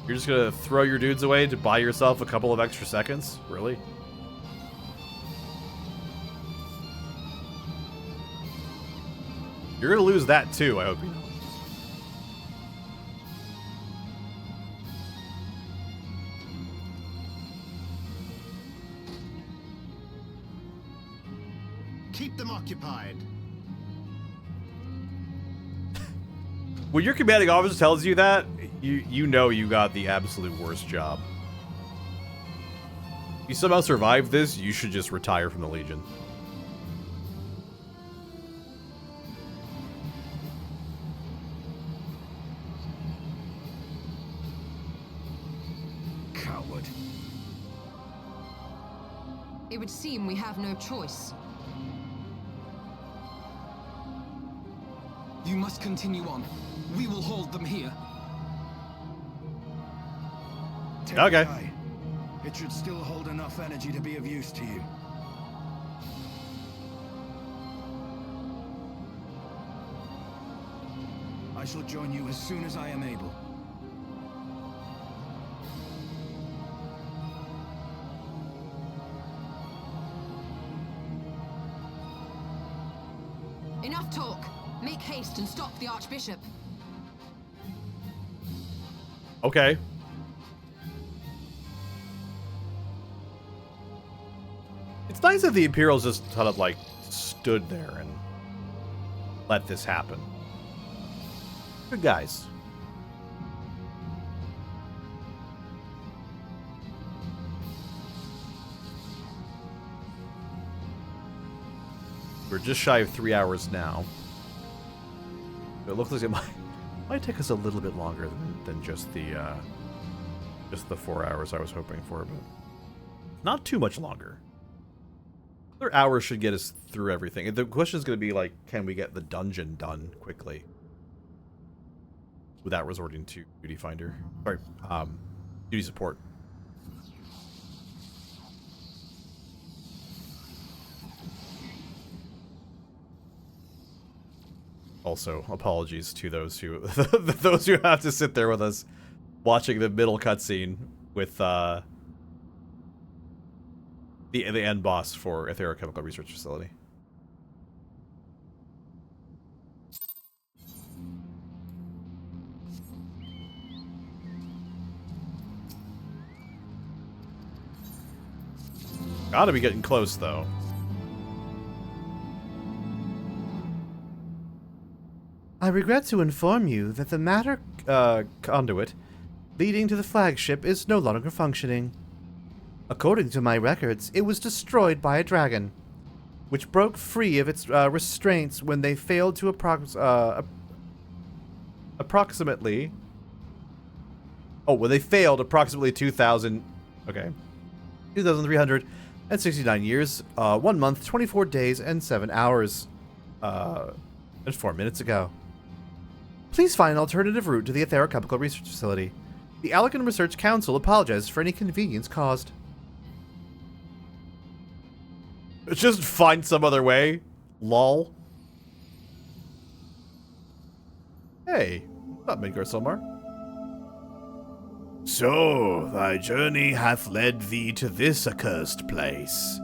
You're just gonna throw your dudes away to buy yourself a couple of extra seconds? Really? You're gonna lose that too, I hope you know. Keep them occupied. When your commanding officer tells you that, you know you got the absolute worst job. If you somehow survive this, you should just retire from the Legion. would seem we have no choice. You must continue on. We will hold them here. Take Okay. the eye. It should still hold enough energy to be of use to you. I shall join you as soon as I am able. Enough talk. Make haste and stop the Archbishop. Okay. It's nice that the Imperials just kind of, like, stood there and let this happen. Good guys. We're just shy of 3 hours now. It looks like it might take us a little bit longer than just the 4 hours I was hoping for, but not too much longer. Another hour should get us through everything. The question is going to be like, can we get the dungeon done quickly without resorting to duty finder? Sorry, duty support. Also, apologies to those who have to sit there with us watching the middle cutscene with the end boss for Aethera Chemical Research Facility. Gotta be getting close, though. I regret to inform you that the matter conduit leading to the flagship is no longer functioning. According to my records, it was destroyed by a dragon, which broke free of its restraints when they failed to approximately 2,369 years, 1 month, 24 days, and 7 hours, and 4 minutes ago. Please find an alternative route to the Aethera Chemical Research Facility. The Allegan Research Council apologizes for any inconvenience caused. Just find some other way. Lol. Hey, what's up, Midgar Silmar? So, thy journey hath led thee to this accursed place.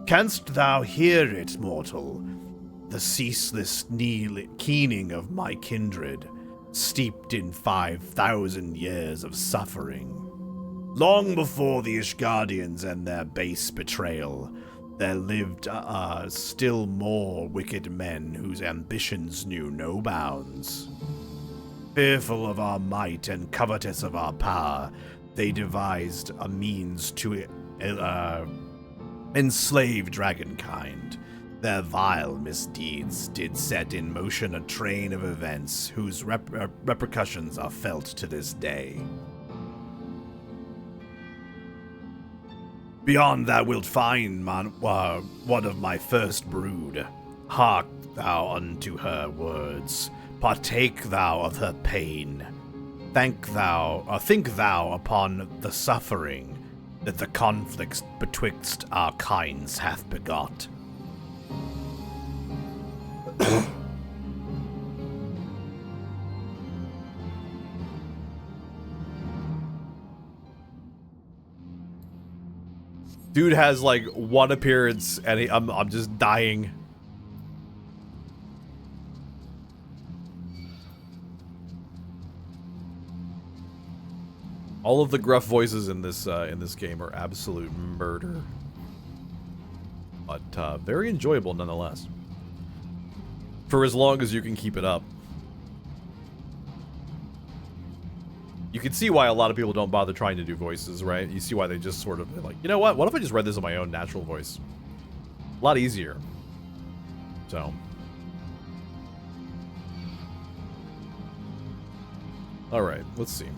Canst thou hear it, mortal? The ceaseless keening of my kindred, steeped in 5,000 years of suffering. Long before the Ishgardians and their base betrayal, there lived still more wicked men whose ambitions knew no bounds. Fearful of our might and covetous of our power, they devised a means to enslave dragonkind. Their vile misdeeds did set in motion a train of events whose repercussions are felt to this day. Beyond thou wilt find one of my first brood. Hark thou unto her words. Partake thou of her pain. Think thou upon the suffering that the conflicts betwixt our kinds hath begot. Dude has like one appearance, and I'm just dying. All of the gruff voices in this game are absolute murder, but very enjoyable nonetheless. For as long as you can keep it up. You can see why a lot of people don't bother trying to do voices, right? You see why they just sort of like, you know what if I just read this in my own natural voice? A lot easier. So. Alright, let's see.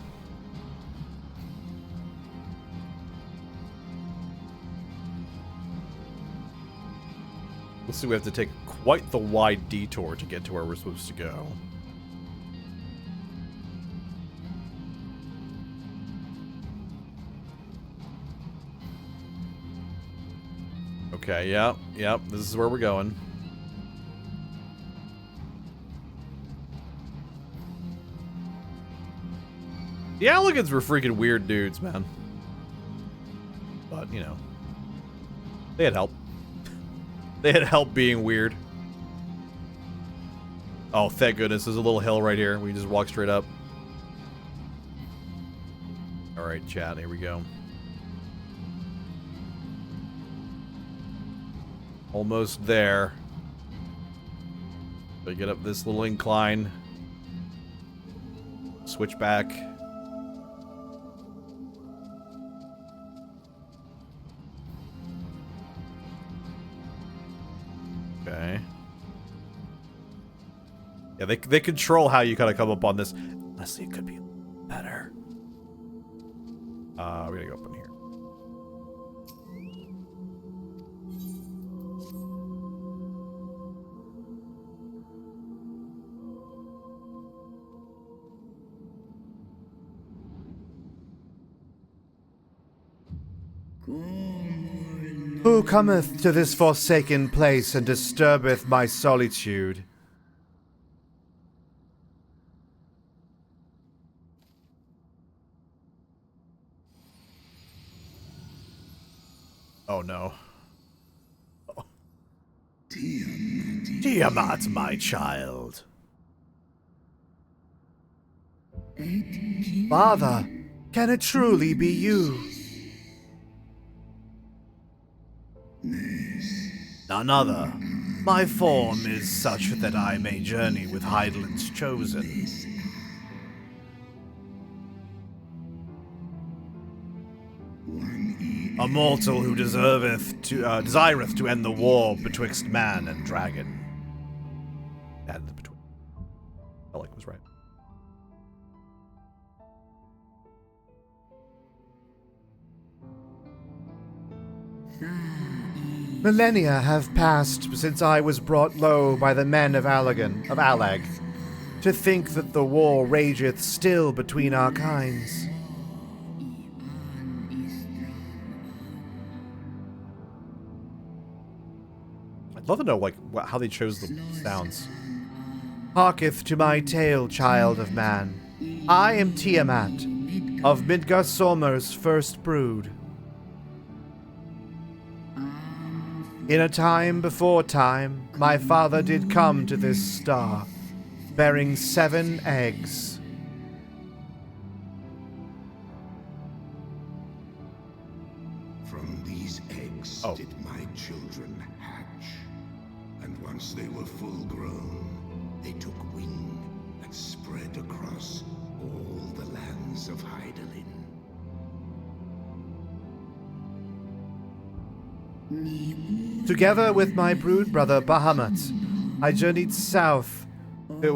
Let's see, we have to take quite the wide detour to get to where we're supposed to go. Okay, yep, this is where we're going. The Alligans were freaking weird dudes, man. But, you know, they had help. They had help being weird. Oh, thank goodness. There's a little hill right here. We can just walk straight up. Alright, chat. Here we go. Almost there. So get up this little incline. Switch back. Okay. Yeah, they control how you kind of come up on this. Honestly, it could be better. We're gonna go up in here. Who cometh to this forsaken place and disturbeth my solitude? Oh no. Oh. Tiamat, my child. Father, can it truly be you? None other. My form is such that I may journey with Hydaelyn's chosen. A mortal who desireth to end the war betwixt man and dragon. Add the between. Alec was right. Millennia have passed since I was brought low by the men of Allag. To think that the war rageth still between our kinds. I'd love to know, like, how they chose the sounds. Hearketh to my tale, child of man. I am Tiamat, of Midgard Solmer's first brood. In a time before time, my father did come to this star, bearing 7 eggs. From these eggs did my children hatch, and once they were full grown, they took wing and spread across all the lands of Hydaelyn. Together with my brood brother Bahamut, I journeyed south to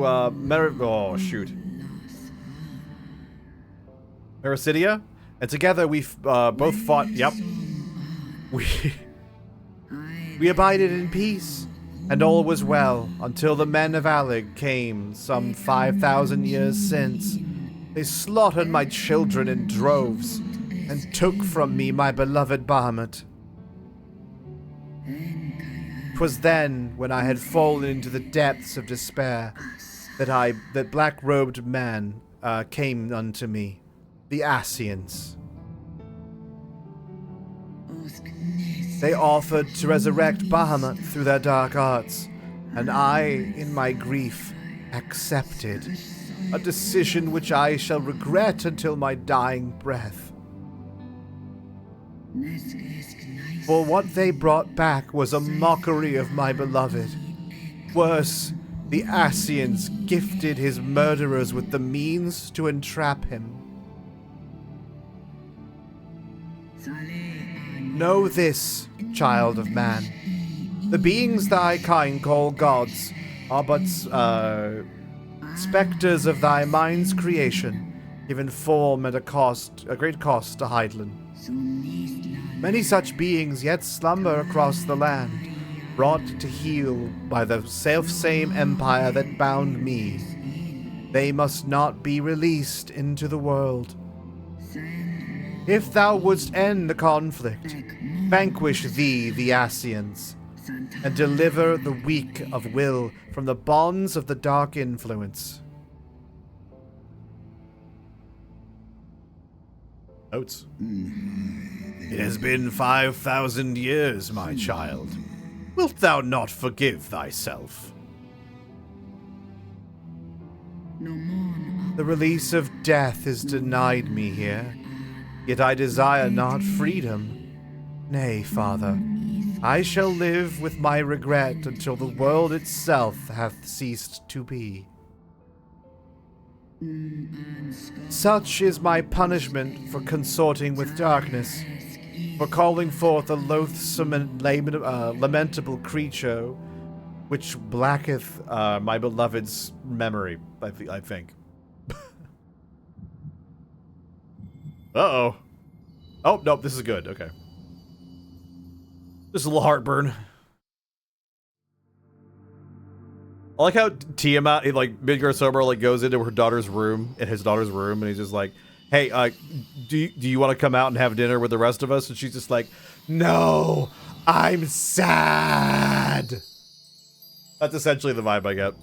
Mericidia, and together we both fought. Yep, we abided in peace, and all was well until the men of Allag came some 5,000 years since. They slaughtered my children in droves and took from me my beloved Bahamut. 'Twas then, when I had fallen into the depths of despair, that black-robed man came unto me, the Ascians. They offered to resurrect Bahamut through their dark arts, and I, in my grief, accepted, a decision which I shall regret until my dying breath. For what they brought back was a mockery of my beloved. Worse, the Ascians gifted his murderers with the means to entrap him. Know this, child of man. The beings thy kind call gods are but specters of thy mind's creation, given form at a great cost to Hydaelyn. Many such beings yet slumber across the land, brought to heel by the self-same empire that bound me. They must not be released into the world. If thou wouldst end the conflict, vanquish thee the Asians, and deliver the weak of will from the bonds of the dark influence. Notes. It has been 5,000 years, my child. Wilt thou not forgive thyself? The release of death is denied me here, yet I desire not freedom. Nay, Father, I shall live with my regret until the world itself hath ceased to be. Such is my punishment for consorting with darkness, for calling forth a loathsome and lamentable creature, which blacketh my beloved's memory, I think. Uh-oh. Oh, nope, this is good, okay. Just a little heartburn. I like how Tiamat, Midgar Sober, goes into her daughter's room, and he's just like, hey, do you want to come out and have dinner with the rest of us? And she's just like, no, I'm sad. That's essentially the vibe I get.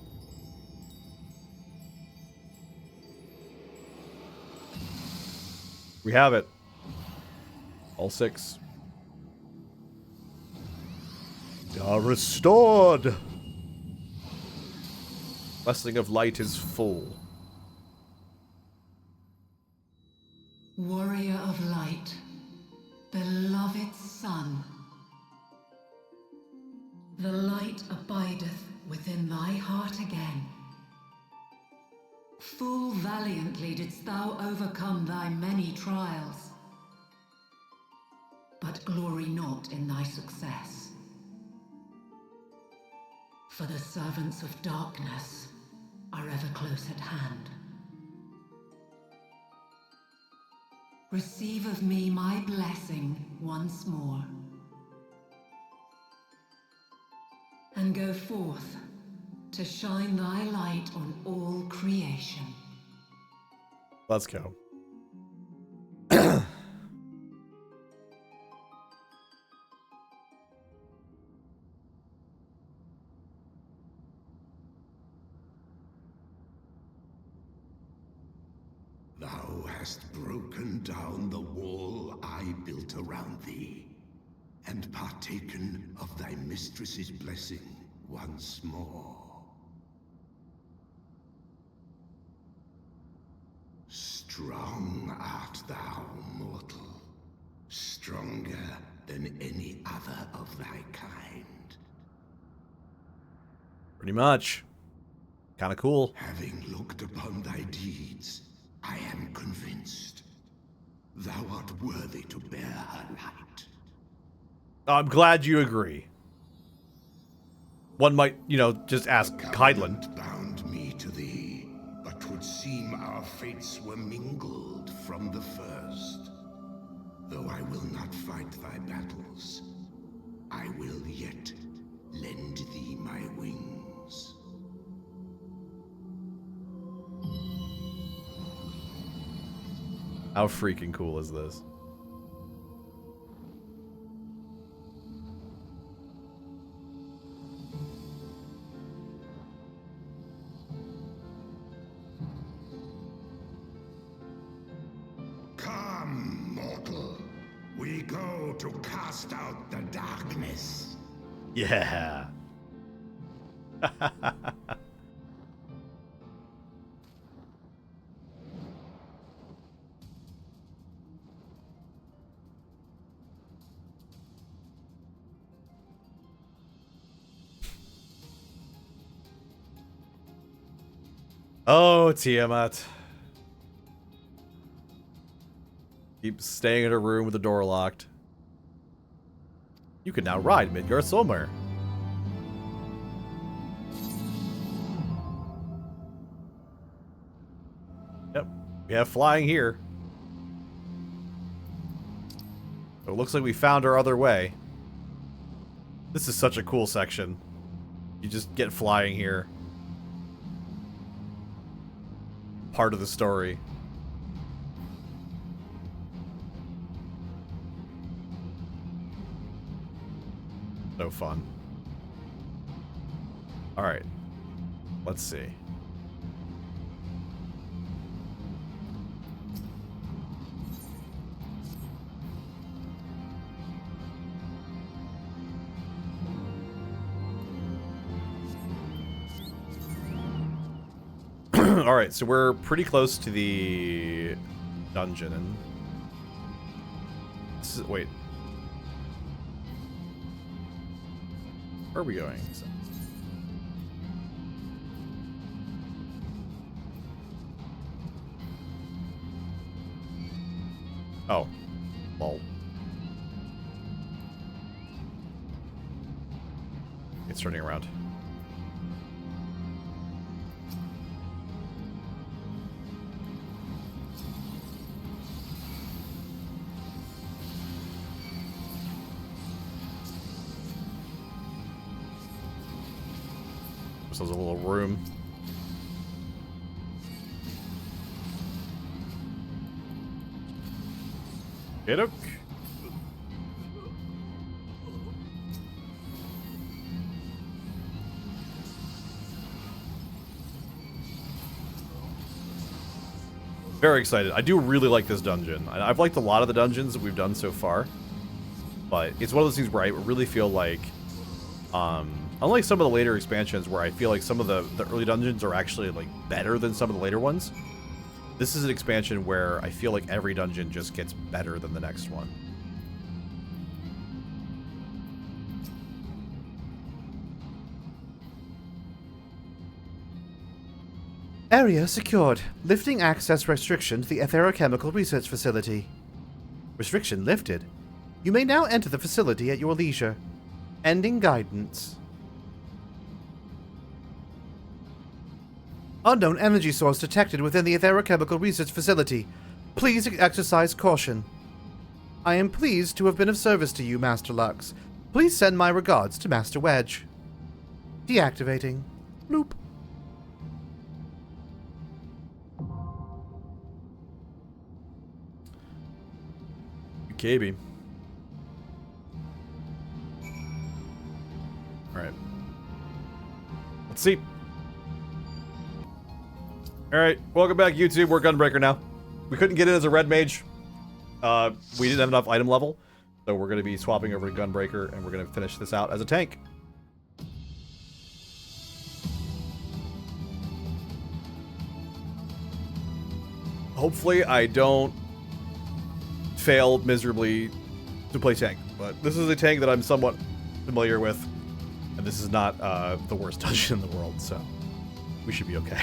We have it. All 6. Are restored. Blessing of light is full. Warrior of light, beloved son, the light abideth within thy heart again. Full valiantly didst thou overcome thy many trials, but glory not in thy success. For the servants of darkness are ever close at hand. Receive of me my blessing once more, and go forth to shine thy light on all creation. Let's go. Thou hast broken down the wall I built around thee, and partaken of thy mistress's blessing once more. Strong art thou, mortal, stronger than any other of thy kind. Pretty much. Kind of cool. Having looked upon thy deeds, I am convinced thou art worthy to bear her light. I'm glad you agree. One might, just ask Kydland. Bound me to thee, but 'twould seem our fates were mingled from the first. Though I will not fight thy battles, I will yet lend thee my wings. How freaking cool is this? Come, mortal. We go to cast out the darkness. Yeah. Oh, Tiamat. Keep staying in her room with the door locked. You can now ride Midgar Solmer. Yep, we have flying here. So it looks like we found our other way. This is such a cool section. You just get flying here. Part of the story. So fun. Alright. Let's see. Alright, so we're pretty close to the dungeon. And this is, wait. Where are we going? Oh. Lol. It's turning around. There's a little room. Get up. Very excited. I do really like this dungeon. I've liked a lot of the dungeons that we've done so far, but it's one of those things where I really feel like, unlike some of the later expansions where I feel like some of the early dungeons are actually like better than some of the later ones, this is an expansion where I feel like every dungeon just gets better than the next one. Area secured. Lifting access restriction to the Etherochemical Research Facility. Restriction lifted. You may now enter the facility at your leisure. Ending guidance. Unknown energy source detected within the Etherochemical Research Facility. Please exercise caution. I am pleased to have been of service to you, Master Lux. Please send my regards to Master Wedge. Deactivating. Bloop. KB. Alright. Let's see. Alright, welcome back, YouTube. We're Gunbreaker now. We couldn't get in as a red mage. We didn't have enough item level. So we're going to be swapping over to Gunbreaker, and we're going to finish this out as a tank. Hopefully I don't fail miserably to play tank, but this is a tank that I'm somewhat familiar with, and this is not the worst dungeon in the world, so we should be okay.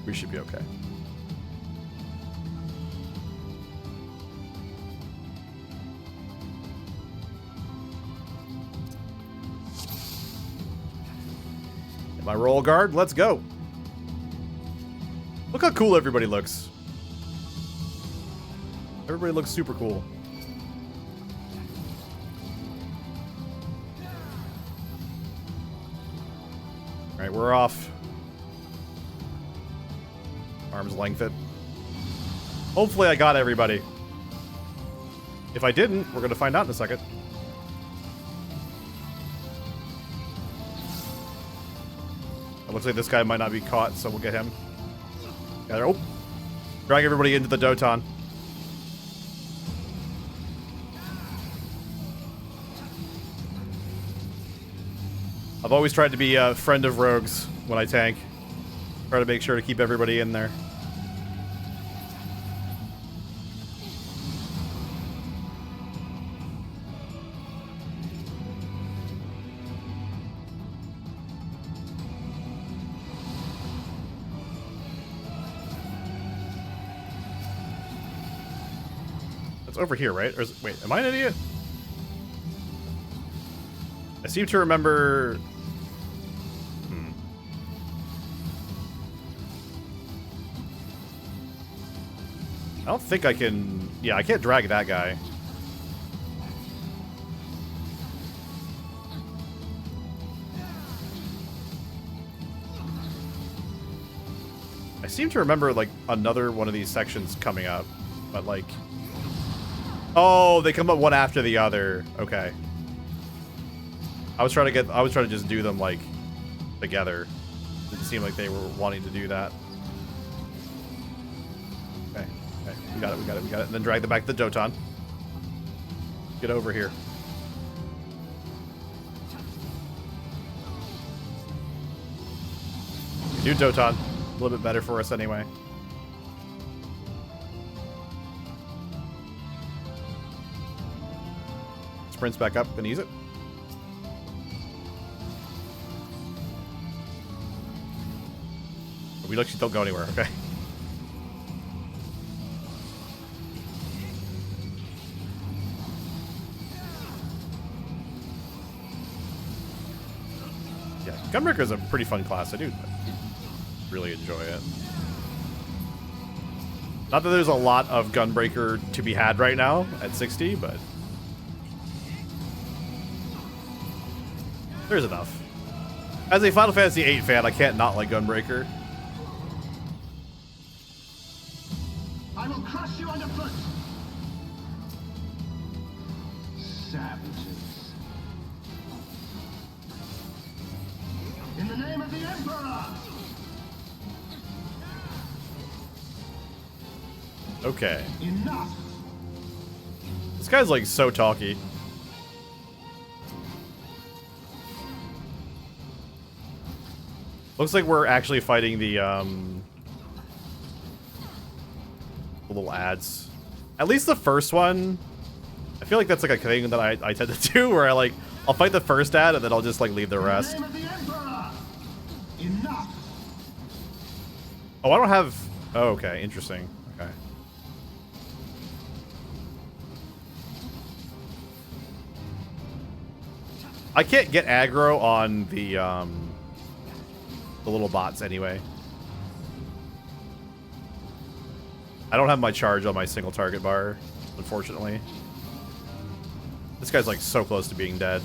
We should be okay. Get my roll guard, let's go. Look how cool everybody looks. Everybody looks super cool. Alright, we're off. Arm's length it. Hopefully I got everybody. If I didn't, we're gonna find out in a second. It looks like this guy might not be caught, so we'll get him. Yeah, oh! Drag everybody into the Doton. I've always tried to be a friend of rogues when I tank. Try to make sure to keep everybody in there. That's over here, right? Or is, wait, am I an idiot? I seem to remember... I don't think I can... Yeah, I can't drag that guy. seem to remember, like, another one of these sections coming up. But, like... Oh, they come up one after the other. Okay. I was trying to just do them, like, together. It didn't seem like they were wanting to do that. Okay. Okay. We got it. And then drag them back to the Doton. Get over here. New Doton. A little bit better for us anyway. Sprints back up and use it. We actually don't go anywhere, okay? Yeah, Gunbreaker is a pretty fun class. I do really enjoy it. Not that there's a lot of Gunbreaker to be had right now at 60, but there's enough. As a Final Fantasy VIII fan, I can't not like Gunbreaker. I will crush you underfoot. Savages. In the name of the Emperor. Okay. Enough. This guy's like so talky. Looks like we're actually fighting the little ads. At least the first one. I feel like that's like a thing that I tend to do where I'll fight the first ad and then I'll just like leave the rest. In the name of the Emperor. Enough. Oh, I don't have... Oh, okay. Interesting. Okay. I can't get aggro on the little bots anyway. I don't have my charge on my single target bar, unfortunately. This guy's like so close to being dead.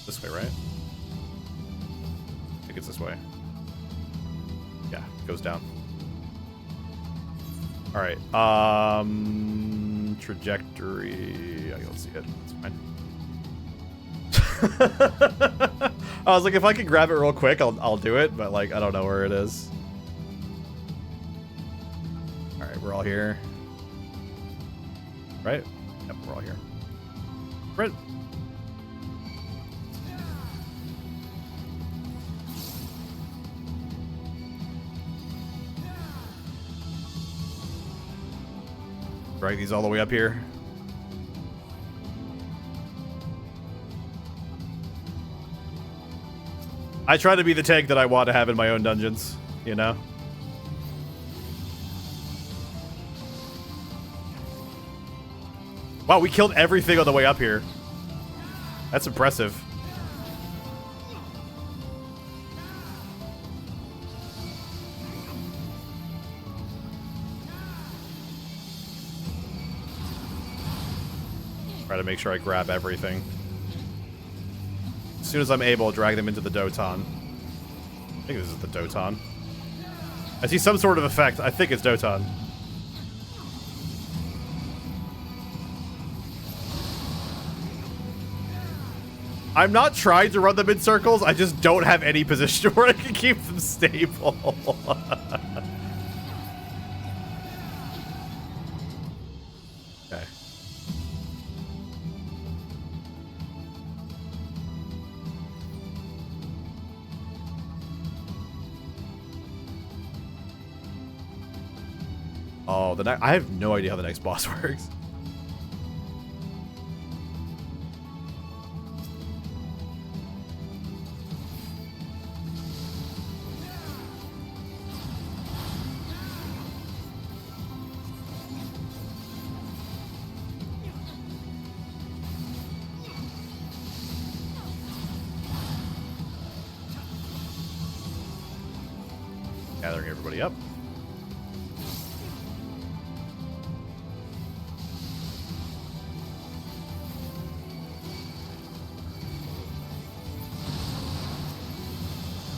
This way, right? I think it's this way. Yeah, it goes down. All right. Trajectory. I don't see it. It's fine. I was like, if I can grab it real quick, I'll do it, but like I don't know where it is. All right, we're all here. Right? Yep, we're all here. Right. Drag these all the way up here. I try to be the tank that I want to have in my own dungeons, you know? Wow, we killed everything on the way up here. That's impressive. Try to make sure I grab everything. As soon as I'm able, drag them into the Doton. I think this is the Doton. I see some sort of effect. I think it's Doton. I'm not trying to run them in circles. I just don't have any position where I can keep them stable. Okay. Oh, I have no idea how the next boss works. Gathering everybody up.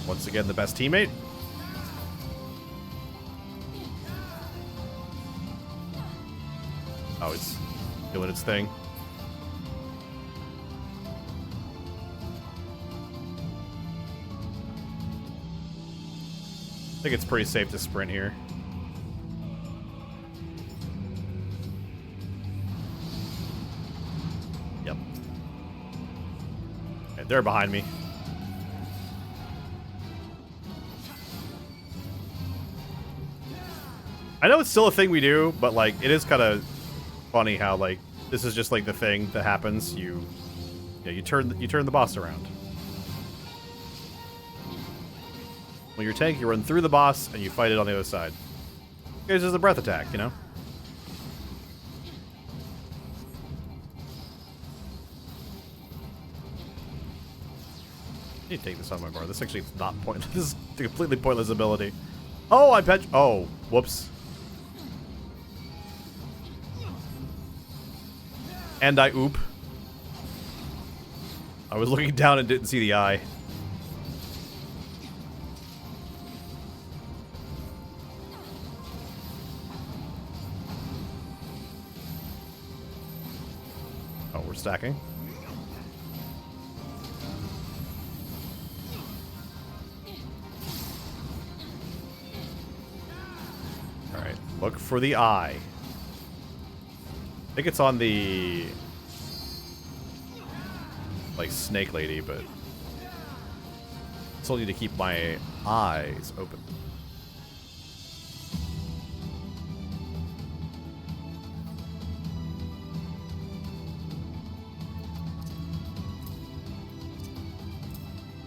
Once again, the best teammate. Oh, it's doing its thing. I think it's pretty safe to sprint here. Yep. Okay, they're behind me. I know it's still a thing we do, but like it is kind of funny how like this is just like the thing that happens. You turn the boss around. When you're a tank, you run through the boss and you fight it on the other side. It's just a breath attack, you know? I need to take this on my bar. This actually is not pointless. This is a completely pointless ability. Oh, I bet. Oh, whoops. And I oop. I was looking down and didn't see the eye. Oh, we're stacking. Alright, look for the eye. I think it's on the like snake lady, but I still need to keep my eyes open.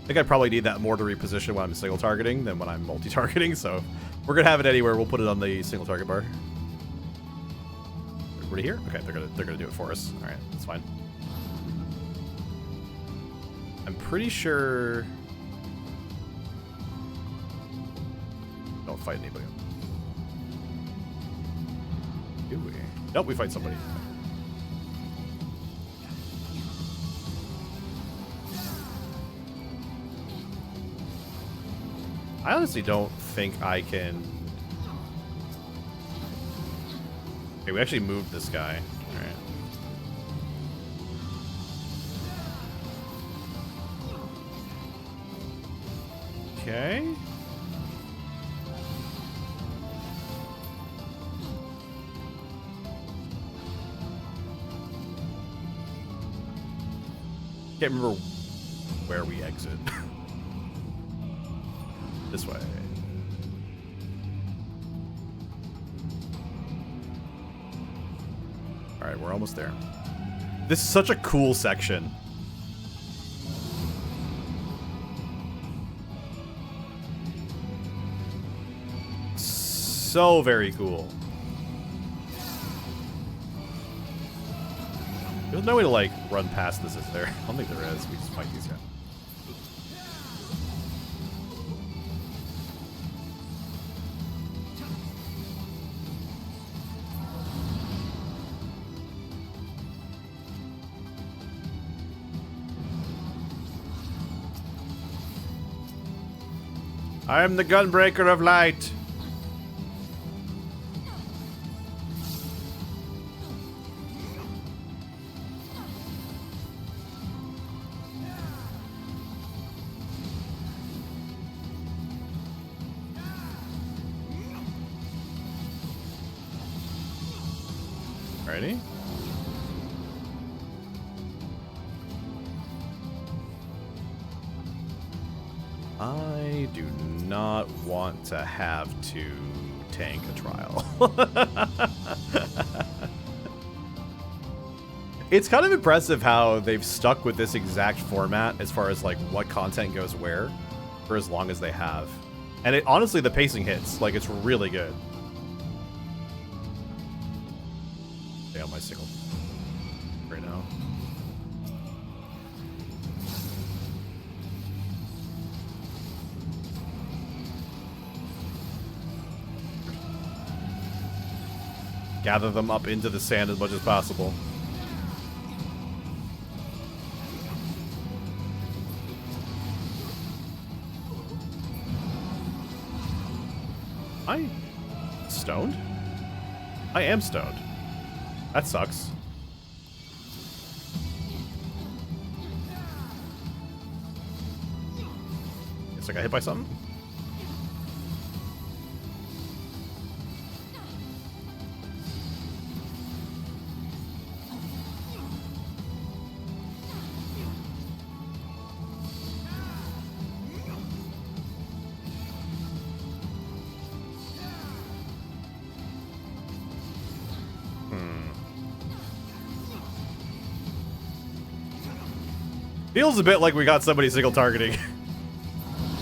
I think I probably need that more to reposition when I'm single targeting than when I'm multi-targeting, so if we're gonna have it anywhere, we'll put it on the single target bar. Everybody here? Okay, they're gonna do it for us. Alright, that's fine. I'm pretty sure. Don't fight anybody. Do we? Nope, we fight somebody. I honestly don't think I can. Okay, we actually moved this guy. Alright. Okay. Can't remember where we exit. This way. Alright, we're almost there. This is such a cool section. So very cool. There's no way to like run past this, is there? I don't think there is. We just fight these guys. I am the gunbreaker of light. Ready? I do not want to have to tank a trial. It's kind of impressive how they've stuck with this exact format as far as like what content goes where for as long as they have. And it honestly, the pacing hits. Like, it's really good. Stay on my signal right now. Gather them up into the sand as much as possible. I stoned? I am stoned. That sucks. Guess I got hit by something? Feels a bit like we got somebody single targeting.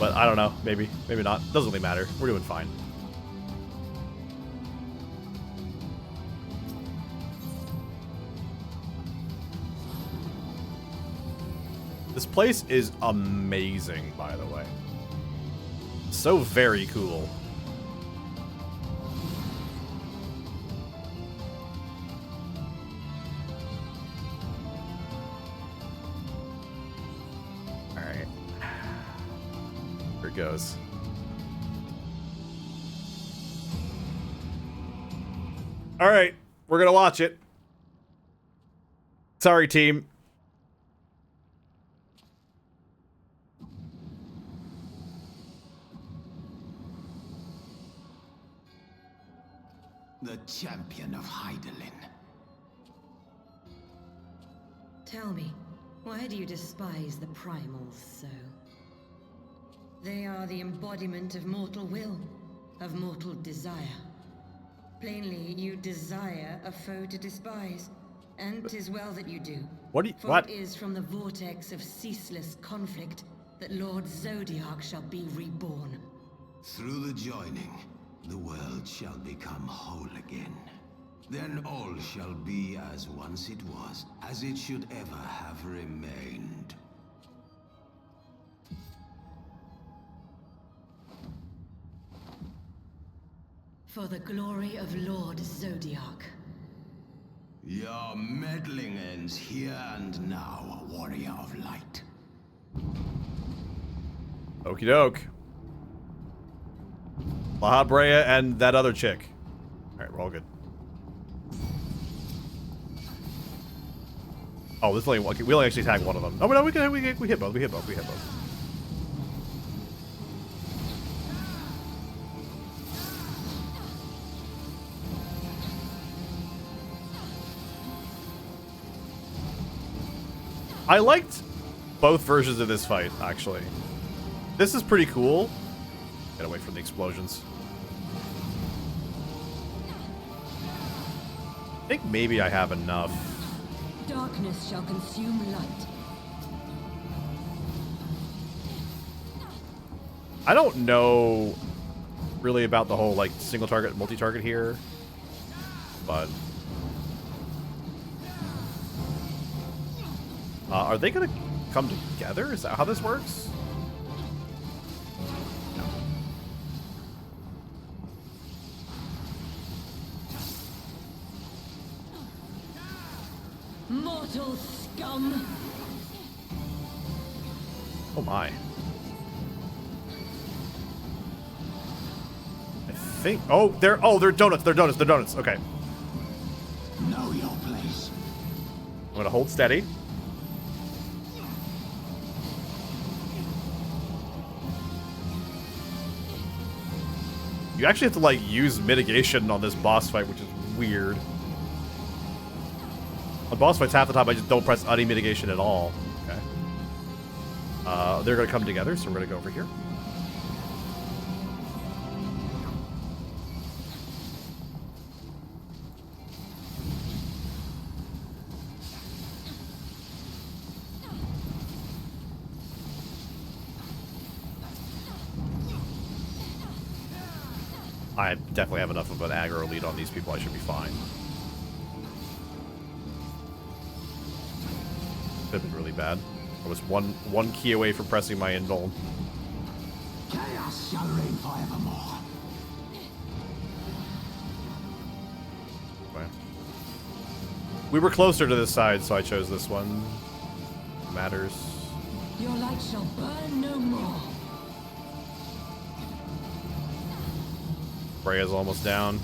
But I don't know. Maybe. Maybe not. Doesn't really matter. We're doing fine. This place is amazing, by the way. So very cool. Goes. All right, we're gonna watch it. Sorry, team. The champion of Hydaelyn. Tell me, why do you despise the primals so? They are the embodiment of mortal will, of mortal desire. Plainly, you desire a foe to despise, and 'tis well that you do. What do you— For what? it is from the vortex of ceaseless conflict that Lord Zodiac shall be reborn. Through the joining, the world shall become whole again. Then all shall be as once it was, as it should ever have remained. For the glory of Lord Zodiac. Your meddling ends here and now, warrior of light. Okie doke. La Brea and that other chick. Alright, we're all good. Oh, this is only one. We only actually tag one of them. Oh, no, we hit both. We hit both. We hit both. I liked both versions of this fight, actually. This is pretty cool. Get away from the explosions. I think maybe I have enough. Darkness shall consume light. I don't know really about the whole, like, single target, multi-target here, but... are they gonna come together? Is that how this works? No. Mortal scum! Oh my. I think... Oh, they're donuts. They're donuts. Okay. Know your place. I'm gonna hold steady. You actually have to, like, use mitigation on this boss fight, which is weird. On boss fights, half the time I just don't press any mitigation at all. Okay. They're gonna come together, so we're gonna go over here. I definitely have enough of an aggro lead on these people. I should be fine. Could have been really bad. I was one key away from pressing my invuln. Chaos shall reign forevermore. Okay. We were closer to this side, so I chose this one. Matters. Your light shall burn no more. Freya's almost down.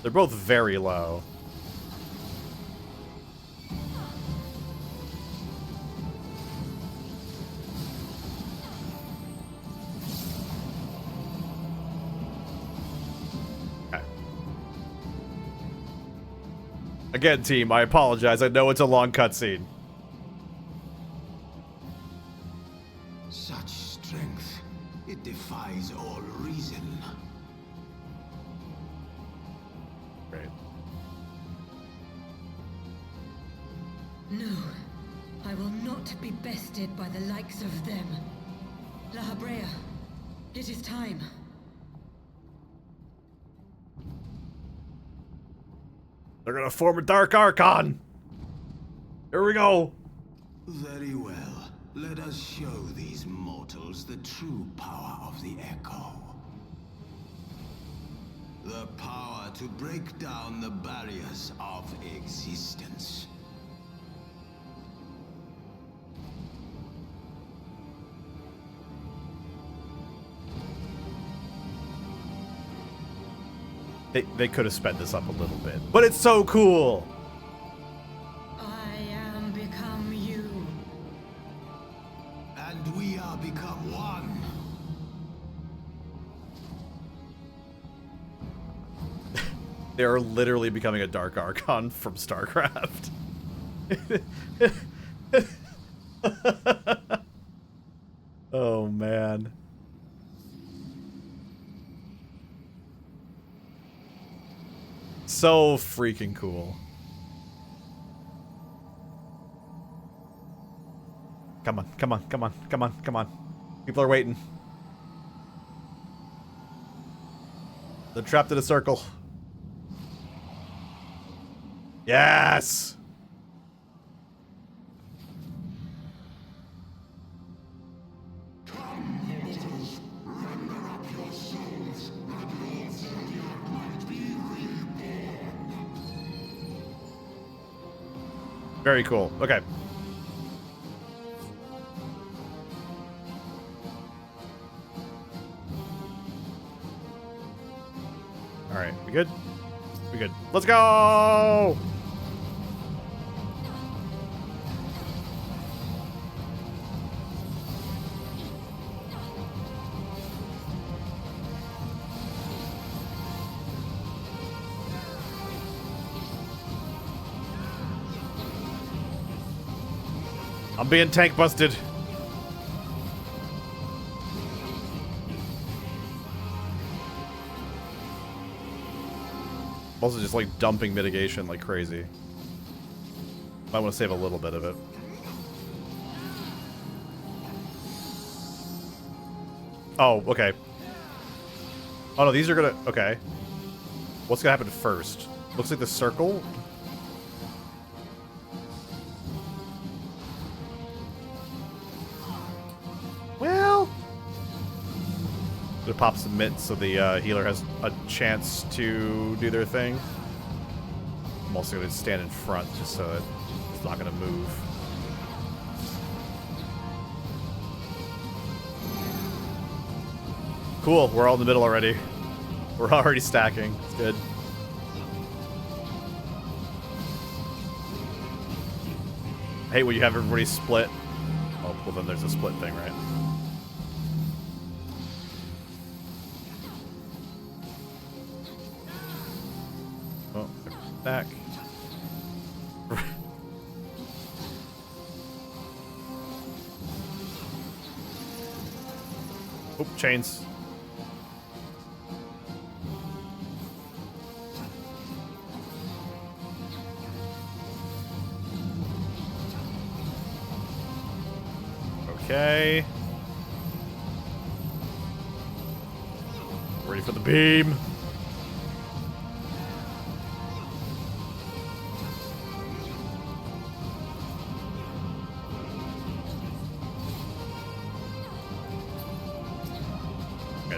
They're both very low. Okay. Again, team, I apologize. I know it's a long cutscene. Such strength, it defies all reason. Great. No, I will not be bested by the likes of them. La Habrea, it is time. They're gonna form a Dark Archon! Here we go! Very well. Let us show these mortals the true power of the Echo. The power to break down the barriers of existence. They could have sped this up a little bit, but it's so cool! I am become you. And we are become one. They are literally becoming a Dark Archon from StarCraft. Oh, man. So freaking cool. Come on, come on, come on, come on, come on. People are waiting. They're trapped in a circle. Yes! Very cool. Okay. Alright, we good? We good. Let's go! I'm being tank busted. Also just like dumping mitigation like crazy. I want to save a little bit of it. Oh, okay. Oh no, these are gonna... Okay. What's gonna happen first? Looks like the circle. Well... It pops the mint so the healer has a chance to do their thing. I'm also gonna stand in front just so that it's not gonna move. Cool, we're all in the middle already. We're already stacking. It's good. I hate when you have everybody split. Oh, well then there's a split thing, right? Oh, back. Oop, chains. Okay. Ready for the beam.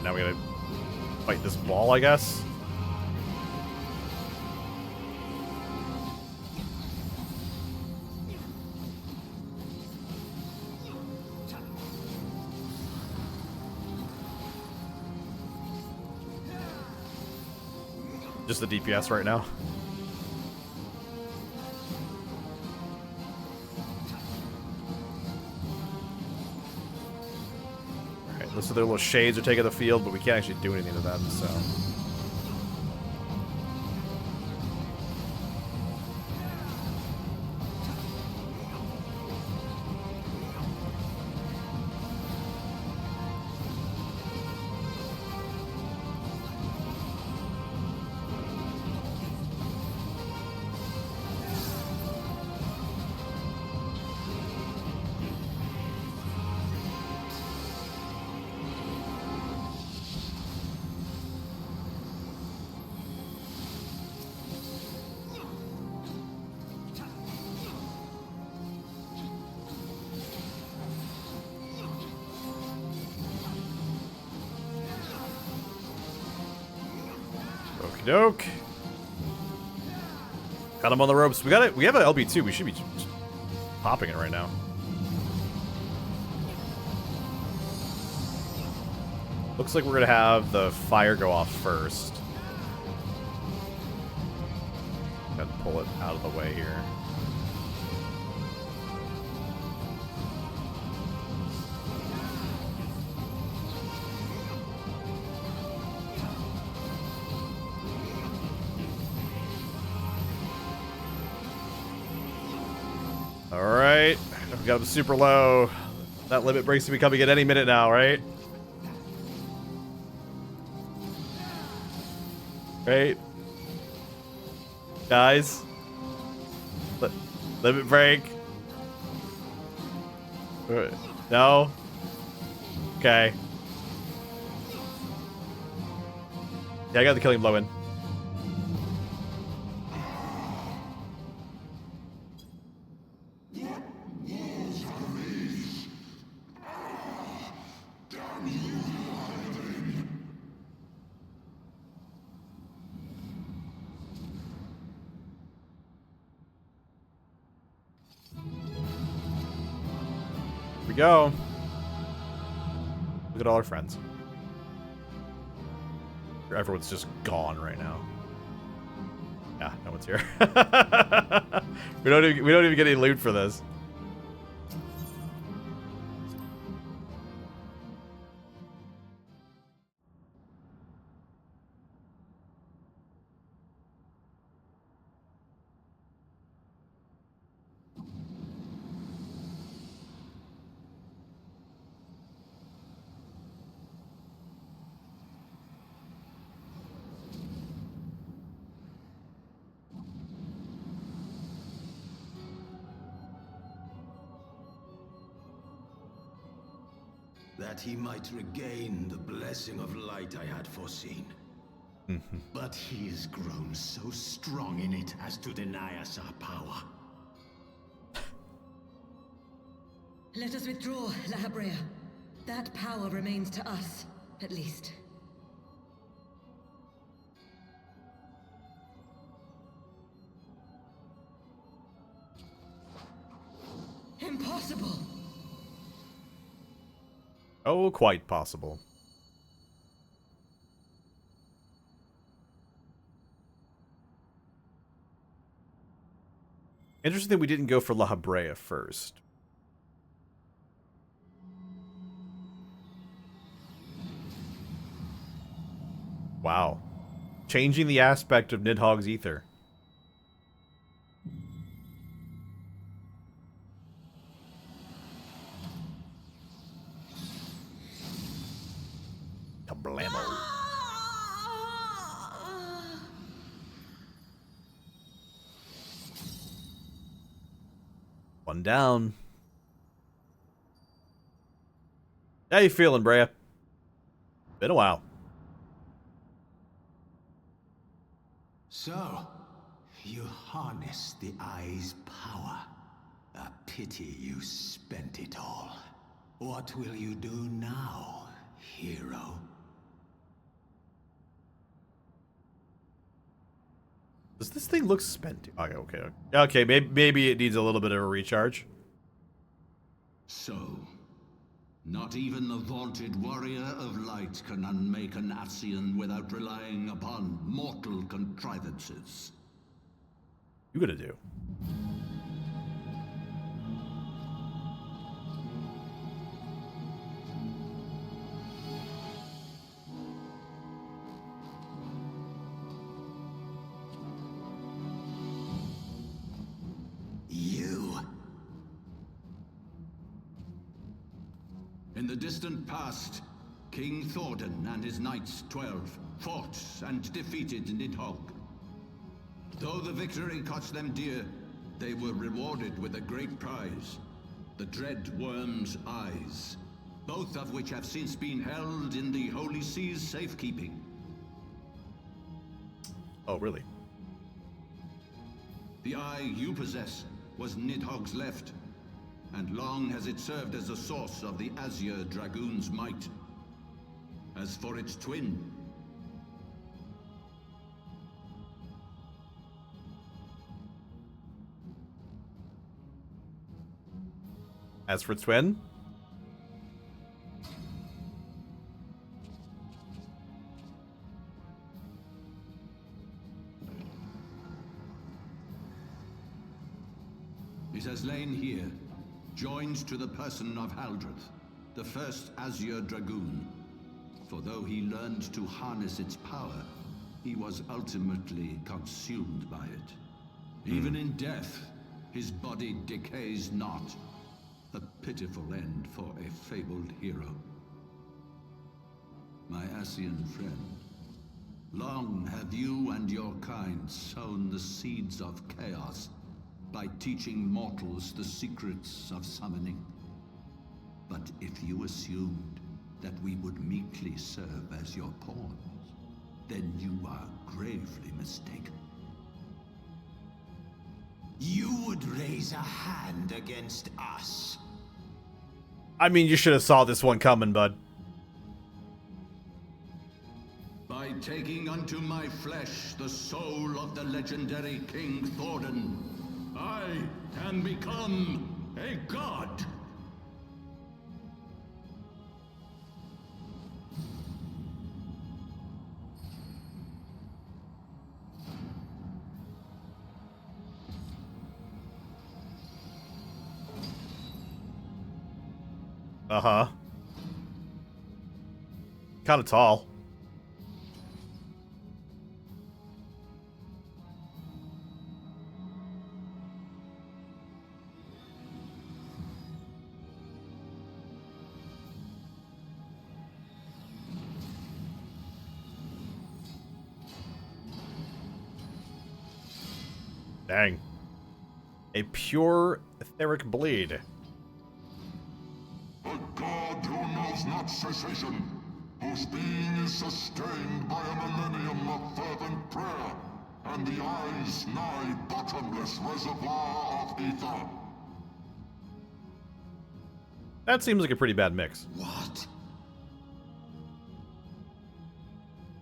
Okay, now we gotta fight this wall, I guess. Just the DPS right now. Alright, looks like their little shades are taking the field, but we can't actually do anything to them, so. Okie doke. Got him on the ropes. We got it. We have an LB2. We should be just popping it right now. Looks like we're gonna have the fire go off first. Gotta pull it out of the way here. Alright, we got him super low. That limit breaks to be coming at any minute now, right? Right? Guys? Limit break. No? Okay. Yeah, I got the killing blow in. We go. Look at all our friends. Everyone's just gone right now. Yeah, no one's here. we don't even get any loot for this. That he might regain the blessing of light I had foreseen. But he is grown so strong in it as to deny us our power. Let us withdraw, La Habrea. That power remains to us, at least. Impossible! Oh, quite possible. Interesting that we didn't go for La Habrea first. Wow. Changing the aspect of Nidhogg's ether. Kablamo. One down. How you feeling, Brea? Been a while. So, you harness the eye's power. A pity you spent it all. What will you do now, hero? Does this thing look spent? Okay. Okay, maybe it needs a little bit of a recharge. So, not even the vaunted warrior of light can unmake an Ascian without relying upon mortal contrivances. You gonna do? In the distant past, King Thordan and his knights 12 fought and defeated Nidhogg. Though the victory cost them dear, they were rewarded with a great prize, the Dread Worm's Eyes, both of which have since been held in the Holy Sea's safekeeping. Oh, really? The eye you possess was Nidhogg's left, and long has it served as a source of the Azure Dragoon's might. As for its twin, it has lain here, joined to the person of Haldreth, the first Azure Dragoon. For though he learned to harness its power, he was ultimately consumed by it. Even in death, his body decays not. A pitiful end for a fabled hero. My Ascian friend, long have you and your kind sown the seeds of chaos by teaching mortals the secrets of summoning. But if you assumed that we would meekly serve as your pawns, then you are gravely mistaken. You would raise a hand against us. I mean, you should have saw this one coming, bud. By taking unto my flesh the soul of the legendary King Thordan, I can become a god. Uh-huh. Kind of tall. Dang. A pure etheric bleed. A god who knows not cessation, whose being is sustained by a millennium of fervent prayer, and the eye's nigh bottomless reservoir of ether. That seems like a pretty bad mix. What?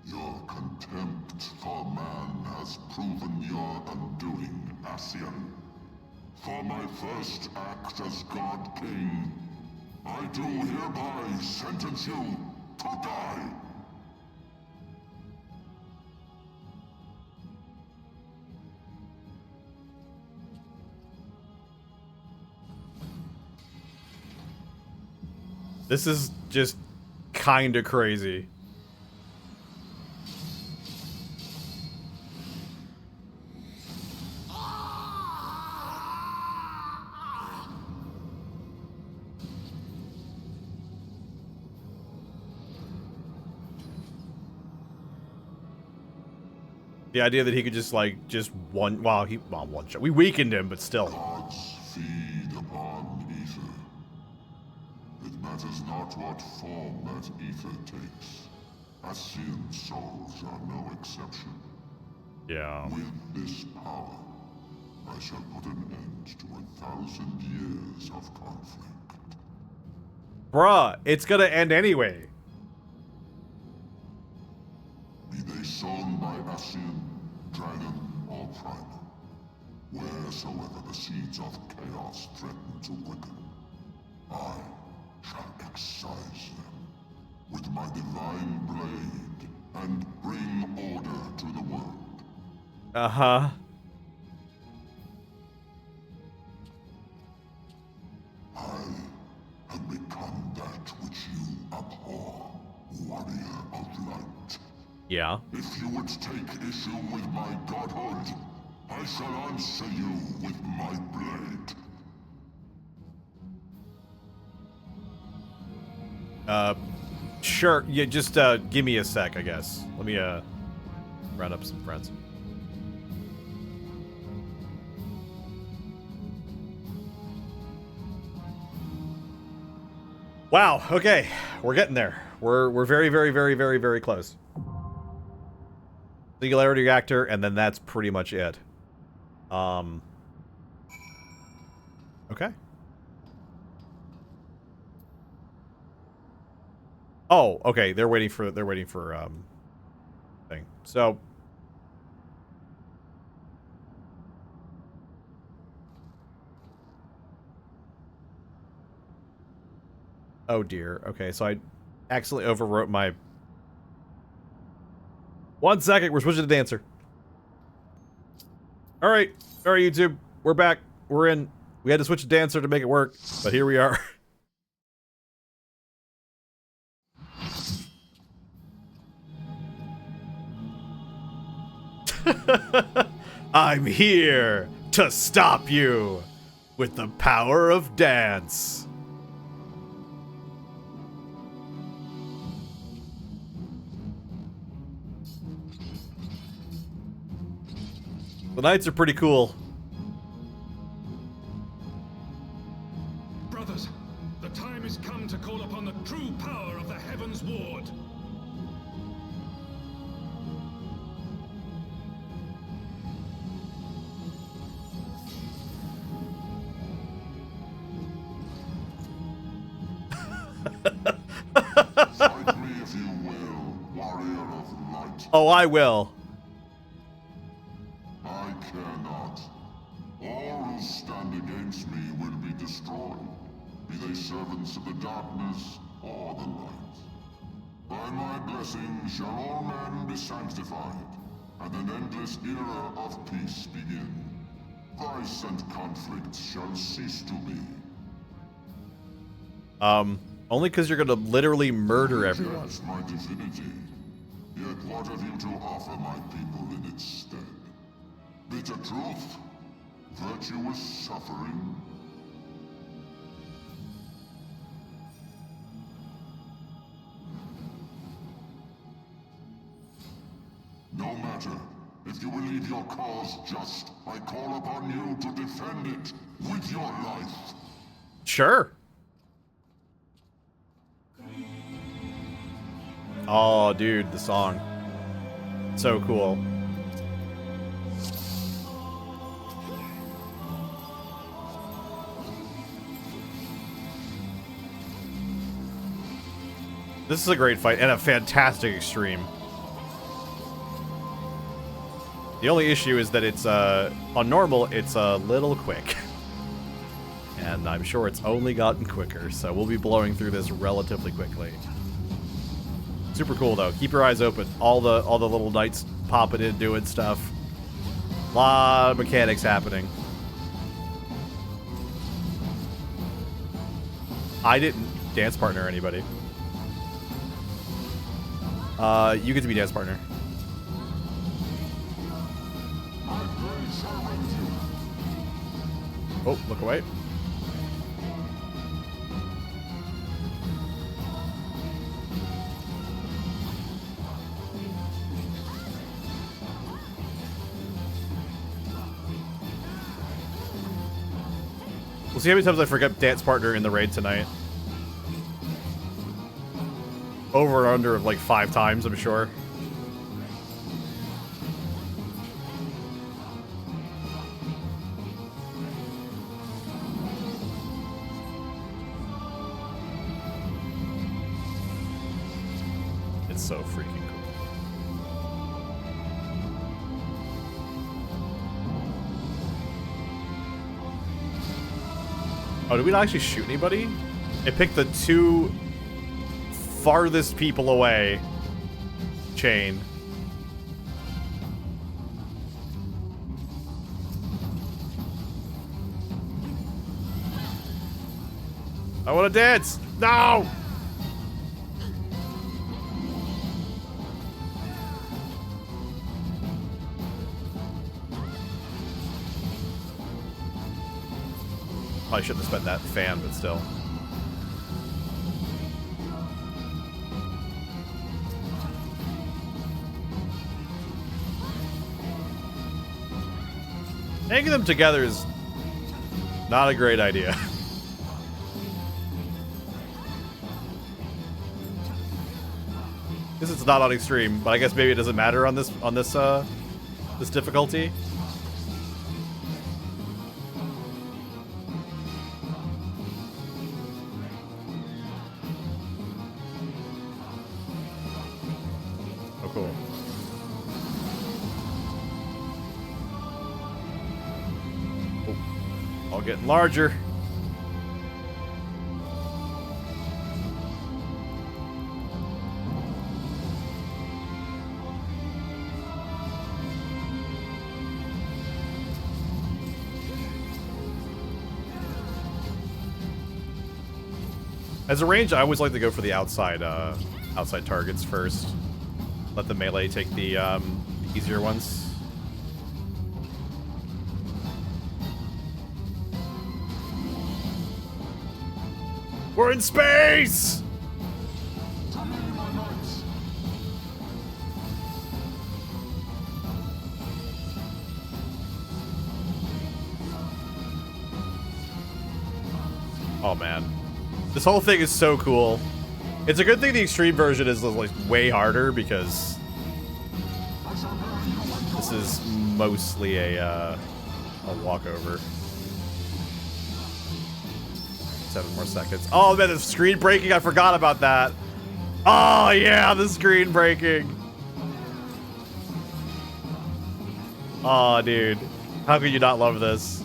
Your contempt for man has proven your undoing, Ascian. For my first act as God King, I do hereby sentence you to die. This is just kinda crazy. The idea that he could just one shot. We weakened him, but still. Gods feed upon ether. It matters not what form that ether takes. Ascian souls are no exception. Yeah. With this power, I shall put an end to 1,000 years of conflict. Bruh, it's gonna end anyway. Be they sown by Ascian, dragon, or primal. Wheresoever the seeds of chaos threaten to quicken, I shall excise them with my divine blade and bring order to the world. Uh-huh. I have become that which you abhor, warrior of light. Yeah. If you would take issue with my godhood, I shall answer you with my blade. Sure. Yeah, just give me a sec, I guess. Let me round up some friends. Wow, okay. We're getting there. We're very, very, very, very, very close. Singularity reactor, and then that's pretty much it. Okay. Oh, okay. They're waiting for thing. So oh dear. Okay, so I accidentally overwrote my 1 second, we're switching to dancer. Alright, YouTube. We're back. We're in. We had to switch to dancer to make it work, but here we are. I'm here to stop you with the power of dance. The knights are pretty cool. Brothers, the time has come to call upon the true power of the Heavensward. Fight me if you will, warrior of light. Oh, I will. I care not. All who stand against me will be destroyed, be they servants of the darkness or the light. By my blessing shall all men be sanctified, and an endless era of peace begin. Vice and conflict shall cease to be. Only because you're gonna literally murder everyone. Reject my divinity. Yet what have you to offer my people in its stead? Bitter truth? Virtuous suffering? No matter. If you believe your cause just, I call upon you to defend it with your life. Sure. Oh, dude, the song. So cool. This is a great fight and a fantastic extreme. The only issue is that it's, on normal, it's a little quick. And I'm sure it's only gotten quicker, so we'll be blowing through this relatively quickly. Super cool, though. Keep your eyes open. All the little knights popping in, doing stuff. A lot of mechanics happening. I didn't dance partner anybody. You get to be dance partner. Oh, look away. We'll see how many times I forget dance partner in the raid tonight. Over or under of like 5 times, I'm sure. It's so freaking cool. Oh, did we not actually shoot anybody? It picked the 2 farthest people away. Chain. I want to dance! No! Probably shouldn't have spent that fan, but still. Hanging them together is not a great idea. This is not on extreme, but I guess maybe it doesn't matter on this this difficulty. Oh, cool. Oh, all getting larger. As a range, I always like to go for the outside outside targets first. Let the melee take the easier ones. We're in space! Oh man. This whole thing is so cool. It's a good thing the extreme version is like way harder because this is mostly a walkover. 7 more seconds. Oh man, the screen breaking, I forgot about that. Oh yeah, the screen breaking. Oh dude, how could you not love this?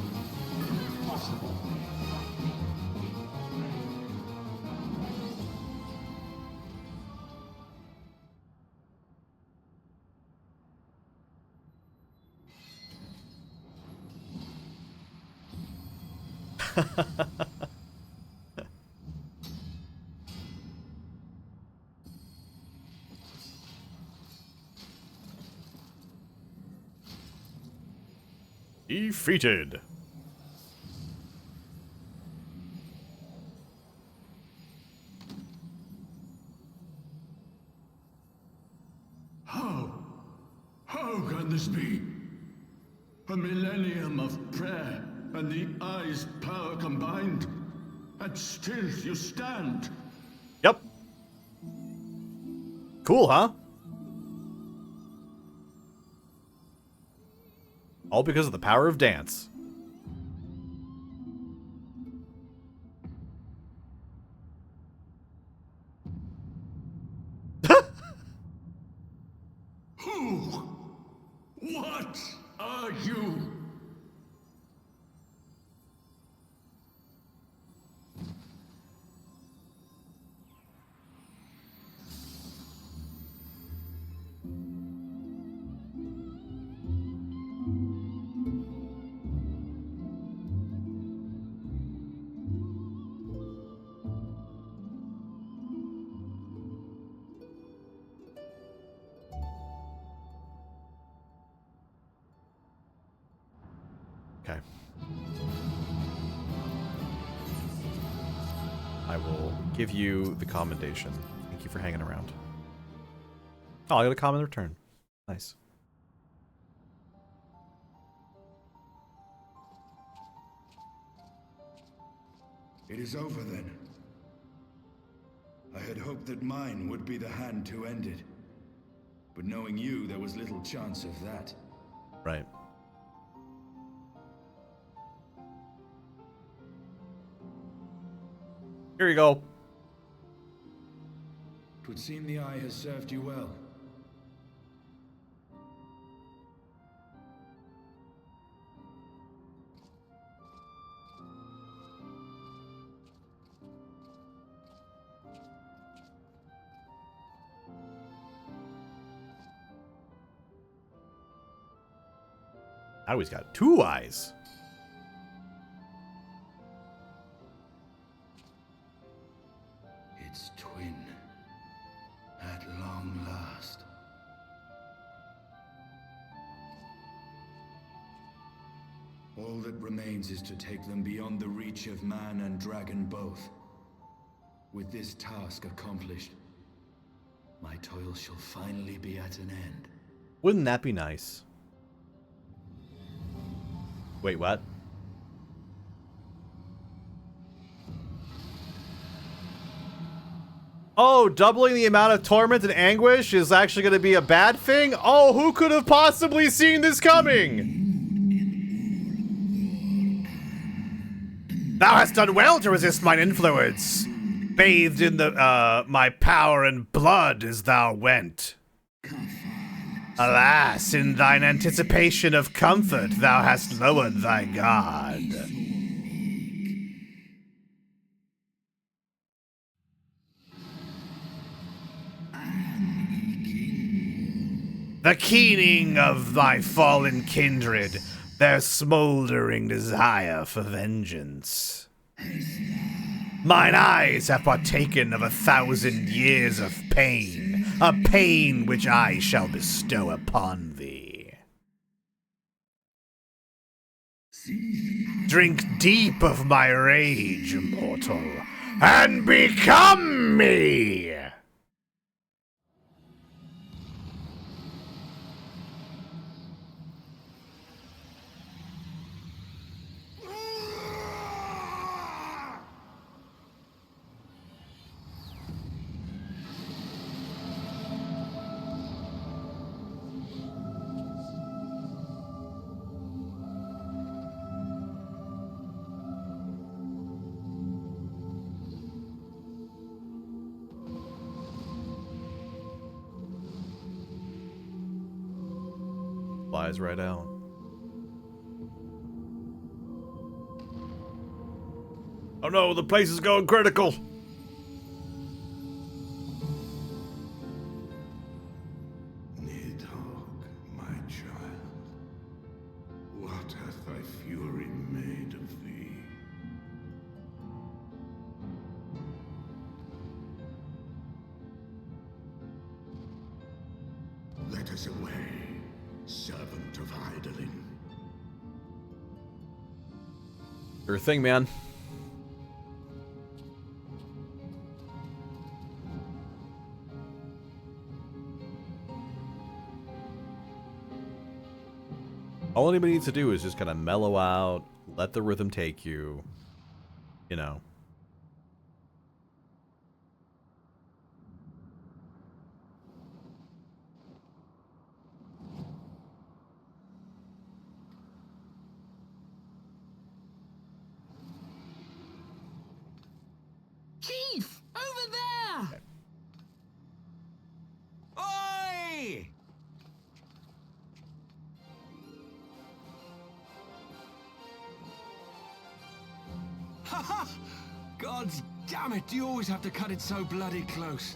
Defeated. How can this be? A millennium of prayer and the eye's power combined, and still you stand. Yep. Cool, huh? All because of the power of dance. Who? What are you? Okay. I will give you the commendation. Thank you for hanging around. Oh, I got a comment in return. Nice. It is over then. I had hoped that mine would be the hand to end it. But knowing you, there was little chance of that. Right. Here you go. 'Twould seem the eye has served you well. Now he's got 2 eyes. Its twin. At long last. All that remains is to take them beyond the reach of man and dragon both. With this task accomplished, my toil shall finally be at an end. Wouldn't that be nice? Wait, what? Oh, doubling the amount of torment and anguish is actually going to be a bad thing? Oh, who could have possibly seen this coming? Thou hast done well to resist mine influence. Bathed in the my power and blood as thou went. Alas, in thine anticipation of comfort, thou hast lowered thy guard. The keening of thy fallen kindred, their smoldering desire for vengeance. Mine eyes have partaken of 1,000 years of pain, a pain which I shall bestow upon thee. Drink deep of my rage, mortal, and become me! Flies right out. Oh no, the place is going critical. Nidhogg, my child, what hath thy fury made of thee? Let us away, servant of Hydaelyn. Sure thing, man. All anybody needs to do is just kind of mellow out, let the rhythm take you, you know. Chief! Over there! Oi! Haha! God damn it, you always have to cut it so bloody close.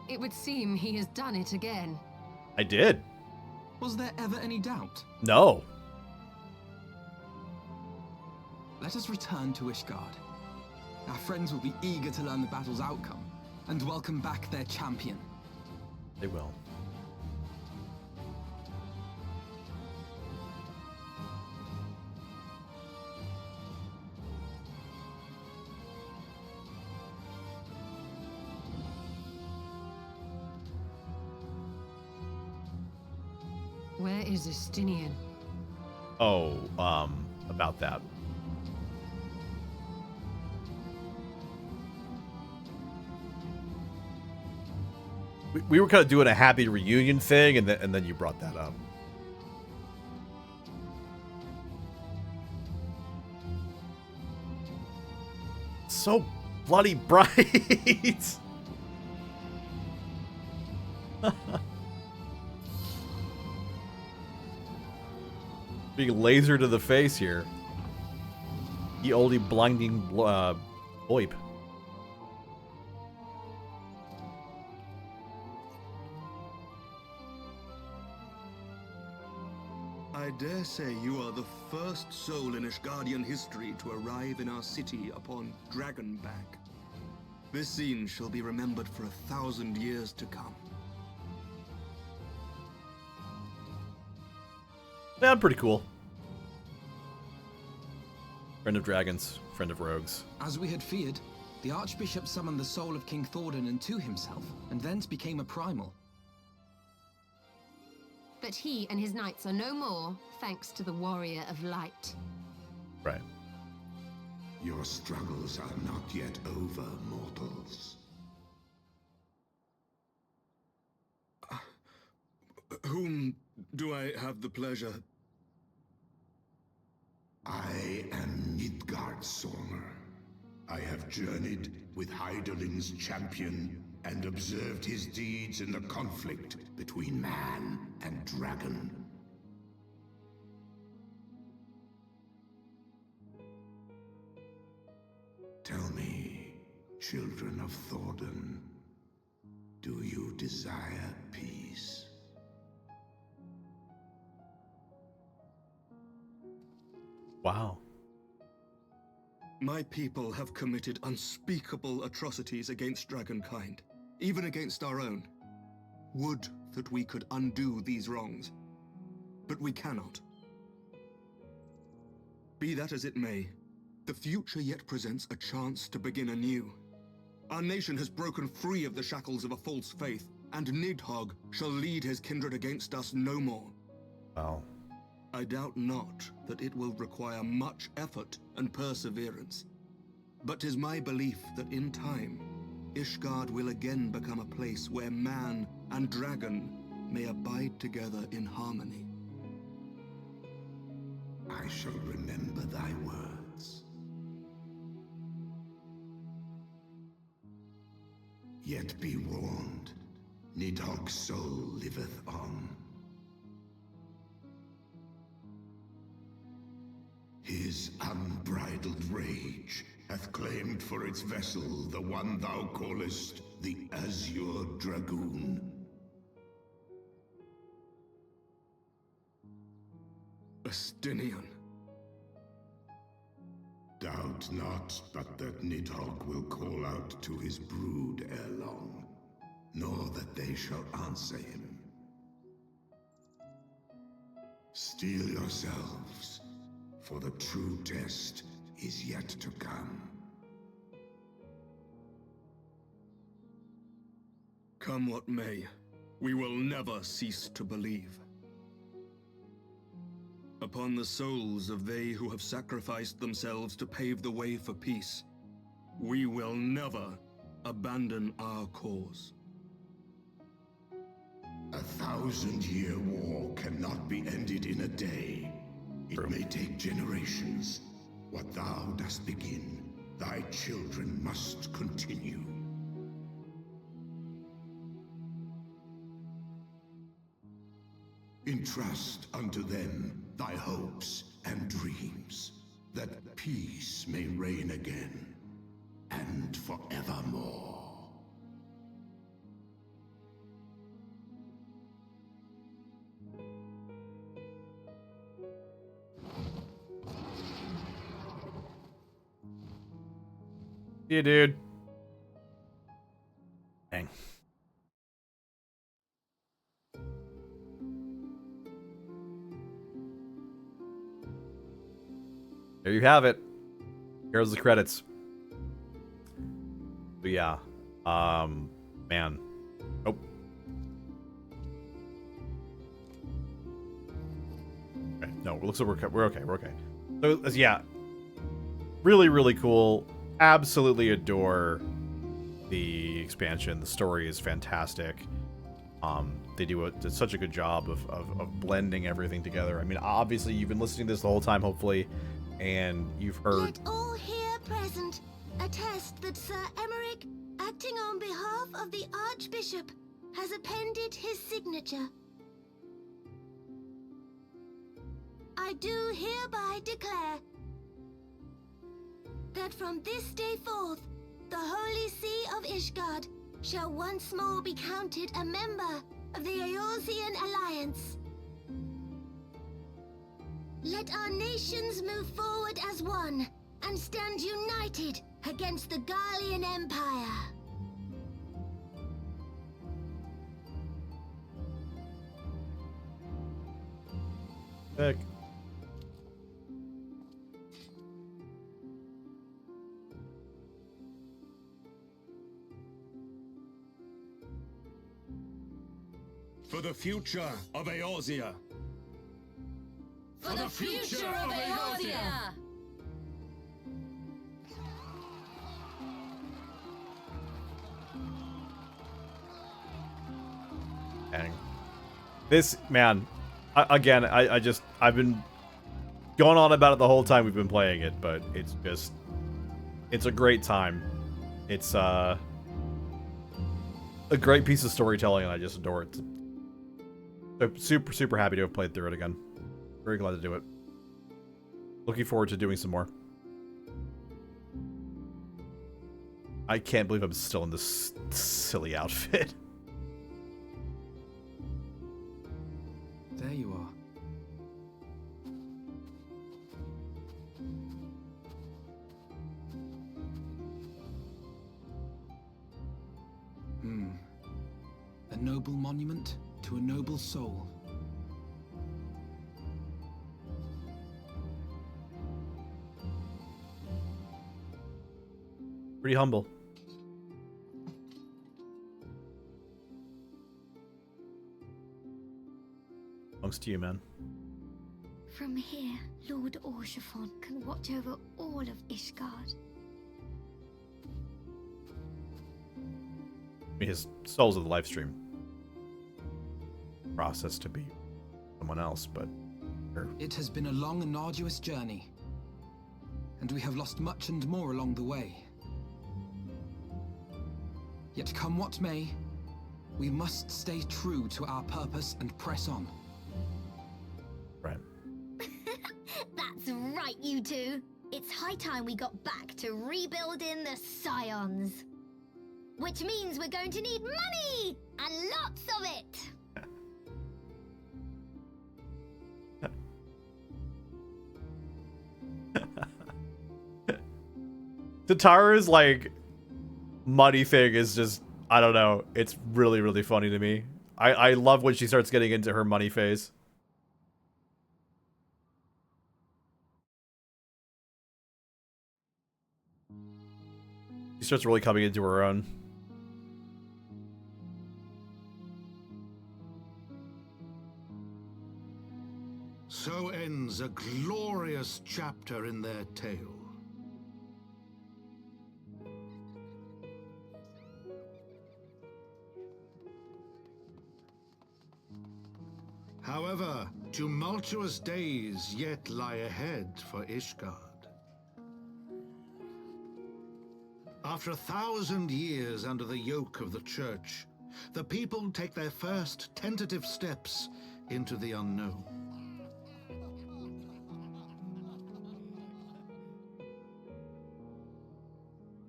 It would seem he has done it again. I did. Was there ever any doubt? No. Let us return to Ishgard. Our friends will be eager to learn the battle's outcome and welcome back their champion. They will. Where is Justinian? Oh, about that. We were kind of doing a happy reunion thing, and then you brought that up. So bloody bright. Being laser to the face here. Ye olde blinding boip. I dare say you are the first soul in Ishgardian history to arrive in our city upon Dragonback. This scene shall be remembered for 1,000 years to come. Yeah, pretty cool. Friend of dragons, friend of rogues. As we had feared, the Archbishop summoned the soul of King Thordan into himself, and thence became a primal. But he and his knights are no more, thanks to the Warrior of Light. Right. Your struggles are not yet over, mortals. Whom do I have the pleasure? I am Midgardsormr. I have journeyed with Hyderlin's champion and observed his deeds in the conflict between man and dragon. Tell me, children of Thordan, do you desire peace? Wow. My people have committed unspeakable atrocities against dragonkind, even against our own. Would that we could undo these wrongs, but we cannot. Be that as it may, the future yet presents a chance to begin anew. Our nation has broken free of the shackles of a false faith, and Nidhogg shall lead his kindred against us no more. Wow. I doubt not that it will require much effort and perseverance. But 'tis my belief that in time, Ishgard will again become a place where man and dragon may abide together in harmony. I shall remember thy words. Yet be warned, Nidhogg's soul liveth on. His unbridled rage hath claimed for its vessel the one thou callest the Azure Dragoon. Astinian. Doubt not but that Nidhogg will call out to his brood ere long, nor that they shall answer him. Steel yourselves, for the true test is yet to come. Come what may, we will never cease to believe. Upon the souls of they who have sacrificed themselves to pave the way for peace, we will never abandon our cause. 1,000-year war cannot be ended in a day. It may take generations. What thou dost begin, thy children must continue. Entrust unto them thy hopes and dreams, that peace may reign again, and forevermore. Yeah, dude. Dang. There you have it. Here's the credits. But yeah. Man. Oh. Okay. No, it looks like we're okay. We're okay. So, yeah. Really, really cool. Absolutely adore the expansion. The story is fantastic. They did such a good job of blending everything together. I mean, obviously, you've been listening to this the whole time, hopefully, and you've heard... Let all here present attest that Sir Emmerich, acting on behalf of the Archbishop, has appended his signature. I do hereby declare that from this day forth, the Holy See of Ishgard shall once more be counted a member of the Eorzean Alliance. Let our nations move forward as one and stand united against the Garlean Empire. Heck. For the future of Eorzea. For the future of Eorzea! Dang. This, man, again, I've been going on about it the whole time we've been playing it, but it's a great time. It's a great piece of storytelling, and I just adore it. So super, super happy to have played through it again. Very glad to do it. Looking forward to doing some more. I can't believe I'm still in this silly outfit. There you are. A noble monument to a noble soul. Pretty humble. Belongs to you, man. From here, Lord Orshafon can watch over all of Ishgard. I mean, his soul's of the live stream process to be someone else, but sure. It has been a long and arduous journey, and we have lost much and more along the way. Yet come what may, we must stay true to our purpose and press on. Right. That's right, you two. It's high time we got back to rebuilding the Scions. Which means we're going to need money! And lots of it! Tatara's, like, money thing is just, I don't know. It's really, really funny to me. I love when she starts getting into her money phase. She starts really coming into her own. So ends a glorious chapter in their tale. However, tumultuous days yet lie ahead for Ishgard. After 1,000 years under the yoke of the Church, the people take their first tentative steps into the unknown.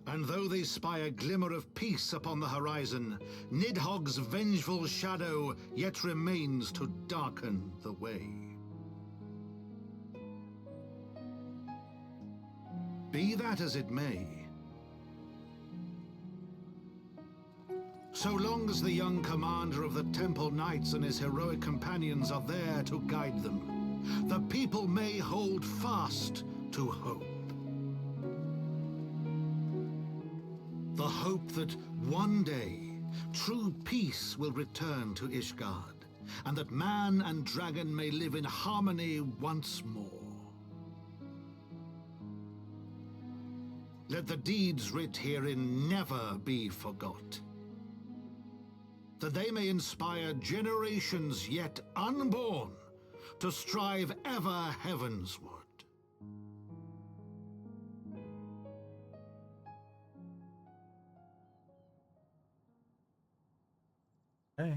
And though they spy a glimmer of peace upon the horizon, Nidhogg's vengeful shadow yet remains to darken the way. Be that as it may, so long as the young commander of the Temple Knights and his heroic companions are there to guide them, the people may hold fast to hope. The hope that one day true peace will return to Ishgard, and that man and dragon may live in harmony once more. Let the deeds writ herein never be forgot, that they may inspire generations yet unborn to strive ever heavensward. Okay.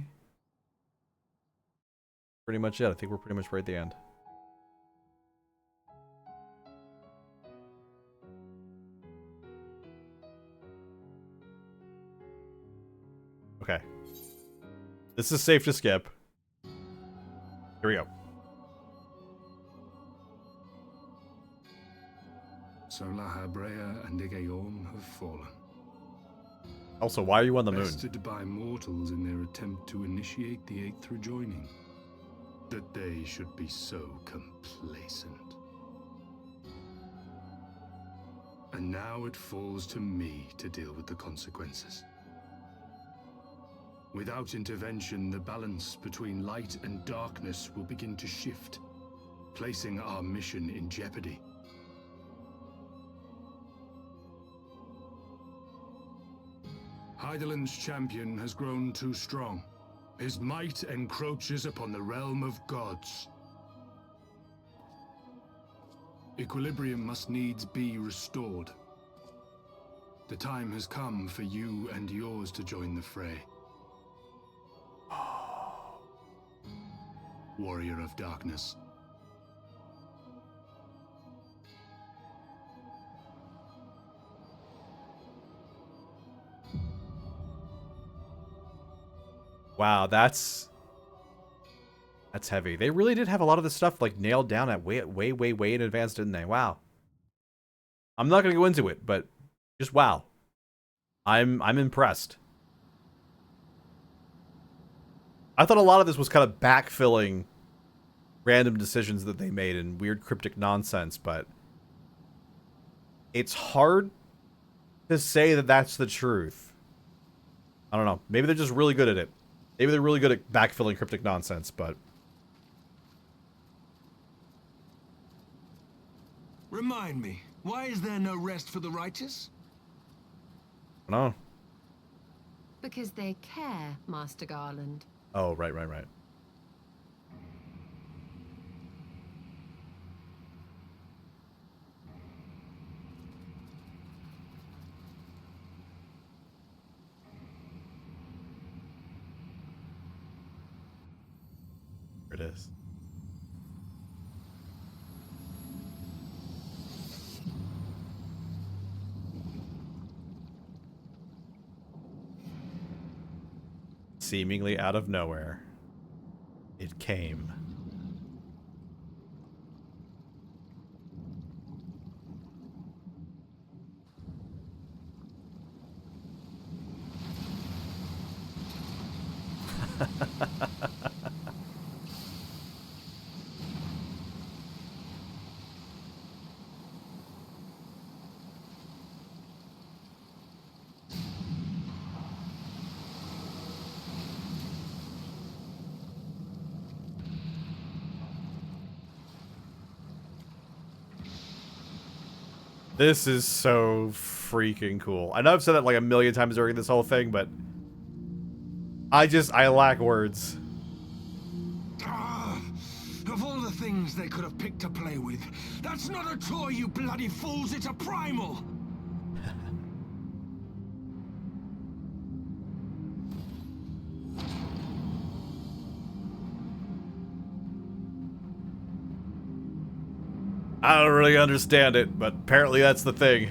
Pretty much it. I think we're pretty much right at the end. Okay. This is safe to skip. Here we go. So La Habrea and Igaeorm have fallen. Also, why are you on the moon? Bested by mortals in their attempt to initiate the Eighth rejoining. That they should be so complacent. And now it falls to me to deal with the consequences. Without intervention, the balance between light and darkness will begin to shift, placing our mission in jeopardy. Hydaelyn's champion has grown too strong. His might encroaches upon the realm of gods. Equilibrium must needs be restored. The time has come for you and yours to join the fray. Warrior of Darkness. Wow, that's heavy. They really did have a lot of this stuff like nailed down at way in advance, didn't they? Wow. I'm not gonna go into it, but just wow. I'm impressed. I thought a lot of this was kind of backfilling random decisions that they made and weird cryptic nonsense, but it's hard to say that that's the truth. I don't know. Maybe they're just really good at it. Maybe they're really good at backfilling cryptic nonsense, but... Remind me, why is there no rest for the righteous? I don't know. Because they care, Master Garland. Oh, right. There it is. Seemingly out of nowhere, it came. This is so freaking cool. I know I've said that like a million times during this whole thing, but I lack words. Of all the things they could have picked to play with, that's not a toy, you bloody fools, it's a primal! I don't really understand it, but apparently that's the thing.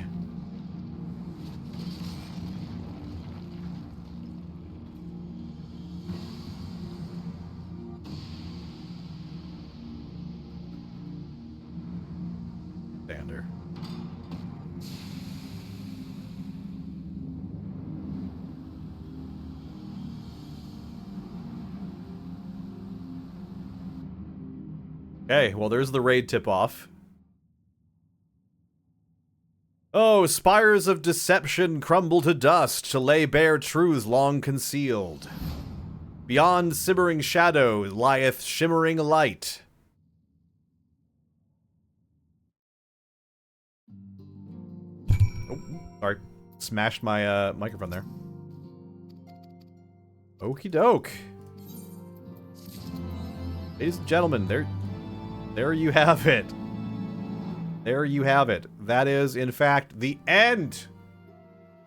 Sander. Okay, well there's the raid tip-off. Oh, spires of deception crumble to dust to lay bare truths long concealed. Beyond simmering shadow lieth shimmering light. Oh, sorry. Smashed my microphone there. Okie doke. Ladies and gentlemen, there you have it. There you have it. That is, in fact, the end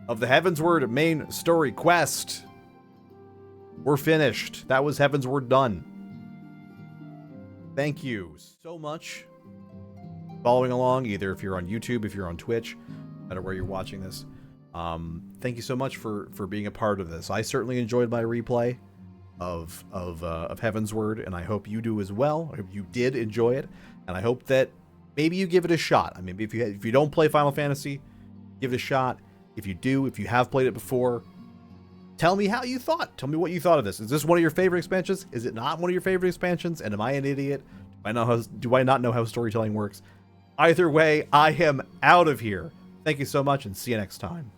of the Heavensward main story quest. we're finished. That was Heavensward done. Thank you so much following along, either if you're on YouTube, if you're on Twitch, no matter where you're watching this. Thank you so much for being a part of this. I certainly enjoyed my replay of Heavensward, and I hope you do as well. I hope you did enjoy it, and I hope that maybe you give it a shot. I mean, if you don't play Final Fantasy, give it a shot. If you do, if you have played it before, tell me how you thought. Tell me what you thought of this. Is this one of your favorite expansions? Is it not one of your favorite expansions? And am I an idiot? Do I not know how storytelling works? Either way, I am out of here. Thank you so much, and see you next time.